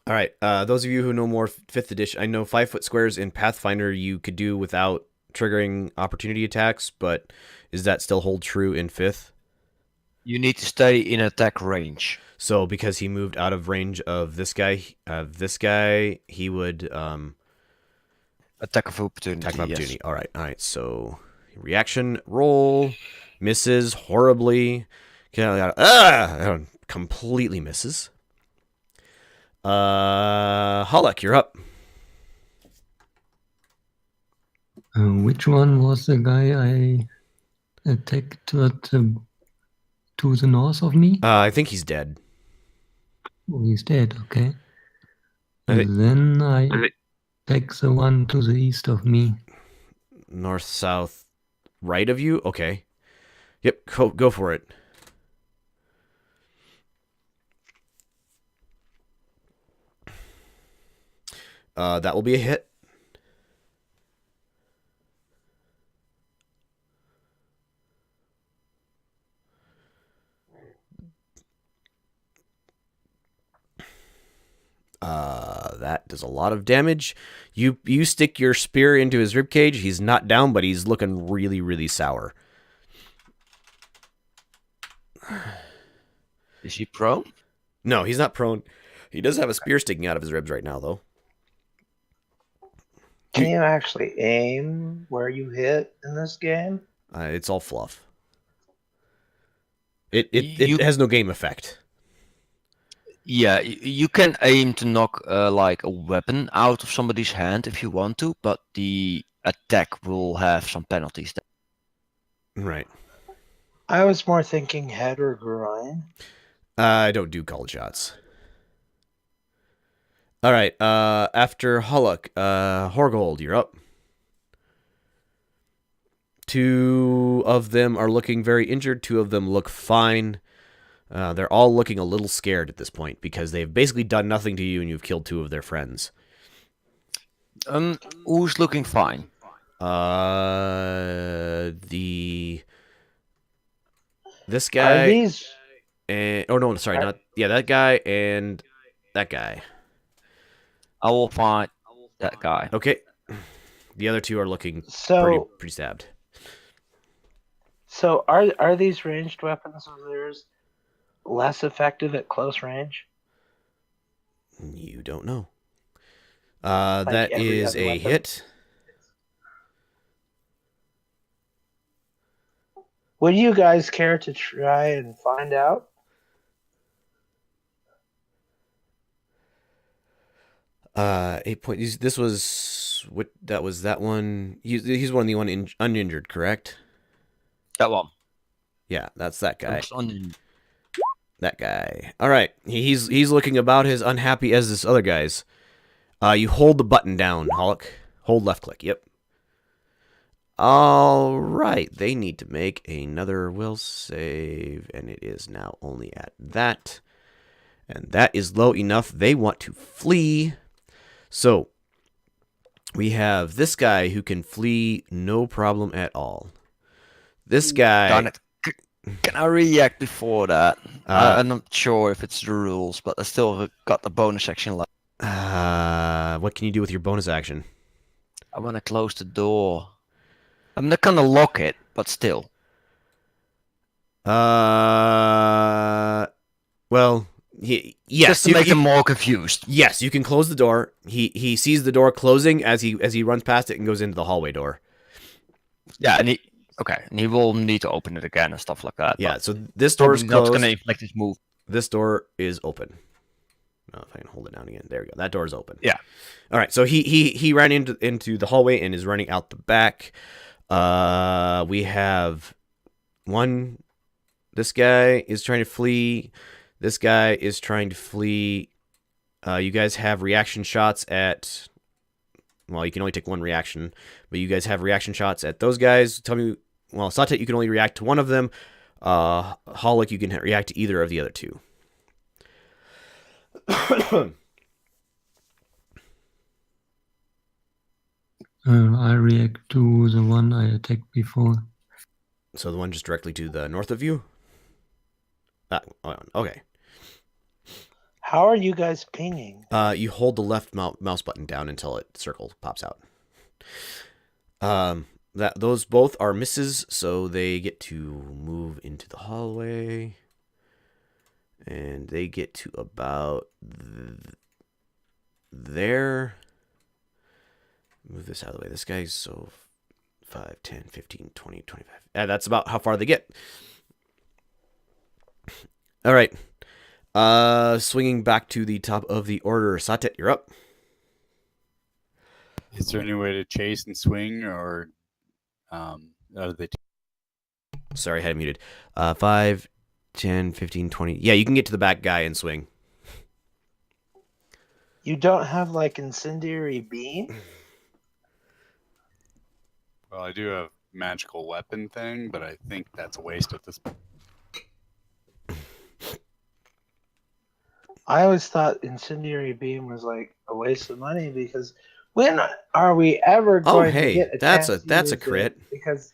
All right. Those of you who know more 5th edition, I know 5-foot squares in Pathfinder you could do without triggering opportunity attacks, but does that still hold true in 5th? You need to stay in attack range. So because he moved out of range of this guy, he would Attack of opportunity. attack of opportunity. Yes. All right. So reaction roll misses horribly. Completely misses. Hollock, you're up. Which one was the guy I attacked to the north of me? I think he's dead. Oh, he's dead, okay. I thi- Then I attack the one to the east of me. North, south, right of you? Okay. Yep, go for it. That will be a hit. That does a lot of damage. You stick your spear into his ribcage. He's not down, but he's looking really, really sour. Is he prone? No, he's not prone. He does have a spear sticking out of his ribs right now, though. Can you actually aim where you hit in this game? It's all fluff. It You- has no game effect. Yeah, you can aim to knock like a weapon out of somebody's hand if you want to, but the attack will have some penalties. Right. I was more thinking head or groin. I don't do called shots. All right. After Hollock, Horgold, you're up. 2 of them are looking very injured. 2 of them look fine. They're all looking a little scared at this point because they've basically done nothing to you and you've killed 2 of their friends. Who's looking fine? This Are guy these and that guy and that guy. I will find that guy. Okay. The other 2 are looking so? pretty stabbed. So are these ranged weapons of theirs less effective at close range? You don't know. Like That every is other a weapon? hit. Would you guys care to try and find out? This was what? That was that one. He's one of the uninjured, correct? That one. Yeah, that's that guy. It's on- That guy. All right, he's looking about as unhappy as this other guy's. You hold the button down, Hollock. Hold left click. Yep. All right, they need to make another will save, and it is now only at that, and that is low enough. They want to flee. So we have this guy who can flee no problem at all. This guy. Darn it. Can I react before that? I'm not sure if it's the rules, but I still got the bonus action left. What can you do with your bonus action? I want to close the door. I'm not gonna lock it, but still. Well, yes. Just to make him more confused. Yes, you can close the door. He sees the door closing as he runs past it and goes into the hallway door. Yeah, and he will need to open it again and stuff like that. Yeah, so this door is probably not closed. gonna inflict his move. This door is open. Oh, if I can hold it down again. There we go. That door is open. Yeah. All right. So he ran into the hallway and is running out the back. We have one. This guy is trying to flee. This guy is trying to flee. You guys have reaction shots at. Well, you can only take one reaction, but you guys have reaction shots at those guys. Tell me. Well, Satet, you can only react to one of them. Hollick, you can react to either of the other 2. I react to the one I attacked before. So the one just directly to the north of you? Okay. How are you guys pinging? You hold the left mouse button down until it circle pops out. Those both are misses, so they get to move into the hallway. And they get to about there. Move this out of the way. This guy's so 5, 10, 15, 20, 25. That's about how far they get. All right. Swinging back to the top of the order. Satet, you're up. Is there any way to chase and swing, or are they? Sorry, I had it muted. 5, 10, 15, 20. Yeah, you can get to the back guy and swing. You don't have like incendiary beam? Well, I do have magical weapon thing, but I think that's a waste at this point. I always thought incendiary beam was like a waste of money because when are we ever going to get a that's chance to a use crit. it?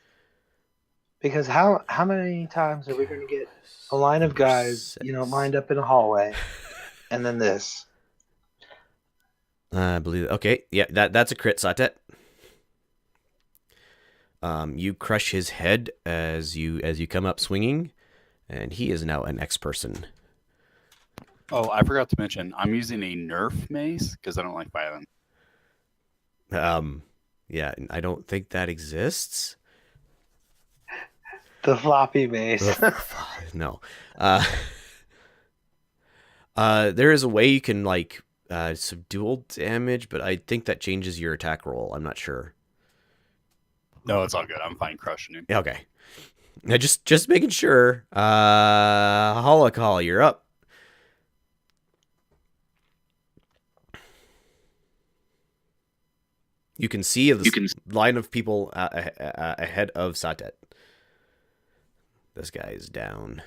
Because how many times are we going to get a line of guys, lined up in a hallway, and then this? I believe. Okay, yeah, that's a crit, Satet. You crush his head as you come up swinging, and he is now an X person. Oh, I forgot to mention, I'm using a Nerf mace because I don't like violence. Yeah, I don't think that exists. The floppy mace. No. There is a way you can like subdual damage, but I think that changes your attack roll. I'm not sure. No, it's all good. I'm fine crushing him. Okay. Now just making sure. Holocall, you're up. You can see the line of people ahead of Satet. This guy is down.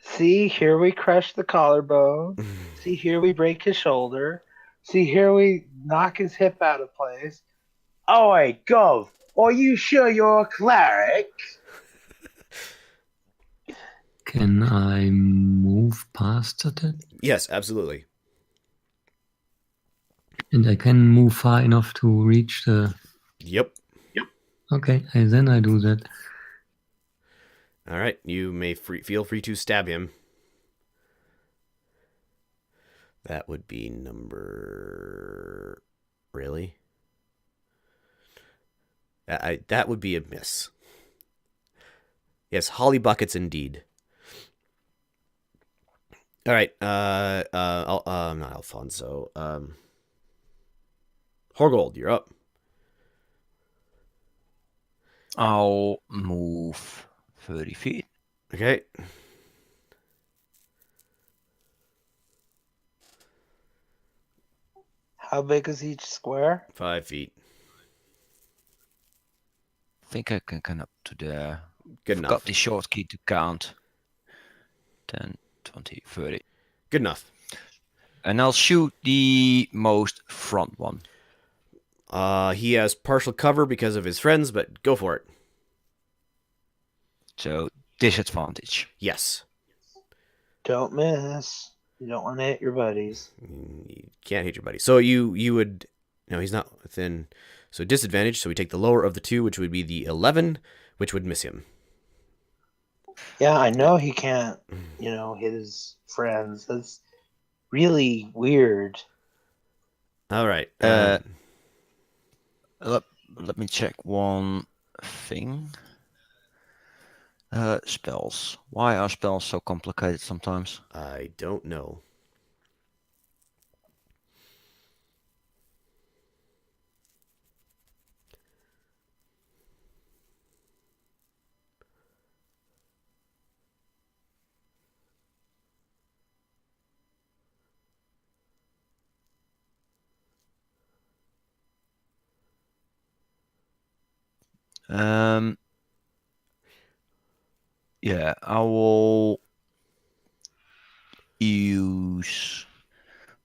See, here we crush the collarbone. See, here we break his shoulder. See, here we knock his hip out of place. Oh, hey, Gov, are you sure you're a cleric? Can I move past that? Yes, absolutely. And I can move far enough to reach the... Yep. Okay, and then I do that. All right, you may feel free to stab him. That would be number... Really? That would be a miss. Yes, Holly Buckets indeed. All right, not Alfonso. Horgold, you're up. I'll move 30 feet. Okay. How big is each square? 5 feet. I think I can come up to there. Good I've enough. got the short key to count. 10, 20, 30. Good enough. And I'll shoot the most front one. He has partial cover because of his friends, but go for it. So, disadvantage. Yes. Don't miss. You don't want to hit your buddies. You can't hit your buddy. So you would... No, he's not within... So disadvantage, so we take the lower of the two, which would be the 11, which would miss him. Yeah, I know he can't, hit his friends. That's really weird. All right. Let me check one thing. Spells. Why are spells so complicated sometimes? I don't know. Yeah, I will use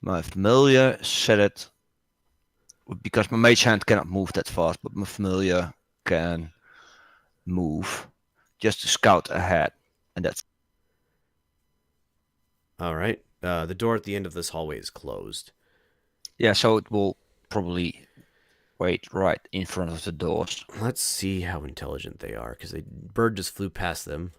my familiar, set it because my mage hand cannot move that fast, but my familiar can move just to scout ahead, and that's All right. The door at the end of this hallway is closed. yeah. So it will probably wait right in front of the doors. Let's see how intelligent they are, because the bird just flew past them.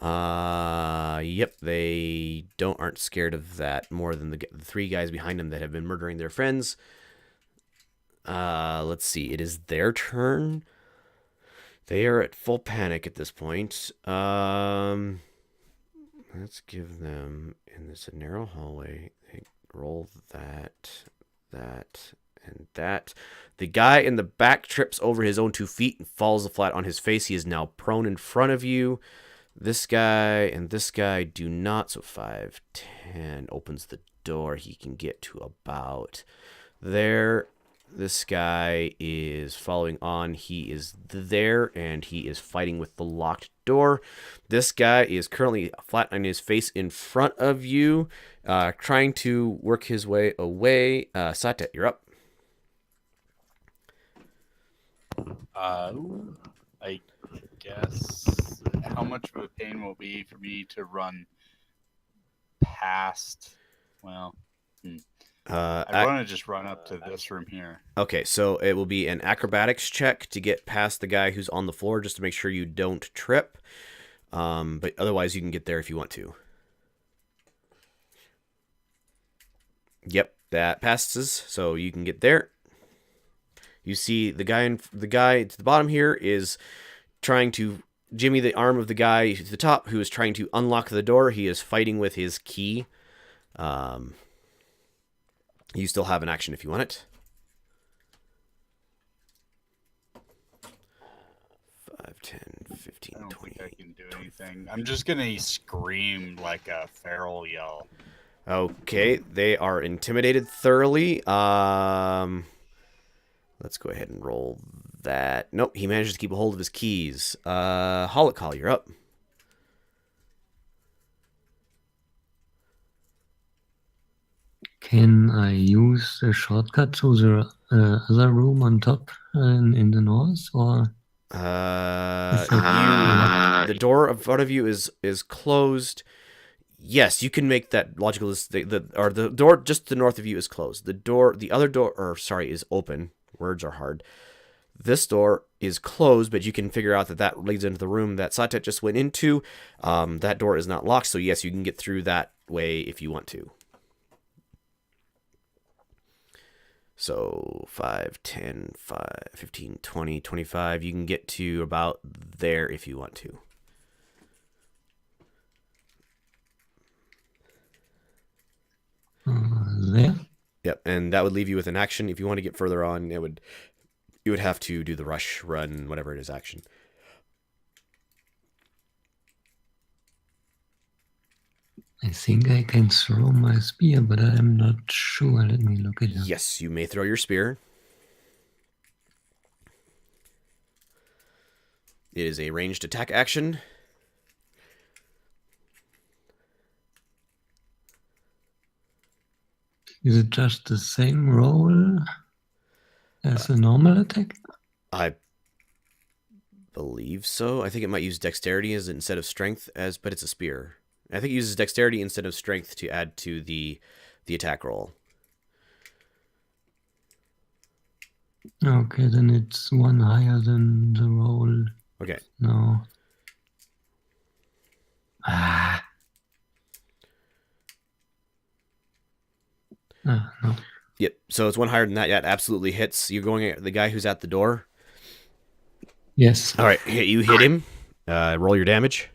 Yep, they aren't scared of that more than the 3 guys behind them that have been murdering their friends. Let's see. It is their turn. They are at full panic at this point. Let's give them, in this narrow hallway, they roll that, and that. The guy in the back trips over his own 2 feet and falls flat on his face. He is now prone in front of you. This guy and this guy do not. So 5, 10 opens the door. He can get to about there. This guy is following on. He is there, and he is fighting with the locked door. This guy is currently flat on his face in front of you, trying to work his way away. Satet, you're up. I guess how much of a pain will it be for me to run past? Well, I want to just run up to this room here. Okay, so it will be an acrobatics check to get past the guy who's on the floor, just to make sure you don't trip. But otherwise, you can get there if you want to. Yep, that passes, so you can get there. You see the guy to the bottom here is trying to jimmy the arm of the guy to the top, who is trying to unlock the door. He is fighting with his key. You still have an action if you want it. 5, 10, 15, I don't 20. think I can do anything. I'm just gonna scream like a feral yell. Okay, they are intimidated thoroughly. Let's go ahead and roll that. Nope, he manages to keep a hold of his keys. Holocaust, you're up. Can I use the shortcut to the other room on top in the north, or The door in front of you is closed. Yes, you can make that logical. The door just to the north of you is closed. The other door, is open. Words are hard. This door is closed, but you can figure out that leads into the room that Satet just went into. That door is not locked, so yes, you can get through that way if you want to. So 5, 10, 5, 15, 20, 25. You can get to about there if you want to. there? Yep, and that would leave you with an action. If you want to get further on, you would have to do the rush, run, whatever it is, action. I think I can throw my spear, but I am not sure. Let me look it up. Yes, you may throw your spear. It is a ranged attack action. Is it just the same roll as a normal attack? I believe so. I think it might use dexterity as instead of strength, but it's a spear. I think it uses dexterity instead of strength to add to the attack roll. Okay, then it's one higher than the roll. Okay. No. No. Yep. So it's one higher than that. Yeah, it absolutely hits. You're going at the guy who's at the door. Yes. All right. You hit him. Roll your damage.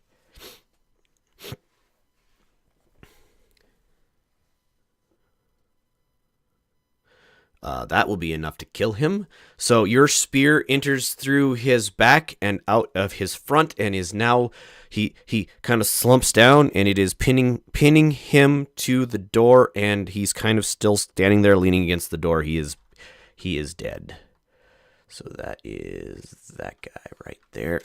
That will be enough to kill him. So your spear enters through his back and out of his front, and is now he kind of slumps down, and it is pinning him to the door, and he's kind of still standing there leaning against the door. He is dead. So that is that guy right there.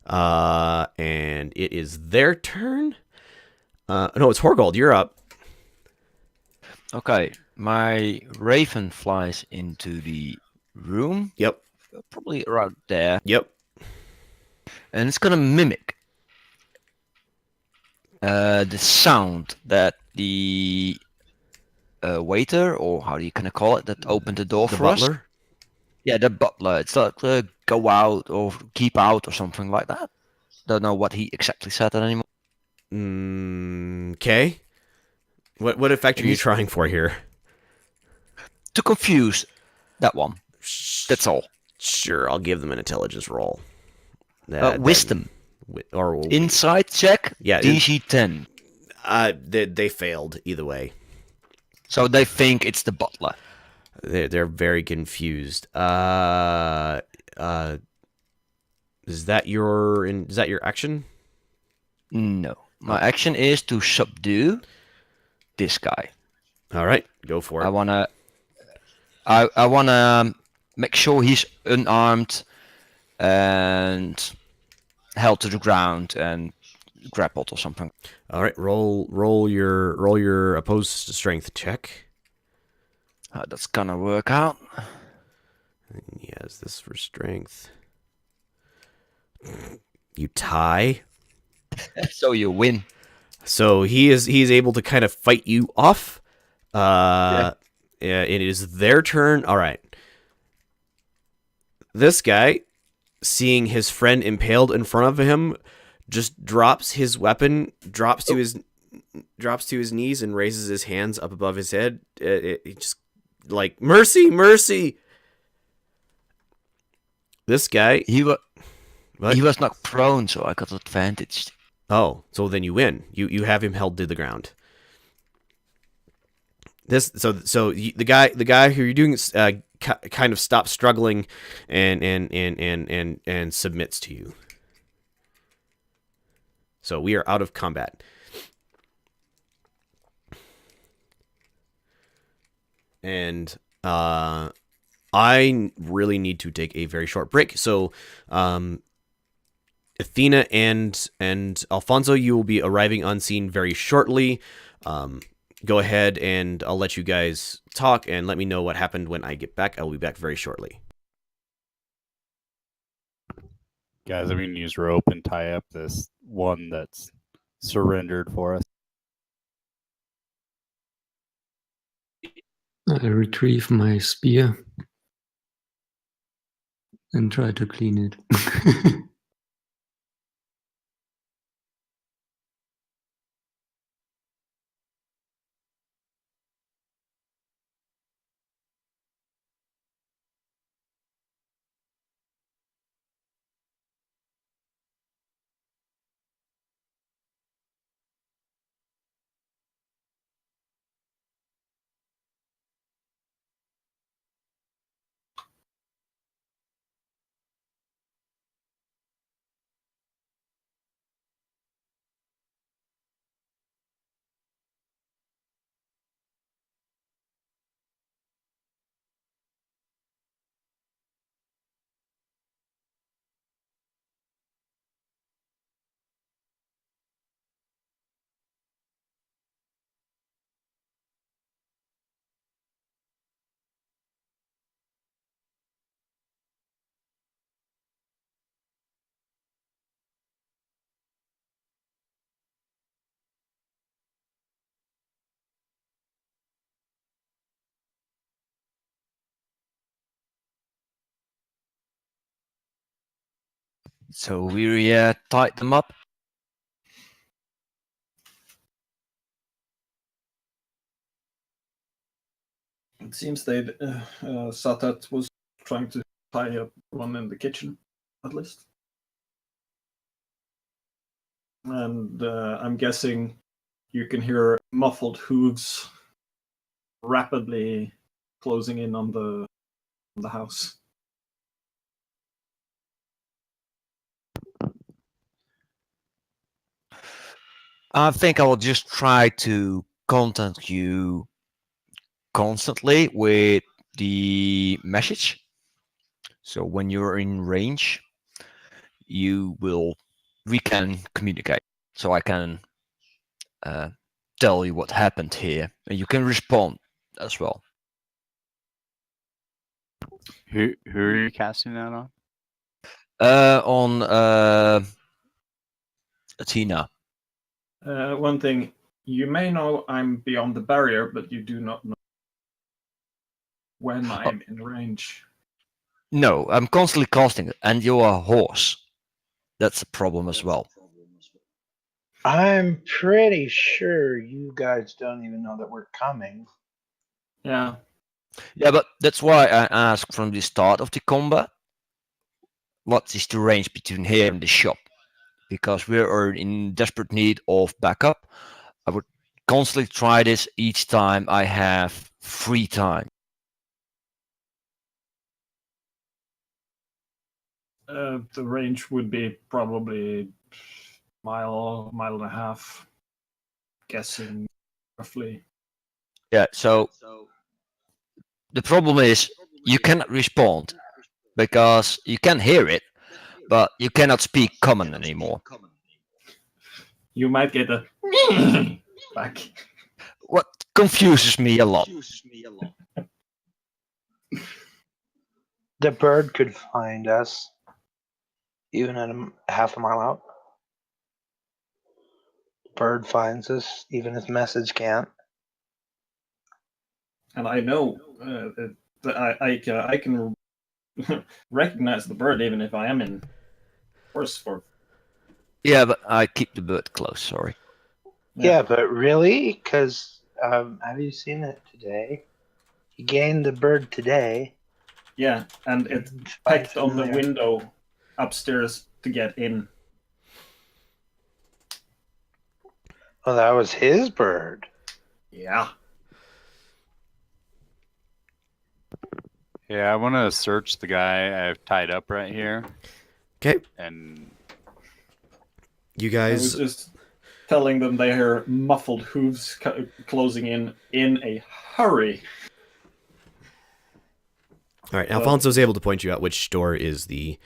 And it is their turn. No, it's Horgold. You're up. Okay, My raven flies into the room, Yep. probably around there, Yep. and it's gonna mimic the sound that the waiter, or how do you kind of call it, that opened the door The for us. butler. Yeah, the butler. It's like go out or keep out or something like that. Don't know what he exactly said anymore. Okay. What effect are you He's- trying for here? To confuse that one. That's all. Sure, I'll give them an intelligence roll. Wisdom. Or Inside check. Yeah, DC 10. they failed either way. So they think it's the butler. They're very confused. Is that your action? No. My action is to subdue this guy. All right, go for it. I wanna make sure he's unarmed and held to the ground and grappled or something. All right, roll your opposed strength check. That's gonna work out. Yes, this for strength. You tie. So you win. So he's able to kind of fight you off. Yeah, it is their turn. All right. This guy, seeing his friend impaled in front of him, just drops his weapon, drops to his knees, and raises his hands up above his head. It just like mercy, mercy. This guy, He was knocked prone, so I got advantage. Oh, so then you win. You have him held to the ground. The guy who you're doing kind of stops struggling and submits to you. So we are out of combat. And I really need to take a very short break. So Athena and Alfonso, you will be arriving on scene very shortly. Go ahead and I'll let you guys talk and let me know what happened when I get back. I will be back very shortly. Guys, I'm going to use rope and tie up this one that's surrendered for us. I retrieve my spear and try to clean it. So we tied them up. It seems Satat was trying to tie up one in the kitchen, at least. And I'm guessing you can hear muffled hooves rapidly closing in on the house. I think I will just try to contact you constantly with the message. So when you're in range, we can communicate. So I can tell you what happened here, and you can respond as well. Who are you casting that on? On Athena. One thing, you may know I'm beyond the barrier, but you do not know when I'm in range. No, I'm constantly casting it, and you're a horse. That's a problem as well. I'm pretty sure you guys don't even know that we're coming. Yeah. Yeah, but that's why I asked from the start of the combat, what is the range between here and the shop? Because we are in desperate need of backup. I would constantly try this each time I have free time. The range would be probably mile and a half, guessing roughly. Yeah, so the problem is you cannot respond because you can hear it, but you cannot speak common anymore. You might get a back. What confuses me a lot. The bird could find us, even at half a mile out. The bird finds us, even if message can't. And I know that I can recognize the bird even if I am in force for. Yeah, but I keep the bird close, sorry. Yeah, but really? Because have you seen it today? He gained the bird today. Yeah, and it pecked on the window upstairs to get in. Oh, that was his bird. Yeah. Yeah, I want to search the guy I've tied up right here. Okay. And You I was guys. just telling them they hear muffled hooves closing in a hurry. All right. Alfonso's able to point you out which door is the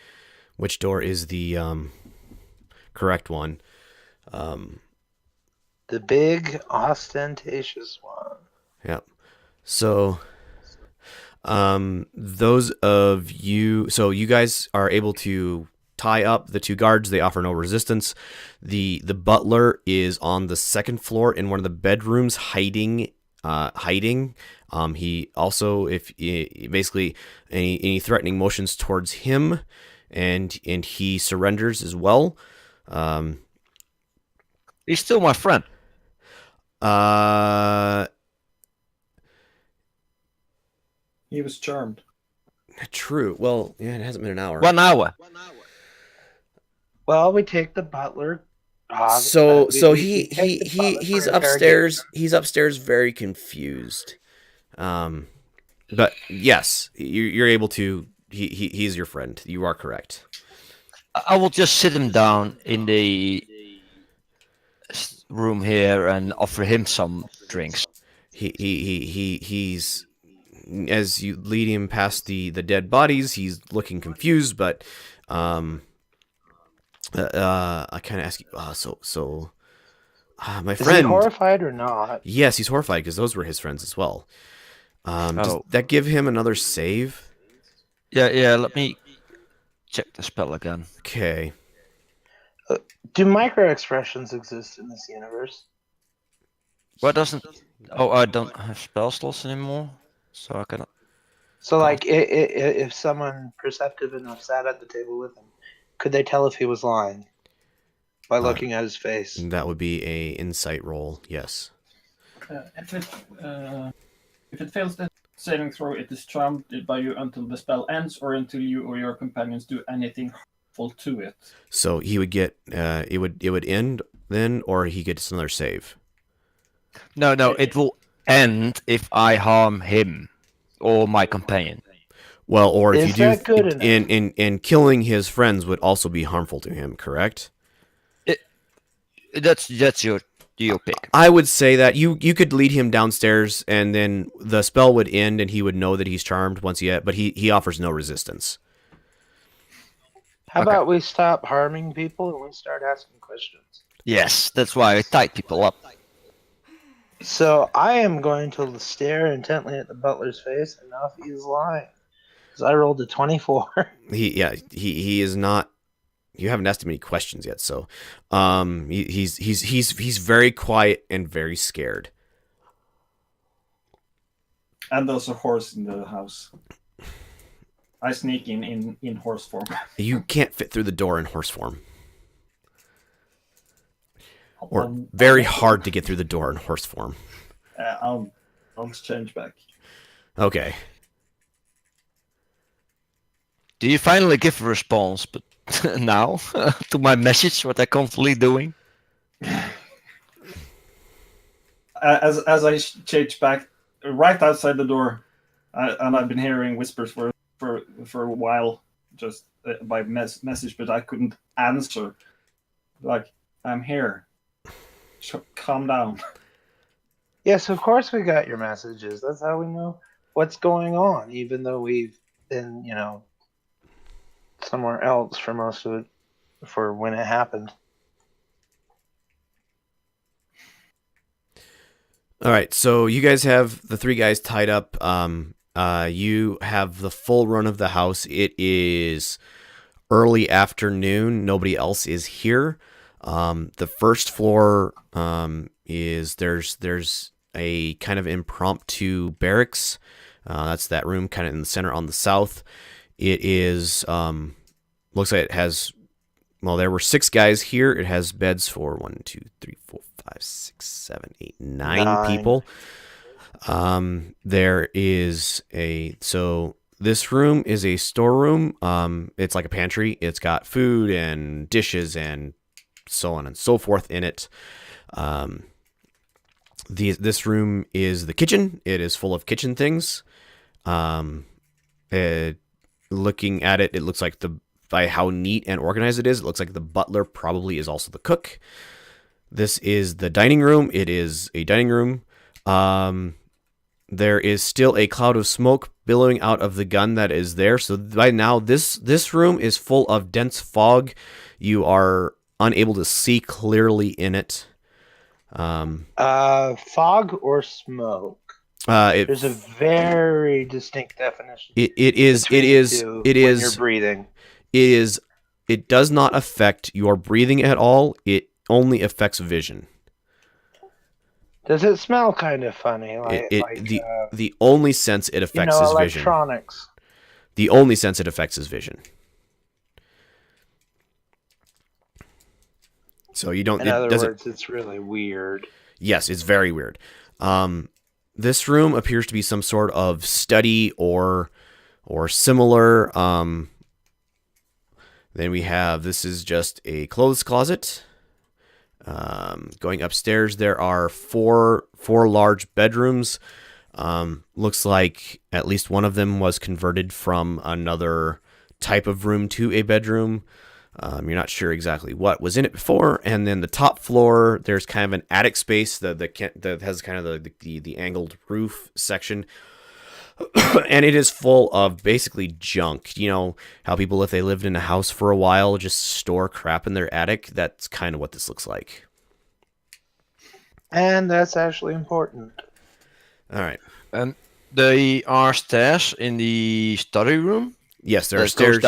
correct one. The big, ostentatious one. Yep. So, those of you, so you guys are able to tie up the two guards. They offer no resistance. The butler is on the second floor in one of the bedrooms, hiding. He also, if basically any threatening motions towards him, and he surrenders as well. He's still my friend. He was charmed. True. Well, yeah, it hasn't been an hour. 1 hour. Well, we take the butler. So we take the butler he's for upstairs. interrogation. He's upstairs, very confused. But yes, you're able to. He's your friend. You are correct. I will just sit him down in the room here and offer him some drinks. He's as you lead him past the dead bodies, he's looking confused, but I kind of ask you, my Is he friend. horrified or not? Yes, he's horrified because those were his friends as well. Does Oh. that give him another save? Yeah, let me check the spell again. Okay. Do micro expressions exist in this universe? Why doesn't... Oh, I don't have spell slots anymore, so I cannot... So, like, if someone perceptive enough sat at the table with him, could they tell if he was lying by looking at his face? That would be a insight roll. Yes. If it fails the saving throw, it is charmed by you until the spell ends, or until you or your companions do anything harmful to it. So he would get it would end then, or he gets another save. No, it will end if I harm him or my companion. Well, or if Is you do, that good enough? and killing his friends would also be harmful to him. Correct. That's your pick. I would say that you could lead him downstairs, and then the spell would end, and he would know that he's charmed once but he offers no resistance. How about we stop harming people and we start asking questions? Yes, that's why I tied people up. So I am going to stare intently at the butler's face and know if he is lying. Because I rolled a 24. He is not. You haven't asked him any questions yet, so he's very quiet and very scared. And there's a horse in the house. I sneak in horse form. You can't fit through the door in horse form. Or very hard to get through the door in horse form. I'll change back. Okay. Do you finally give a response, but now to my message, what I'm constantly doing? As I change back, right outside the door, and I've been hearing whispers for a while, just by message, but I couldn't answer. Like, I'm here. Calm down. Yes, of course we got your messages. That's how we know what's going on, even though we've been, somewhere else for most of it, for when it happened. All right, so you guys have the three guys tied up. You have the full run of the house. It is early afternoon. Nobody else is here. The first floor is there's a kind of impromptu barracks. That's that room kind of in the center on the south. It is looks like it has. Well, there were 6 guys here. It has beds for 1, 2, 3, 4, 5, 6, 7, 8, 9 people. There is so this room is a storeroom. It's like a pantry. It's got food and dishes and so on and so forth in it. This room is the kitchen. It is full of kitchen things. Looking at it, it looks like by how neat and organized it is, it looks like the butler probably is also the cook. This is the dining room. It is a dining room. There is still a cloud of smoke billowing out of the gun that is there. So by now, this room is full of dense fog. You are unable to see clearly in it. Fog or smoke? There's a very distinct definition. It is when you're breathing. It does not affect your breathing at all. It only affects vision. Does it smell kind of funny? The only sense it affects is vision. Electronics. The only sense it affects is vision. So you don't. In other words, it's really weird. Yes, it's very weird. This room appears to be some sort of study or similar. Then we have, this is just a clothes closet. Going upstairs, there are four large bedrooms. Looks like at least one of them was converted from another type of room to a bedroom. You're not sure exactly what was in it before. And then the top floor, there's kind of an attic space that has kind of the angled roof section. And it is full of basically junk. You know how people, if they lived in a house for a while, just store crap in their attic? That's kind of what this looks like. And that's actually important. All right. And there are stairs in the study room? Yes, there are stairs.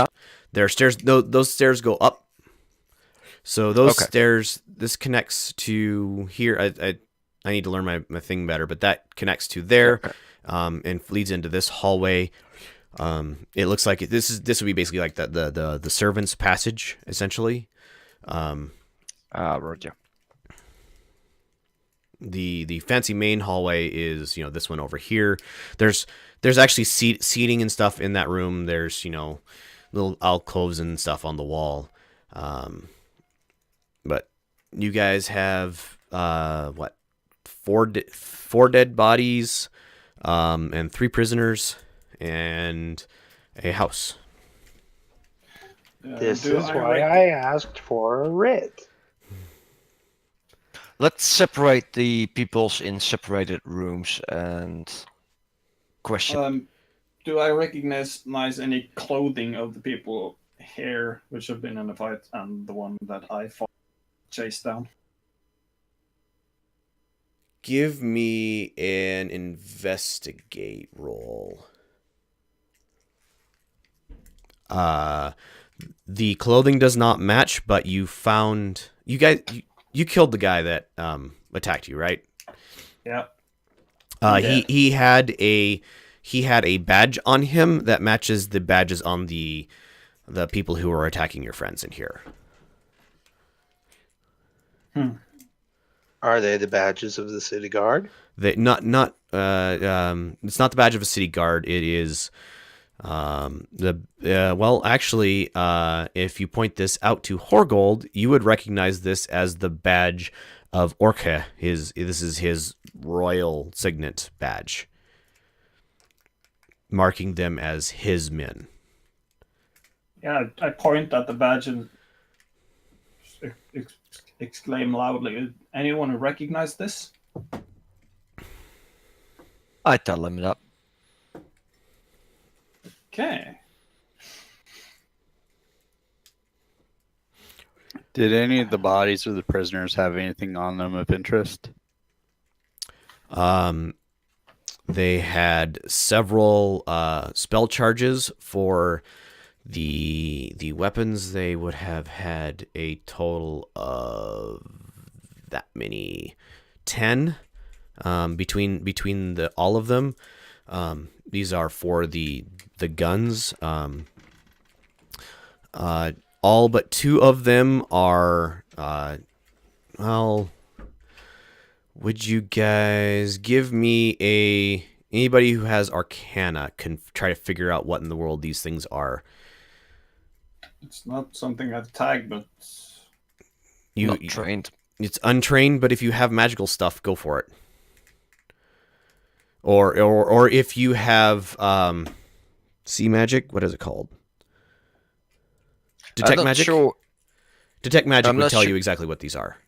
There are stairs. Those stairs go up. So those stairs, this connects to here. I need to learn my thing better, but that connects to there. And leads into this hallway. It looks like this would be basically like the servants' passage, essentially. Roger. The fancy main hallway is this one over here. There's actually seating and stuff in that room. There's little alcoves and stuff on the wall. But you guys have four dead bodies. And 3 prisoners, and a house. This is why I asked for a writ. Let's separate the peoples in separated rooms and question. Do I recognize any clothing of the people here which have been in a fight and the one that I chased down? Give me an investigate roll. The clothing does not match, but you found you killed the guy that attacked you, right? Yeah. He had a badge on him that matches the badges on the people who are attacking your friends in here. Are they the badges of the city guard? It's not the badge of a city guard. It is actually, if you point this out to Horgold, you would recognize this as the badge of Orke. This is his royal signet badge, marking them as his men. Yeah, I point at the badge and exclaim loudly, anyone recognize this? I tell him that. Okay. Did any of the bodies of the prisoners have anything on them of interest? They had several spell charges for the weapons. They would have had a total of that many 10 between all of them. These are for the guns. All but 2 of them are would you guys give me anybody who has Arcana can try to figure out what in the world these things are? It's not something I've tagged, but Not trained. It's untrained, but if you have magical stuff, go for it. Or if you have sea magic, what is it called? Detect magic. Sure. Detect magic I'm would not tell sure. you exactly what these are.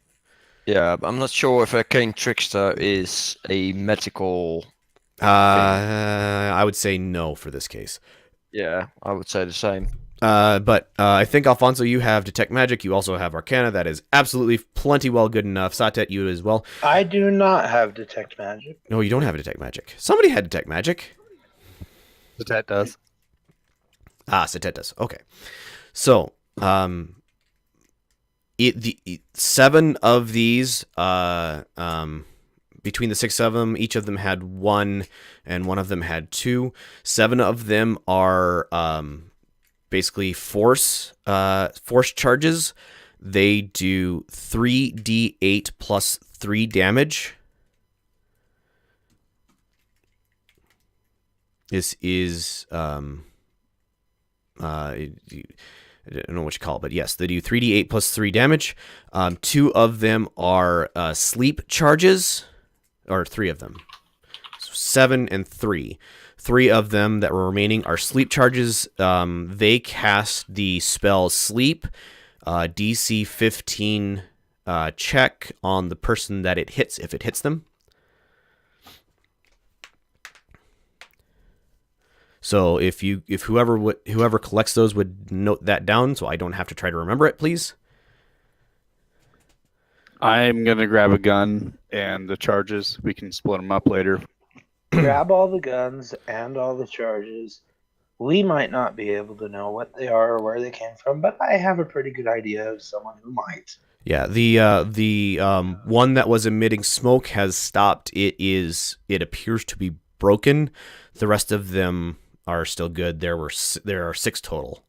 Yeah, I'm not sure if Arcane Trickster is a magical. I would say no for this case. Yeah, I would say the same. But I think, Alfonso, you have Detect Magic. You also have Arcana. That is absolutely plenty well good enough. Satet, you as well. I do not have Detect Magic. No, you don't have Detect Magic. Somebody had Detect Magic. Satet does. Satet does. Okay. So, 7 of these, between the 6 of them, each of them had 1, and one of them had 2. 7 of them are basically force charges. They do 3d8 plus 3 damage. This is I don't know what you call it, but yes, they do 3d8 plus 3 damage. 2 of them are sleep charges, or 3 of them. 7 and 3. 3 of them that were remaining are sleep charges. They cast the spell Sleep, DC 15 check on the person that it hits, if it hits them. So if whoever collects those would note that down, so I don't have to try to remember it, please. I'm gonna grab a gun and the charges. We can split them up later. Grab all the guns and all the charges. We might not be able to know what they are or where they came from, but I have a pretty good idea of someone who might. Yeah, the one that was emitting smoke has stopped. It appears to be broken. The rest of them are still good. There are 6 total.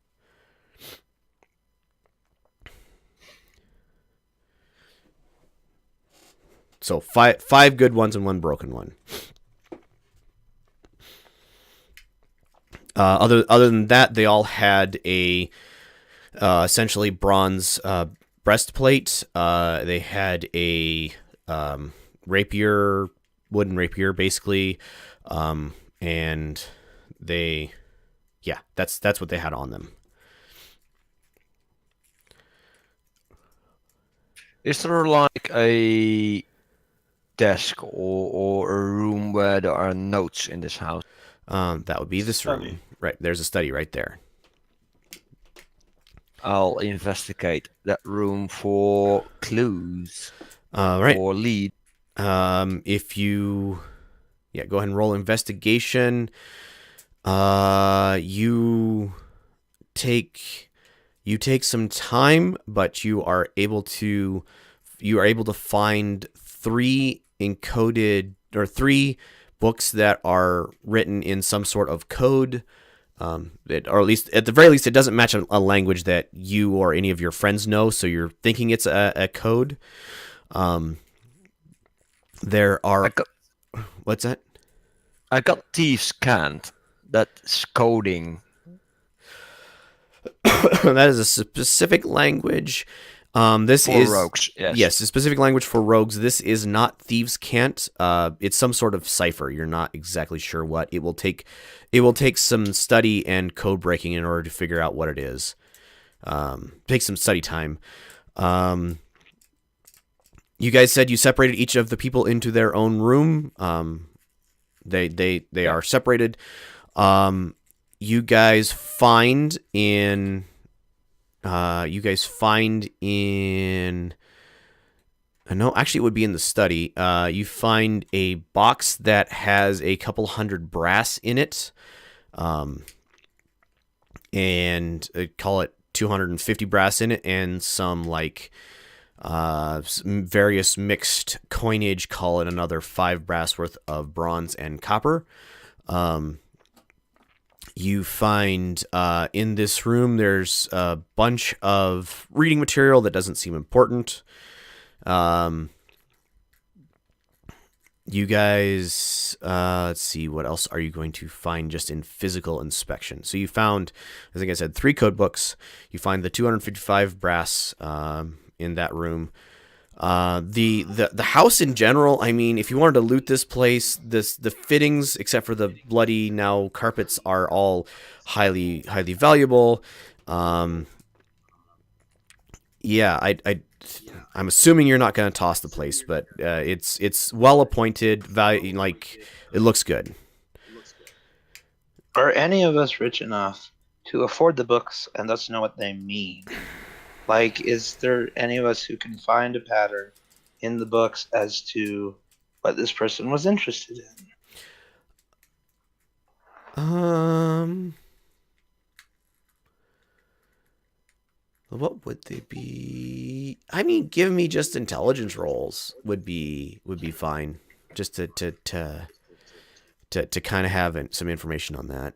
So five good ones and 1 broken one. Other than that, they all had a essentially bronze breastplate. They had a rapier, wooden rapier, basically, and that's what they had on them. Is there like a desk or a room where there are notes in this house? That would be this room. Right, there's a study right there. I'll investigate that room for clues Right. or lead. If you, go ahead and roll investigation. You take some time, but you are able to find 3 encoded, or 3 books that are written in some sort of code. Or at the very least, it doesn't match a language that you or any of your friends know, so you're thinking it's a code. There are. What's that? I got Thieves Can't. That's coding. That is a specific language. This For is rogues, yes. Yes, a specific language for rogues. This is not Thieves Can't. It's some sort of cipher. You're not exactly sure what. It will take some study and code breaking in order to figure out what it is. Take some study time. You guys said you separated each of the people into their own room. They are separated. You guys find in. No, actually, it would be in the study. You find a box that has a couple hundred brass in it, and call it 250 brass in it, and some various mixed coinage. Call it another 5 brass worth of bronze and copper. You find in this room there's a bunch of reading material that doesn't seem important. You guys, let's see, what else are you going to find just in physical inspection? So you found, I think I said, 3 code books. You find the 255 brass in that room. The house in general, I mean, if you wanted to loot this place, the fittings, except for the bloody now carpets, are all highly valuable. I'm assuming you're not going to toss the place, but it's well appointed. Value, like, it looks good. Are any of us rich enough to afford the books and thus know what they mean? Like, is there any of us who can find a pattern in the books as to what this person was interested in? What would they be? I mean, give me just intelligence rolls would be fine, just to kind of have some information on that.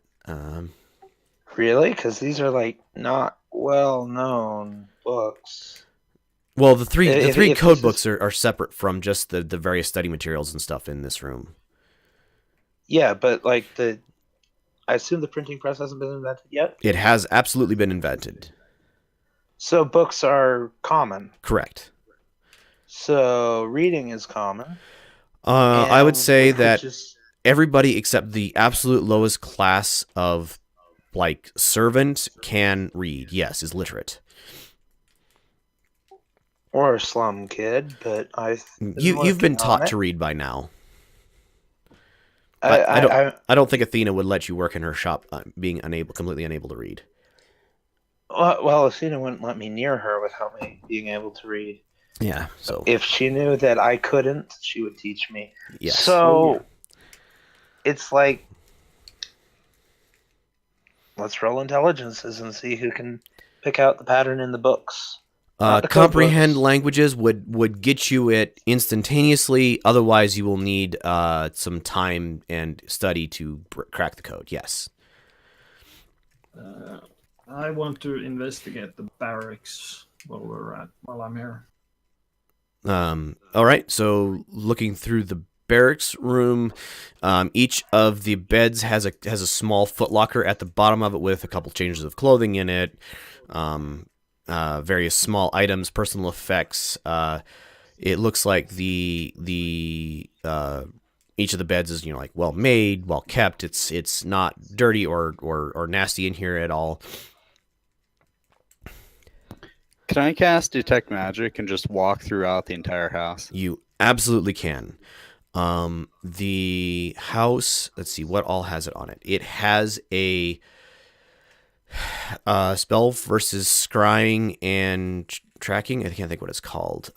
Really? Because these are not well-known books. Well, the three If code books are separate from just the various study materials and stuff in this room. Yeah, but I assume the printing press hasn't been invented yet? It has absolutely been invented. So books are common. Correct. So reading is common. I would say that everybody except the absolute lowest class of servant can read. Yes, is literate. Or a slum kid, but you've been taught to read by now. I don't think Athena would let you work in her shop being completely unable to read. Well, Athena wouldn't let me near her without me being able to read. Yeah, so if she knew that I couldn't, she would teach me. Yes. So it's like, let's roll intelligences and see who can pick out the pattern in the books. Comprehend languages would get you it instantaneously. Otherwise, you will need some time and study to crack the code. Yes. I want to investigate the barracks while I'm here. All right. So looking through the barracks room, each of the beds has a small footlocker at the bottom of it with a couple changes of clothing in it. Various small items, personal effects. It looks like each of the beds is well made, well kept. It's not dirty or nasty in here at all. Can I cast Detect Magic and just walk throughout the entire house? You absolutely can. The house, let's see, what all has it on it? It has a spell versus scrying and tracking. I can't think what it's called.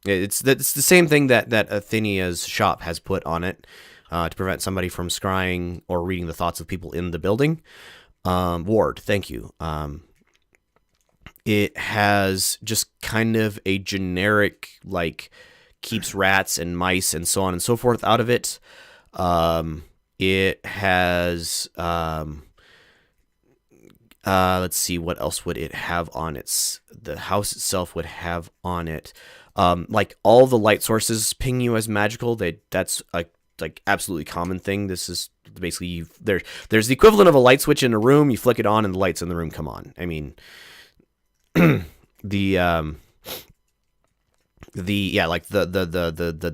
It's the same thing that Athenia's shop has put on it to prevent somebody from scrying or reading the thoughts of people in the building. Ward, thank you. It has just kind of a generic, like, keeps rats and mice and so on and so forth out of it. It has, let's see, what else would it have on its, the house itself would have on it. Like, all the light sources ping you as magical. That's a, like, absolutely common thing. This is basically, there's the equivalent of a light switch in a room. You flick it on and the lights in the room come on. I mean, the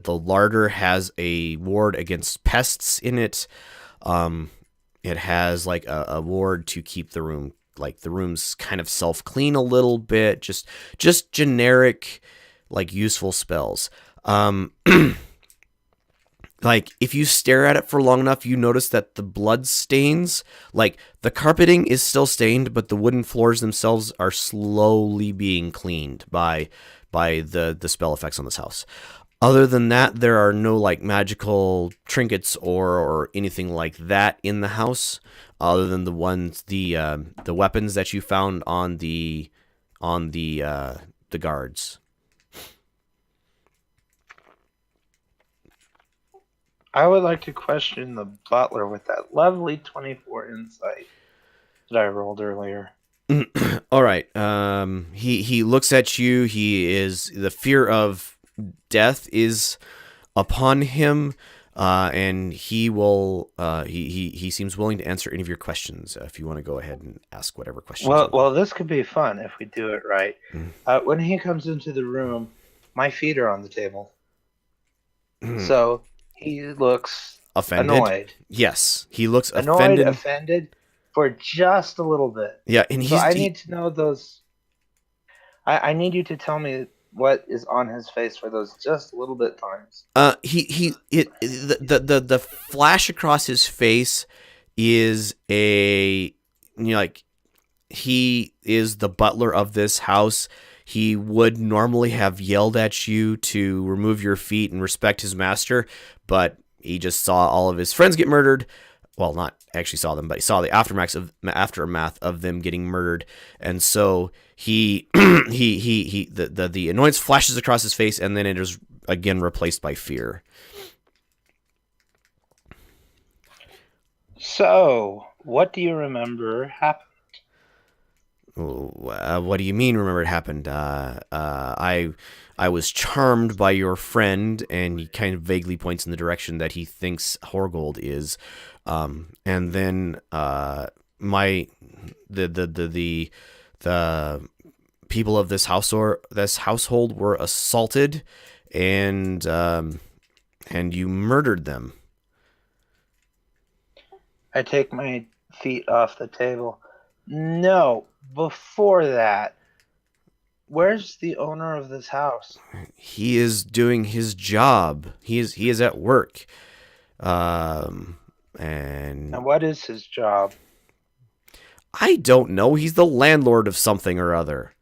larder has a ward against pests in it. It has like a ward to keep the room, like, the room's kind of self-clean a little bit, just generic, like, useful spells. Like, if you stare at it for long enough, you notice that the blood stains, like, the carpeting is still stained, but the wooden floors themselves are slowly being cleaned by the spell effects on this house. Other than that, there are no, like, magical trinkets or anything like that in the house, other than the weapons that you found on the guards. I would like to question the butler with that lovely 24 insight that I rolled earlier. All right. He looks at you. The fear of death is upon him, and he will. He seems willing to answer any of your questions. If you want to go ahead and ask whatever questions. Well, this could be fun if we do it right. When he comes into the room, my feet are on the table, so he looks offended. Annoyed. Yes, he looks annoyed, offended for just a little bit. Yeah, and I need to know those. I need you to tell me what is on his face for those just a little bit times. The flash across his face is like, he is the butler of this house. He would normally have yelled at you to remove your feet and respect his master, but he just saw all of his friends get murdered. Well, not actually saw them, but he saw the aftermath of them getting murdered, and so the annoyance flashes across his face, and then it is again replaced by fear. So, what do you remember happened? What do you mean? Remember it happened? I was charmed by your friend, and he kind of vaguely points in the direction that he thinks Horgold is, and then the people of this household were assaulted, and you murdered them. I take my feet off the table. No, before that, where's the owner of this house? He is doing his job. He is at work. And what is his job? I don't know. He's the landlord of something or other.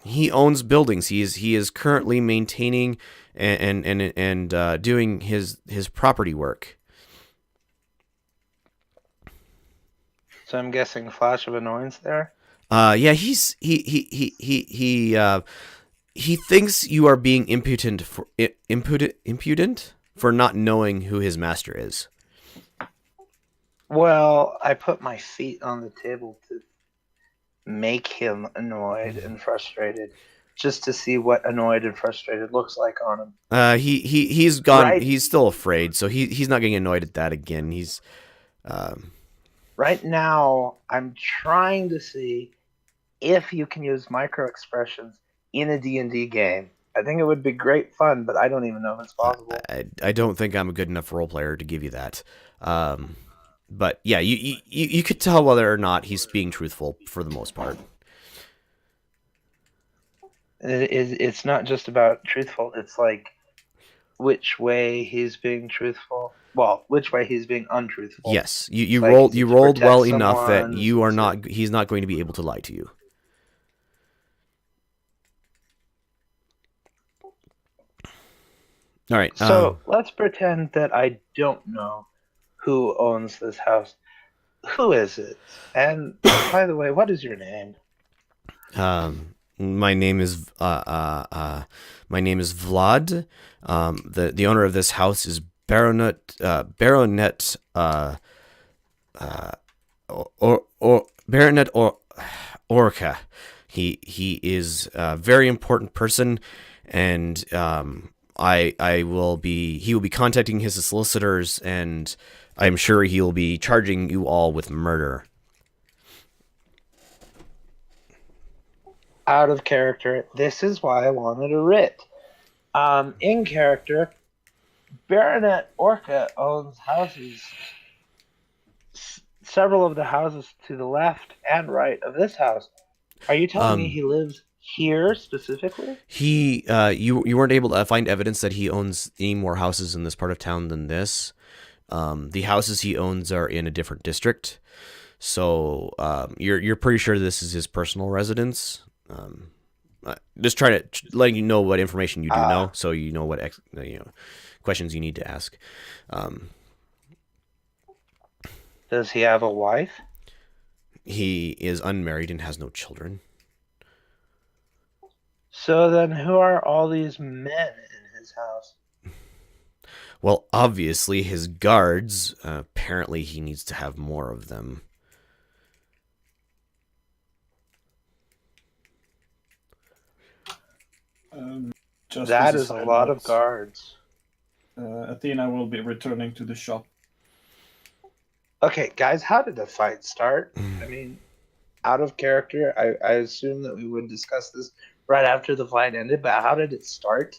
He owns buildings. He is currently maintaining and doing his property work. So I'm guessing a flash of annoyance there. Yeah, he thinks you are being impudent for not knowing who his master is. Well, I put my feet on the table to make him annoyed and frustrated, just to see what annoyed and frustrated looks like on him. He's gone. Right. He's still afraid, so he's not getting annoyed at that again. He's Right now, I'm trying to see if you can use micro expressions in a D&D game. I think it would be great fun, but I don't even know if it's possible. I don't think I'm a good enough role player to give you that. But yeah, you could tell whether or not he's being truthful for the most part. It's not just about truthful. It's like which way he's being truthful. Well, which way he's being untruthful. Yes, you like, rolled well someone, enough that you are not. He's not going to be able to lie to you. All right. So let's pretend that I don't know who owns this house. Who is it? And by the way, what is your name? My name is Vlad. The owner of this house is Baronet Orca. He is a very important person, and he will be contacting his solicitors, and I'm sure he will be charging you all with murder. Out of character. This is why I wanted a writ. In character, Baronet Orca owns houses. Several of the houses to the left and right of this house. Are you telling me he lives here specifically? You weren't able to find evidence that he owns any more houses in this part of town than this. The houses he owns are in a different district, so you're pretty sure this is his personal residence. Just try to let you know what information you do know, so you know what questions you need to ask. Does he have a wife? He is unmarried and has no children. So then who are all these men in his house? Well, obviously his guards. Apparently he needs to have more of them. That is a lot of guards. Athena will be returning to the shop. Okay, guys, how did the fight start? I mean, out of character, I assume that we would discuss this right after the fight ended, but how did it start?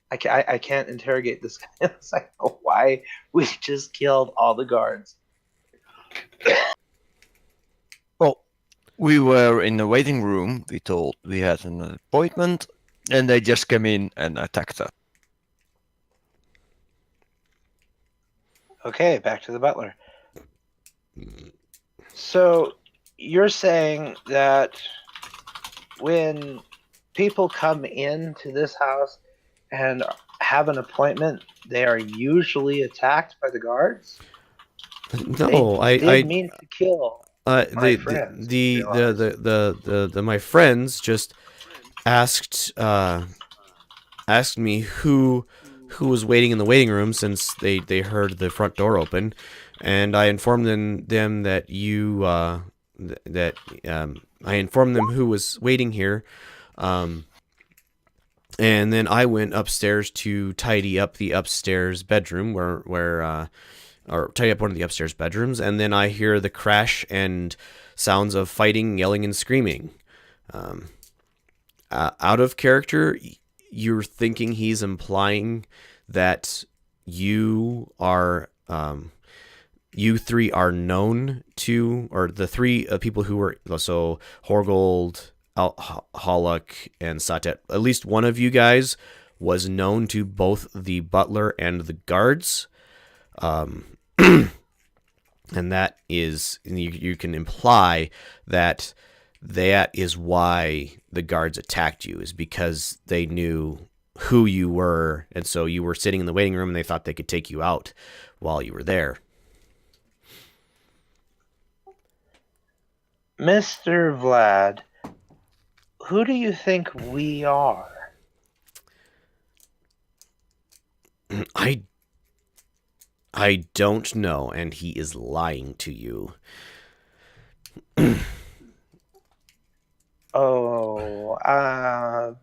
I can't interrogate this guy unless I know why we just killed all the guards. Well, we were in the waiting room. We told we had an appointment, and they just came in and attacked us. Okay, back to the butler. So you're saying that when people come into this house and have an appointment, they are usually attacked by the guards? No, I mean to kill my friends. My friends just asked me who was waiting in the waiting room, since they heard the front door open, and I informed them that I informed them who was waiting here, and then I went upstairs to tidy up the upstairs bedroom or tidy up one of the upstairs bedrooms, and then I hear the crash and sounds of fighting, yelling, and screaming. Out of character, you're thinking he's implying that you three are known to, or the three people who were, so Horgold, Hollock, and Satet, at least one of you guys was known to both the butler and the guards. And that is, you can imply that is why the guards attacked you, is because they knew who you were, and so you were sitting in the waiting room and they thought they could take you out while you were there. Mr. Vlad, who do you think we are? I don't know, and he is lying to you.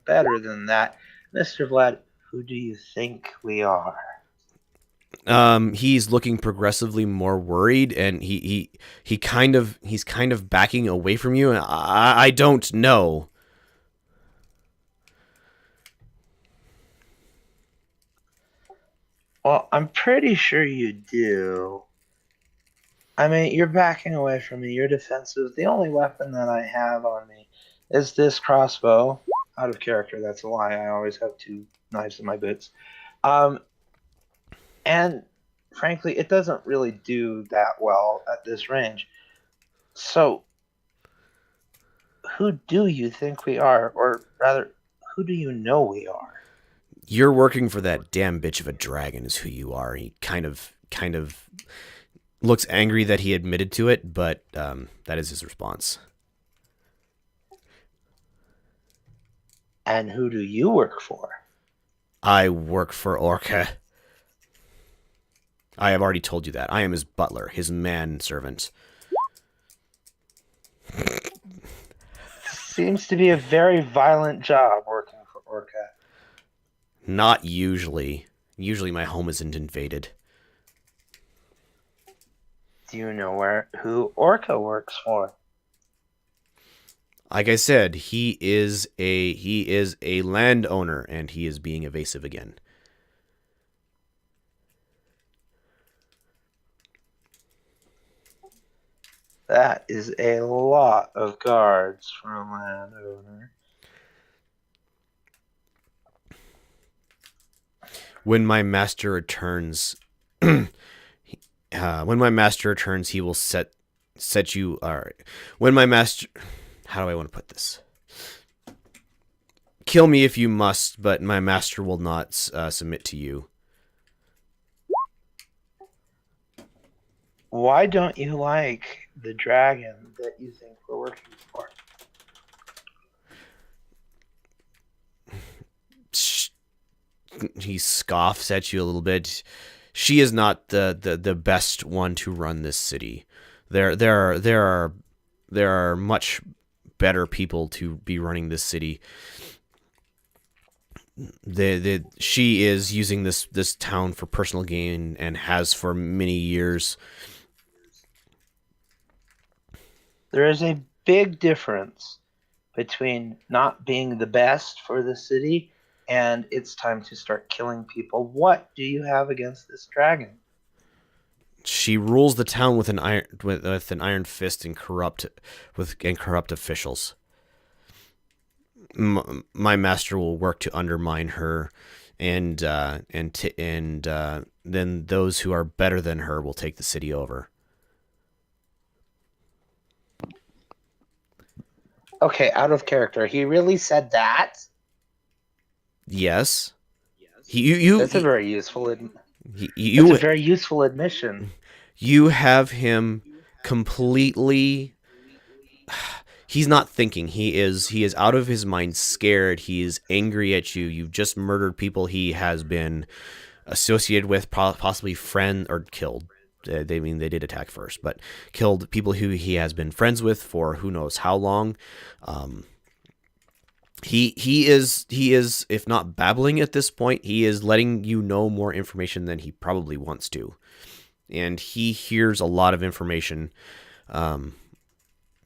Better than that. Mr. Vlad, who do you think we are? He's looking progressively more worried, and he's kind of backing away from you, and I don't know. Well, I'm pretty sure you do. I mean, you're backing away from me. You're defensive. The only weapon that I have on me is this crossbow. Out of character, that's a lie. I always have two knives in my boots. And frankly, it doesn't really do that well at this range. So, who do you think we are? Or rather, who do you know we are? You're working for that damn bitch of a dragon is who you are. He kind of looks angry that he admitted to it, but that is his response. And who do you work for? I work for Orca. I have already told you that. I am his butler, his manservant. Seems to be a very violent job working for Orca. Not usually. Usually my home isn't invaded. Do you know who Orca works for? Like I said, he is a landowner, and he is being evasive again. That is a lot of guards for a landowner. When my master returns, he will set you. All right. When my master, how do I want to put this? Kill me if you must, but my master will not submit to you. Why don't you like the dragon that you think we're working for? He scoffs at you a little bit. She is not the best one to run this city. There are much better people to be running this city. She is using this town for personal gain and has for many years. There is a big difference between not being the best for the city and it's time to start killing people. What do you have against this dragon? She rules the town with an iron fist and corrupt officials. My master will work to undermine her, and then those who are better than her will take the city over. Okay, out of character. He really said that? Yes. That's a very useful that's a very useful admission. You have him completely. He's not thinking. He is out of his mind, scared. He is angry at you. You've just murdered people he has been associated with, possibly friend or killed. They did attack first, but killed people who he has been friends with for who knows how long. He is, if not babbling at this point, he is letting you know more information than he probably wants to, and he hears a lot of information.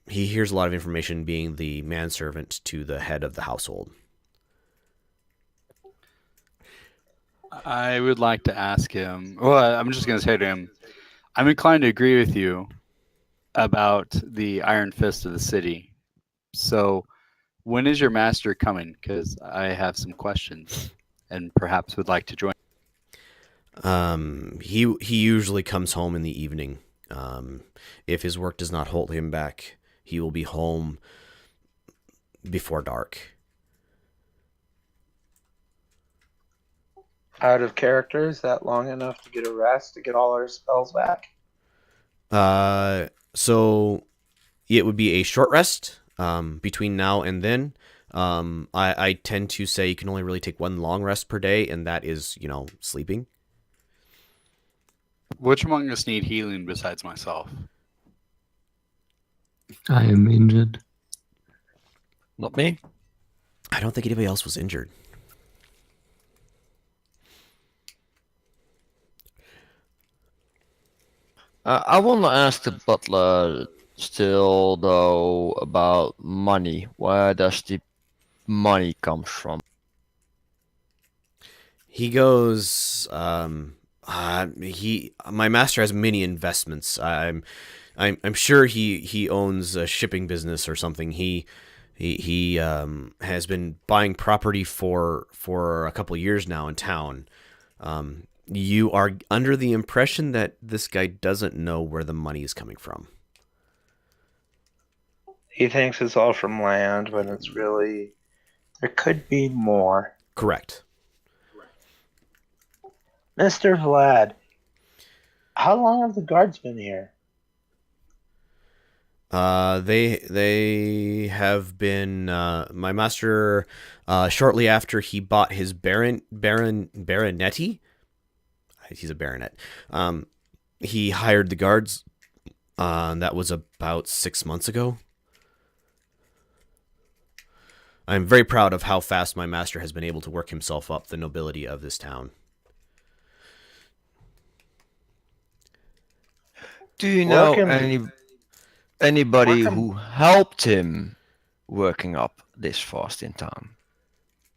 He hears a lot of information being the manservant to the head of the household. I would like to ask him. Well, I'm just going to say to him, I'm inclined to agree with you about the Iron Fist of the city. So, when is your master coming? Because I have some questions, and perhaps would like to join. He usually comes home in the evening. If his work does not hold him back, he will be home before dark. Out of character, is that long enough to get a rest to get all our spells back? So it would be a short rest between now and then. I tend to say you can only really take one long rest per day, and that is, sleeping. Which among us need healing besides myself? I am injured. Not me. I don't think anybody else was injured. I want to ask the butler still, though, about money. Where does the money come from? He goes, my master has many investments. I'm sure he owns a shipping business or something. He has been buying property for a couple years now in town. You are under the impression that this guy doesn't know where the money is coming from. He thinks it's all from land, but it's really... There could be more. Correct. Mr. Vlad, how long have the guards been here? They have been my master. Shortly after he bought his baronetti, he's a baronet. He hired the guards. That was about 6 months ago. I'm very proud of how fast my master has been able to work himself up the nobility of this town. Do you know Working- anybody working- who helped him working up this fast in town?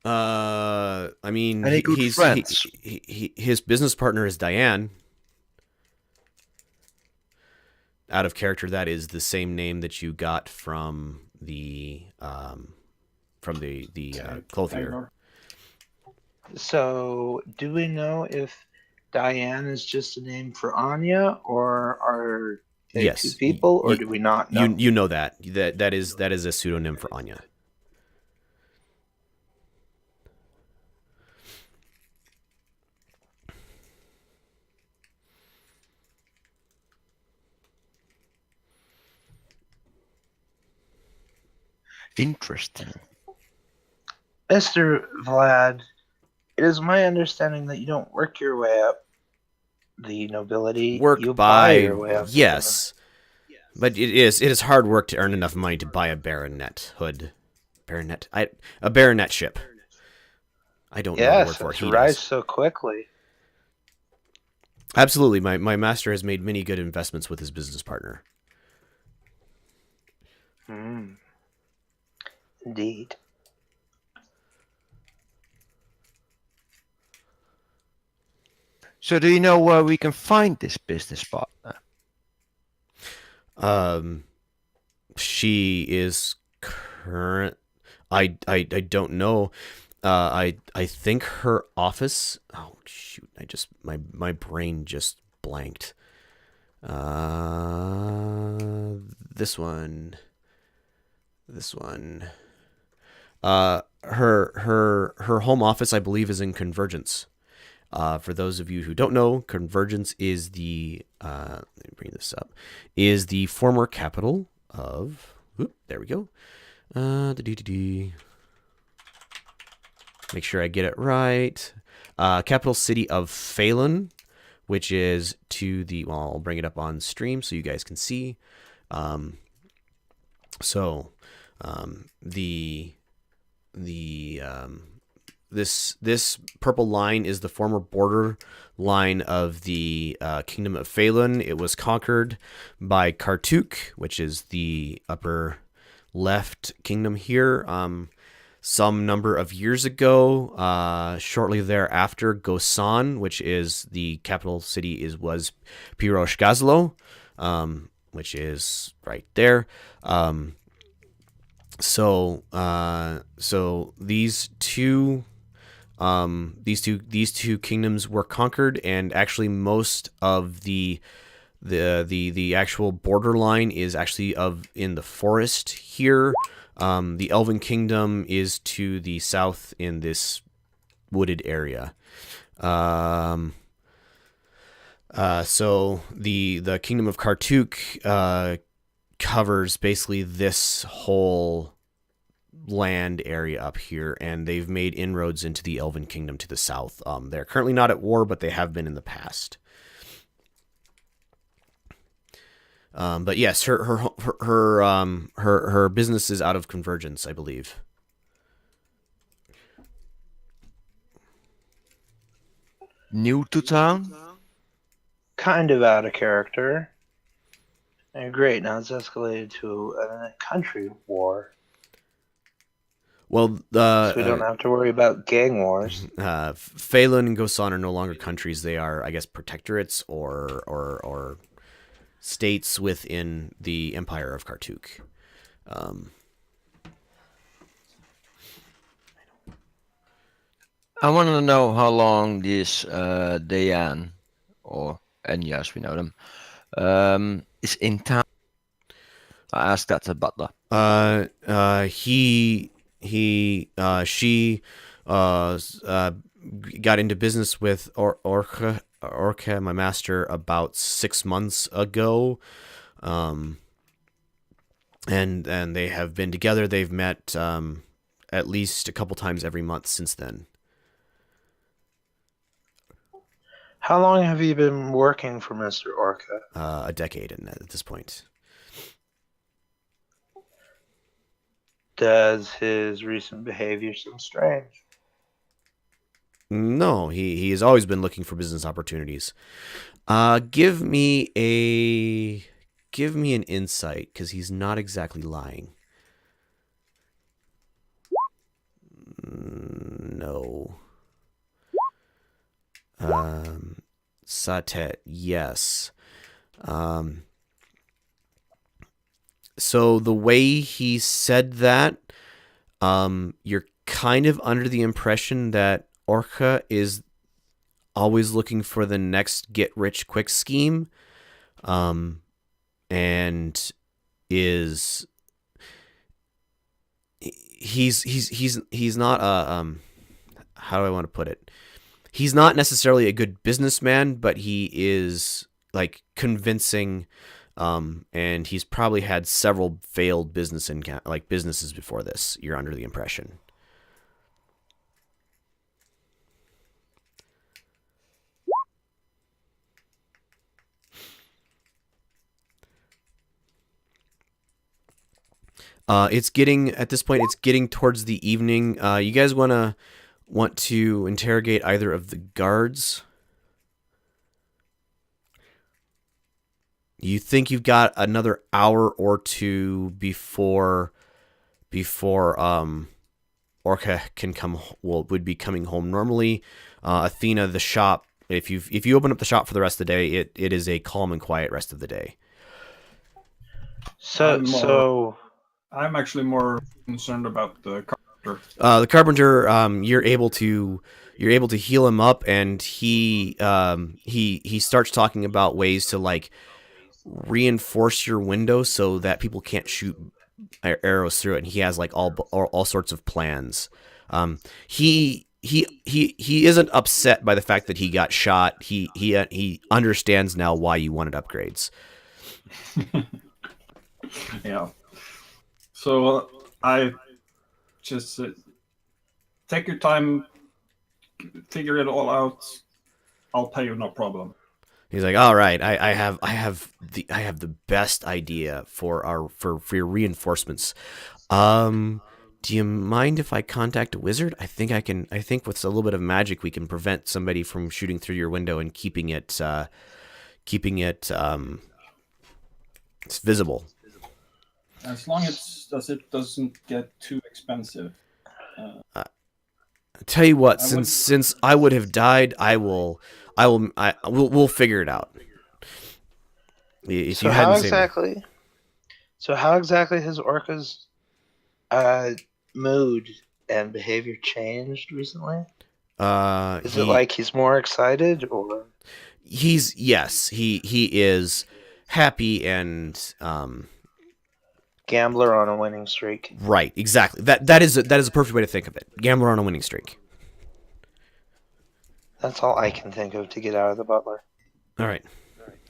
I mean, Any good friends? His business partner is Diane. Out of character, that is the same name that you got from the clothier. So, do we know if Diane is just a name for Anya, or are they Yes. two people, or do we not know? You know that is a pseudonym for Anya. Interesting. Mr. Vlad, it is my understanding that you don't work your way up the nobility. Work you by your way up. yes, but it is hard work to earn enough money to buy a baronet hood, a baronet ship. I don't know the word Yes, for it. to He rise does. so quickly. Absolutely, my master has made many good investments with his business partner. Indeed. So do you know where we can find this business partner? She is current. I don't know. I think her office. Oh shoot! My brain just blanked. This one. Her home office, I believe, is in Convergence. For those of you who don't know, Convergence is the let me bring this up, is the former capital of. There we go. Make sure I get it right. Capital city of Phelan, which is to the. Well, I'll bring it up on stream so you guys can see. This purple line is the former border line of the Kingdom of Phelan. It was conquered by Kartuk, which is the upper left kingdom here. Some number of years ago, shortly thereafter, Gosan, which is the capital city, was Pirosh Gazlo, which is right there. So these two kingdoms were conquered, and actually most of the actual borderline is actually in the forest here. The Elven Kingdom is to the south in this wooded area. So the Kingdom of Kartuk covers basically this whole land area up here, and they've made inroads into the Elven Kingdom to the south. They're currently not at war, but they have been in the past. But yes, her business is out of Convergence, I believe. New to town? Kind of out of character. Great, now it's escalated to a country war. Well, so we don't have to worry about gang wars. Phelan and Gosan are no longer countries. They are, I guess, protectorates or states within the Empire of Kartuk. I want to know how long this Diane, or Enya as we know them, is in town. I asked that to Butler. She got into business with Orca, my master, about 6 months ago. And they have been together. They've met at least a couple times every month since then. How long have you been working for Mr. Orca? A decade at this point. Does his recent behavior seem strange? No, he has always been looking for business opportunities. Give me an insight, because he's not exactly lying. No. Satet, yes. So the way he said that, you're kind of under the impression that Orca is always looking for the next get-rich-quick scheme, and is he's not a how do I want to put it? He's not necessarily a good businessman, but he is like convincing, and he's probably had several failed businesses before this. You're under the impression. It's getting towards the evening. You guys want to interrogate either of the guards? You think you've got another hour or two before Orca would be coming home. Normally, Athena, the shop, if you open up the shop for the rest of the day, it is a calm and quiet rest of the day. I'm actually more concerned about the carpenter. The carpenter, you're able to heal him up, and he starts talking about ways to like reinforce your window so that people can't shoot arrows through it. And he has like all sorts of plans. He isn't upset by the fact that he got shot. He understands now why you wanted upgrades. Yeah. So I just take your time, figure it all out. I'll pay you, no problem. He's like, all right, I have the best idea for your reinforcements. Do you mind if I contact a wizard? I think with a little bit of magic we can prevent somebody from shooting through your window and keeping it it's visible. As long as it doesn't get too expensive. I tell you what, since I would have died, we'll figure it out. So how exactly has Orca's mood and behavior changed recently? Is it like he's more excited, or he is happy and gambler on a winning streak? Right, exactly. That is a perfect way to think of it. Gambler on a winning streak. That's all I can think of to get out of the butler. All right.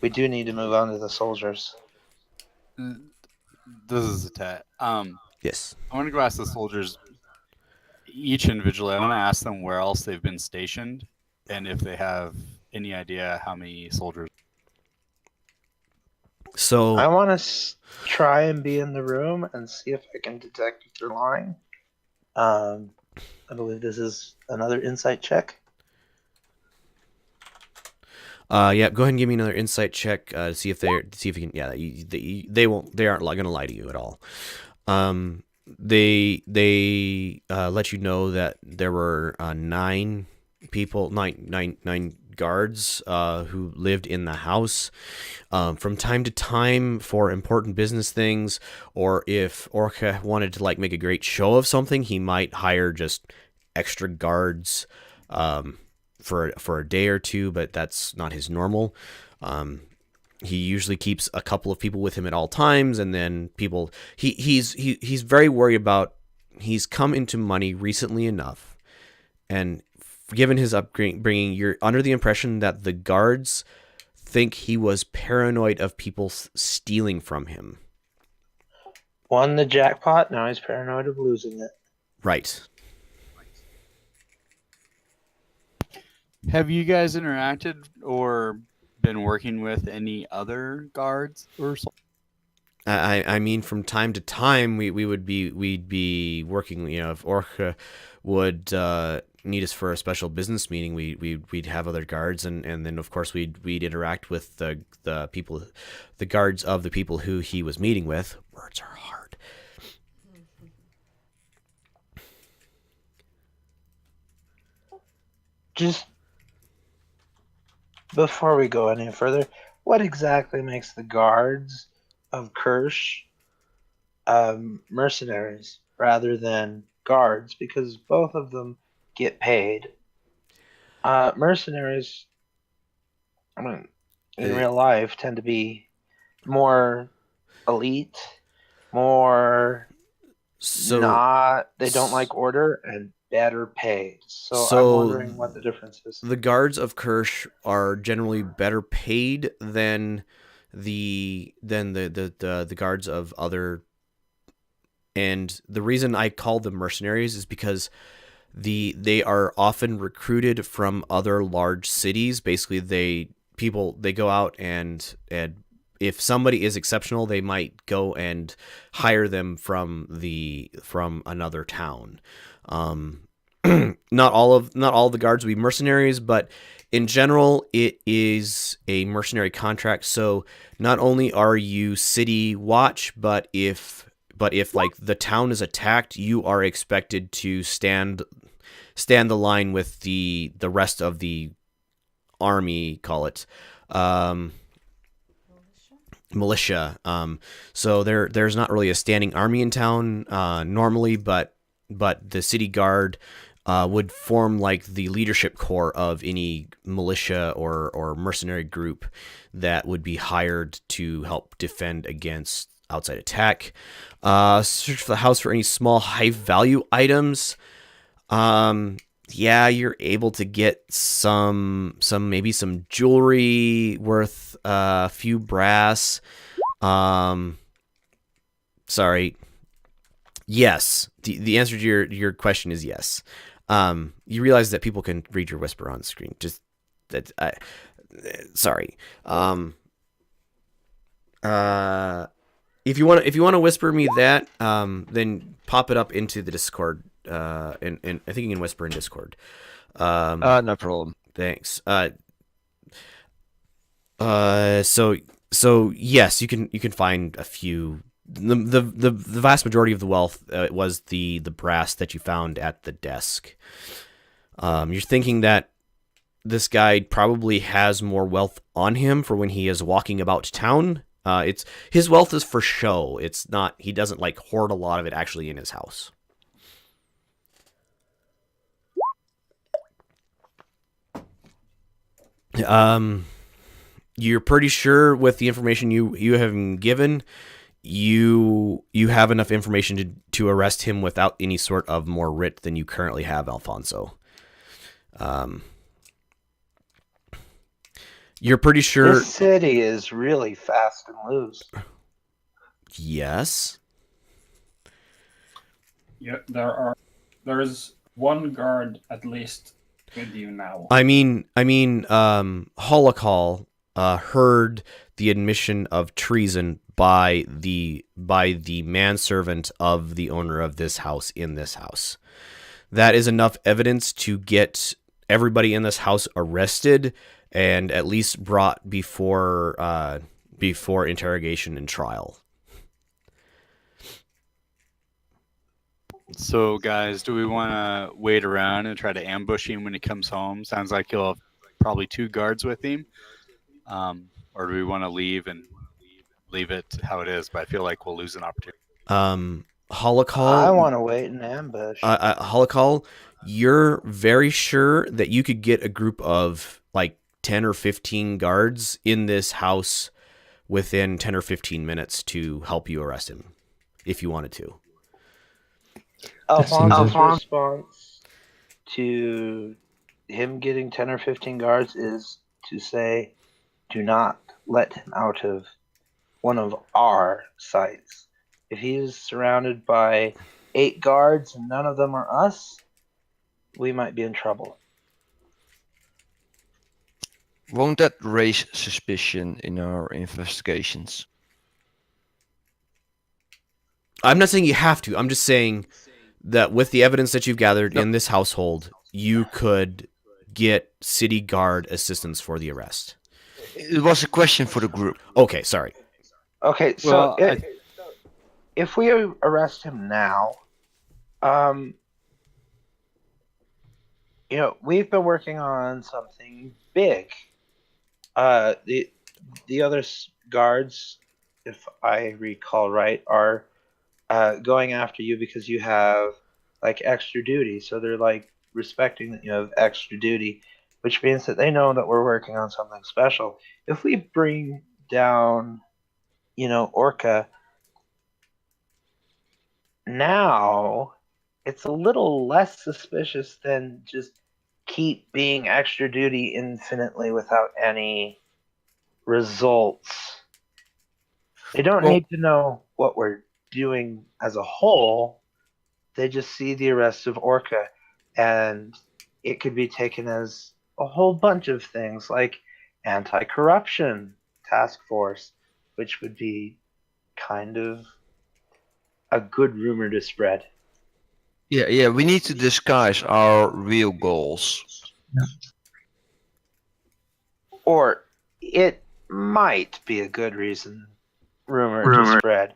We do need to move on to the soldiers. This is a tat. Yes. I want to go ask the soldiers each individually. I want to ask them where else they've been stationed and if they have any idea how many soldiers. So I want to try and be in the room and see if I can detect if they're lying. I believe this is another insight check. Yeah, go ahead and give me another insight check. See if you can. Yeah, they won't. They aren't going to lie to you at all. They let you know that there were nine guards who lived in the house. From time to time, for important business things, or if Orca wanted to like make a great show of something, he might hire just extra guards for a day or two, but that's not his normal. He usually keeps a couple of people with him at all times, and then people he's very worried about. He's come into money recently enough, and given his upbringing, you're under the impression that the guards think he was paranoid of people stealing from him. Won the jackpot, now he's paranoid of losing it. Right. Have you guys interacted or been working with any other guards or something? I mean, from time to time, we'd be working. You know, if Orca would need us for a special business meeting, we'd have other guards, and then of course we'd interact with the people, the guards of the people who he was meeting with. Words are hard. Just before we go any further, what exactly makes the guards of Kersh mercenaries rather than guards? Because both of them get paid. Mercenaries, I mean, in real life, tend to be more elite, more they don't like order, and better paid. So I'm wondering what the difference is. The guards of Kersh are generally better paid than the guards of other, and the reason I call them mercenaries is because they are often recruited from other large cities. Basically, they go out and if somebody is exceptional, they might go and hire them from another town. Not all the guards will be mercenaries, but in general, it is a mercenary contract. So not only are you city watch, but if like the town is attacked, you are expected to stand the line with the rest of the army. Call it militia. So there's not really a standing army in town normally, but the city guard would form like the leadership corps of any militia or mercenary group that would be hired to help defend against outside attack. Search for the house for any small high value items. Yeah, you're able to get maybe some jewelry worth a few brass. Sorry. Yes. The answer to your question is yes. You realize that people can read your whisper on screen. Just that. Sorry. If you want to whisper me that, then pop it up into the Discord. And I think you can whisper in Discord. No problem. Thanks. So yes, you can find a few. The vast majority of the wealth was the brass that you found at the desk. You're thinking that this guy probably has more wealth on him for when he is walking about town. It's his wealth is for show. It's not. He doesn't like hoard a lot of it actually in his house. You're pretty sure with the information you have been given, you have enough information to arrest him without any sort of more writ than you currently have, Alfonso. You're pretty sure This city is really fast and loose. Yes. Yeah, there is one guard at least with you now. I mean, Holocall heard the admission of treason by the manservant of the owner of this house in this house. That is enough evidence to get everybody in this house arrested and at least brought before interrogation and trial. So, guys, do we want to wait around and try to ambush him when he comes home? Sounds like he'll have probably 2 guards with him. Or do we want to leave and leave it how it is? But I feel like we'll lose an opportunity. Holocall. I want to wait and ambush. Holocall, you're very sure that you could get a group of like 10 or 15 guards in this house within 10 or 15 minutes to help you arrest him if you wanted to. Alfonso's response to him getting 10 or 15 guards is to say, do not let him out of one of our sites. If he is surrounded by 8 guards and none of them are us, we might be in trouble. Won't that raise suspicion in our investigations? I'm not saying you have to. I'm just saying that with the evidence that you've gathered in this household, you could get city guard assistance for the arrest. It was a question for the group. Okay, sorry. Okay, so Well, if we arrest him now, we've been working on something big. The other guards, if I recall right, are going after you because you have like extra duty. So they're like respecting that you have extra duty, which means that they know that we're working on something special. If we bring down, Orca, now it's a little less suspicious than just keep being extra duty infinitely without any results. They don't need to know what we're doing as a whole. They just see the arrest of Orca, and it could be taken as a whole bunch of things like anti-corruption task force, which would be kind of a good rumor to spread. Yeah, we need to disguise our real goals. Or it might be a good rumor to spread.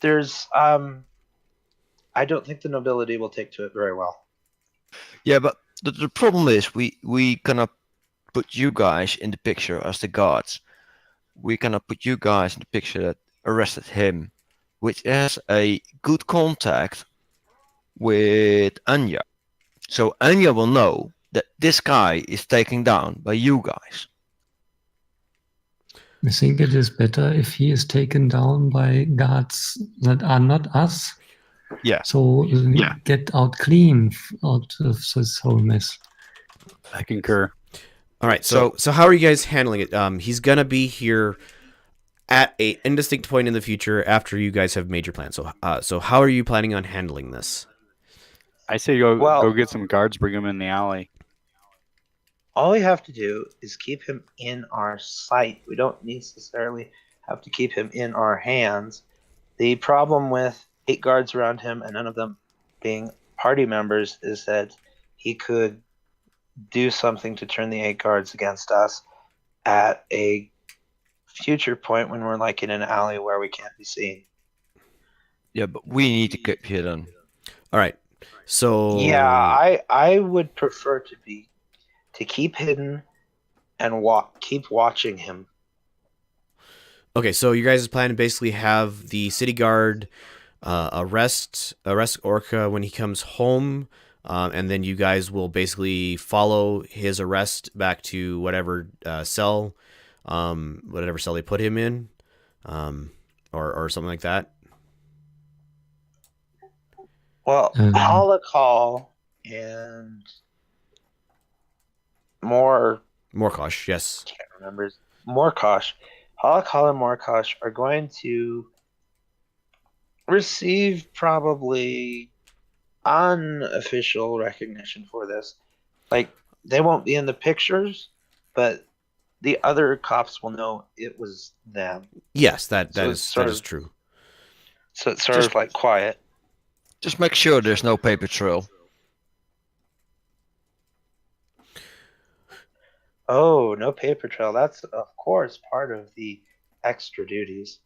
There's I don't think the nobility will take to it very well. Yeah, but the problem is we cannot put you guys in the picture as the guards. We cannot put you guys in the picture that arrested him, which has a good contact with Anya. So Anya will know that this guy is taken down by you guys. I think it is better if he is taken down by guards that are not us. Yeah. So we get out clean out of this whole mess. I concur. All right, so how are you guys handling it? He's gonna be here at a indistinct point in the future after you guys have made your plan. So how are you planning on handling this? I say go get some guards, bring them in the alley. All we have to do is keep him in our sight. We don't necessarily have to keep him in our hands. The problem with 8 guards around him and none of them being party members is that he could do something to turn the 8 guards against us at a future point when we're like in an alley where we can't be seen. Yeah, but we need to keep hidden. All right. So yeah, I would prefer to keep hidden and keep watching him. Okay, so you guys' plan to basically have the city guard arrest Orca when he comes home, and then you guys will basically follow his arrest back to whatever cell they put him in, or something like that. Well, Holocaust and Morkosh, yes. Can't remember. Morkosh. Holocaust and Morkosh are going to receive probably unofficial recognition for this. Like, they won't be in the pictures, but the other cops will know it was them. Yes, that is true. So it's sort of like quiet. Just make sure there's no paper trail. Oh, no paper trail. That's, of course, part of the extra duties.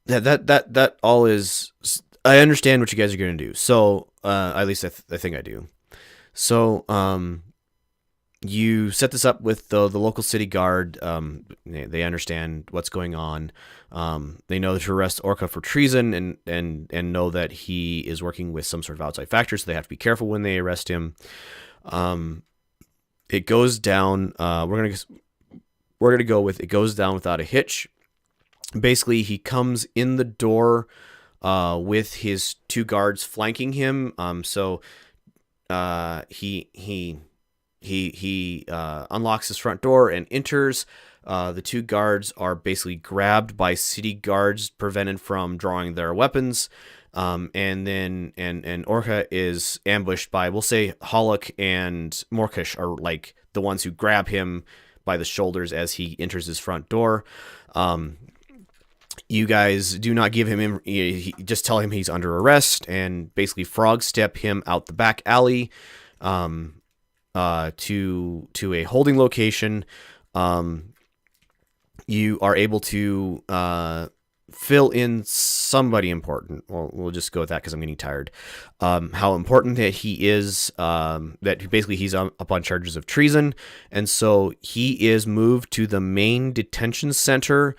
Yeah, that all is. I understand what you guys are going to do. So, at least I think I do. So, you set this up with the local city guard. They understand what's going on. They know to arrest Orca for treason and know that he is working with some sort of outside factor, so they have to be careful when they arrest him. It goes down. We're gonna go with it goes down without a hitch. Basically, he comes in the door with his 2 guards flanking him. So he he unlocks his front door and enters. The two guards are basically grabbed by city guards, prevented from drawing their weapons. And then Orca is ambushed by, we'll say, Hollock and Morkish are like the ones who grab him by the shoulders as he enters his front door. You guys do not give him, just tell him he's under arrest, and basically frog step him out the back alley to a holding location. You are able to fill in somebody important. Well, we'll just go with that because I'm getting tired. How important that he is, that basically he's up on charges of treason. And so he is moved to the main detention center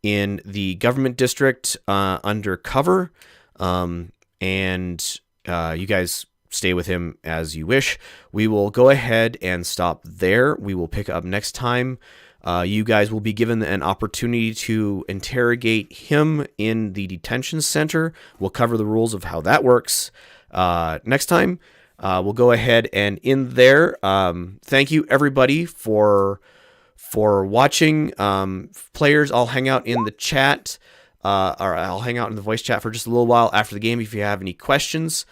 in the government district under cover. And you guys stay with him as you wish. We will go ahead and stop there. We will pick up next time. You guys will be given an opportunity to interrogate him in the detention center. We'll cover the rules of how that works next time. We'll go ahead and end there. Thank you, everybody, for watching. Players, I'll hang out in the chat, or I'll hang out in the voice chat for just a little while after the game if you have any questions.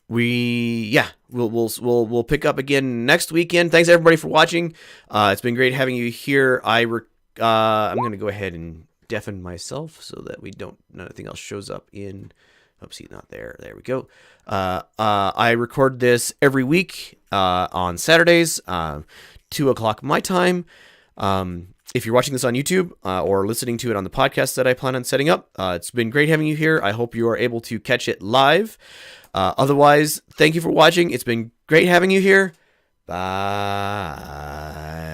We'll pick up again next weekend. Thanks everybody for watching. It's been great having you here. I'm gonna go ahead and deafen myself so that nothing else shows up in. Oopsie, not there. There we go. I record this every week on Saturdays, 2:00 my time. If you're watching this on YouTube or listening to it on the podcast that I plan on setting up, it's been great having you here. I hope you are able to catch it live. Otherwise, thank you for watching. It's been great having you here. Bye.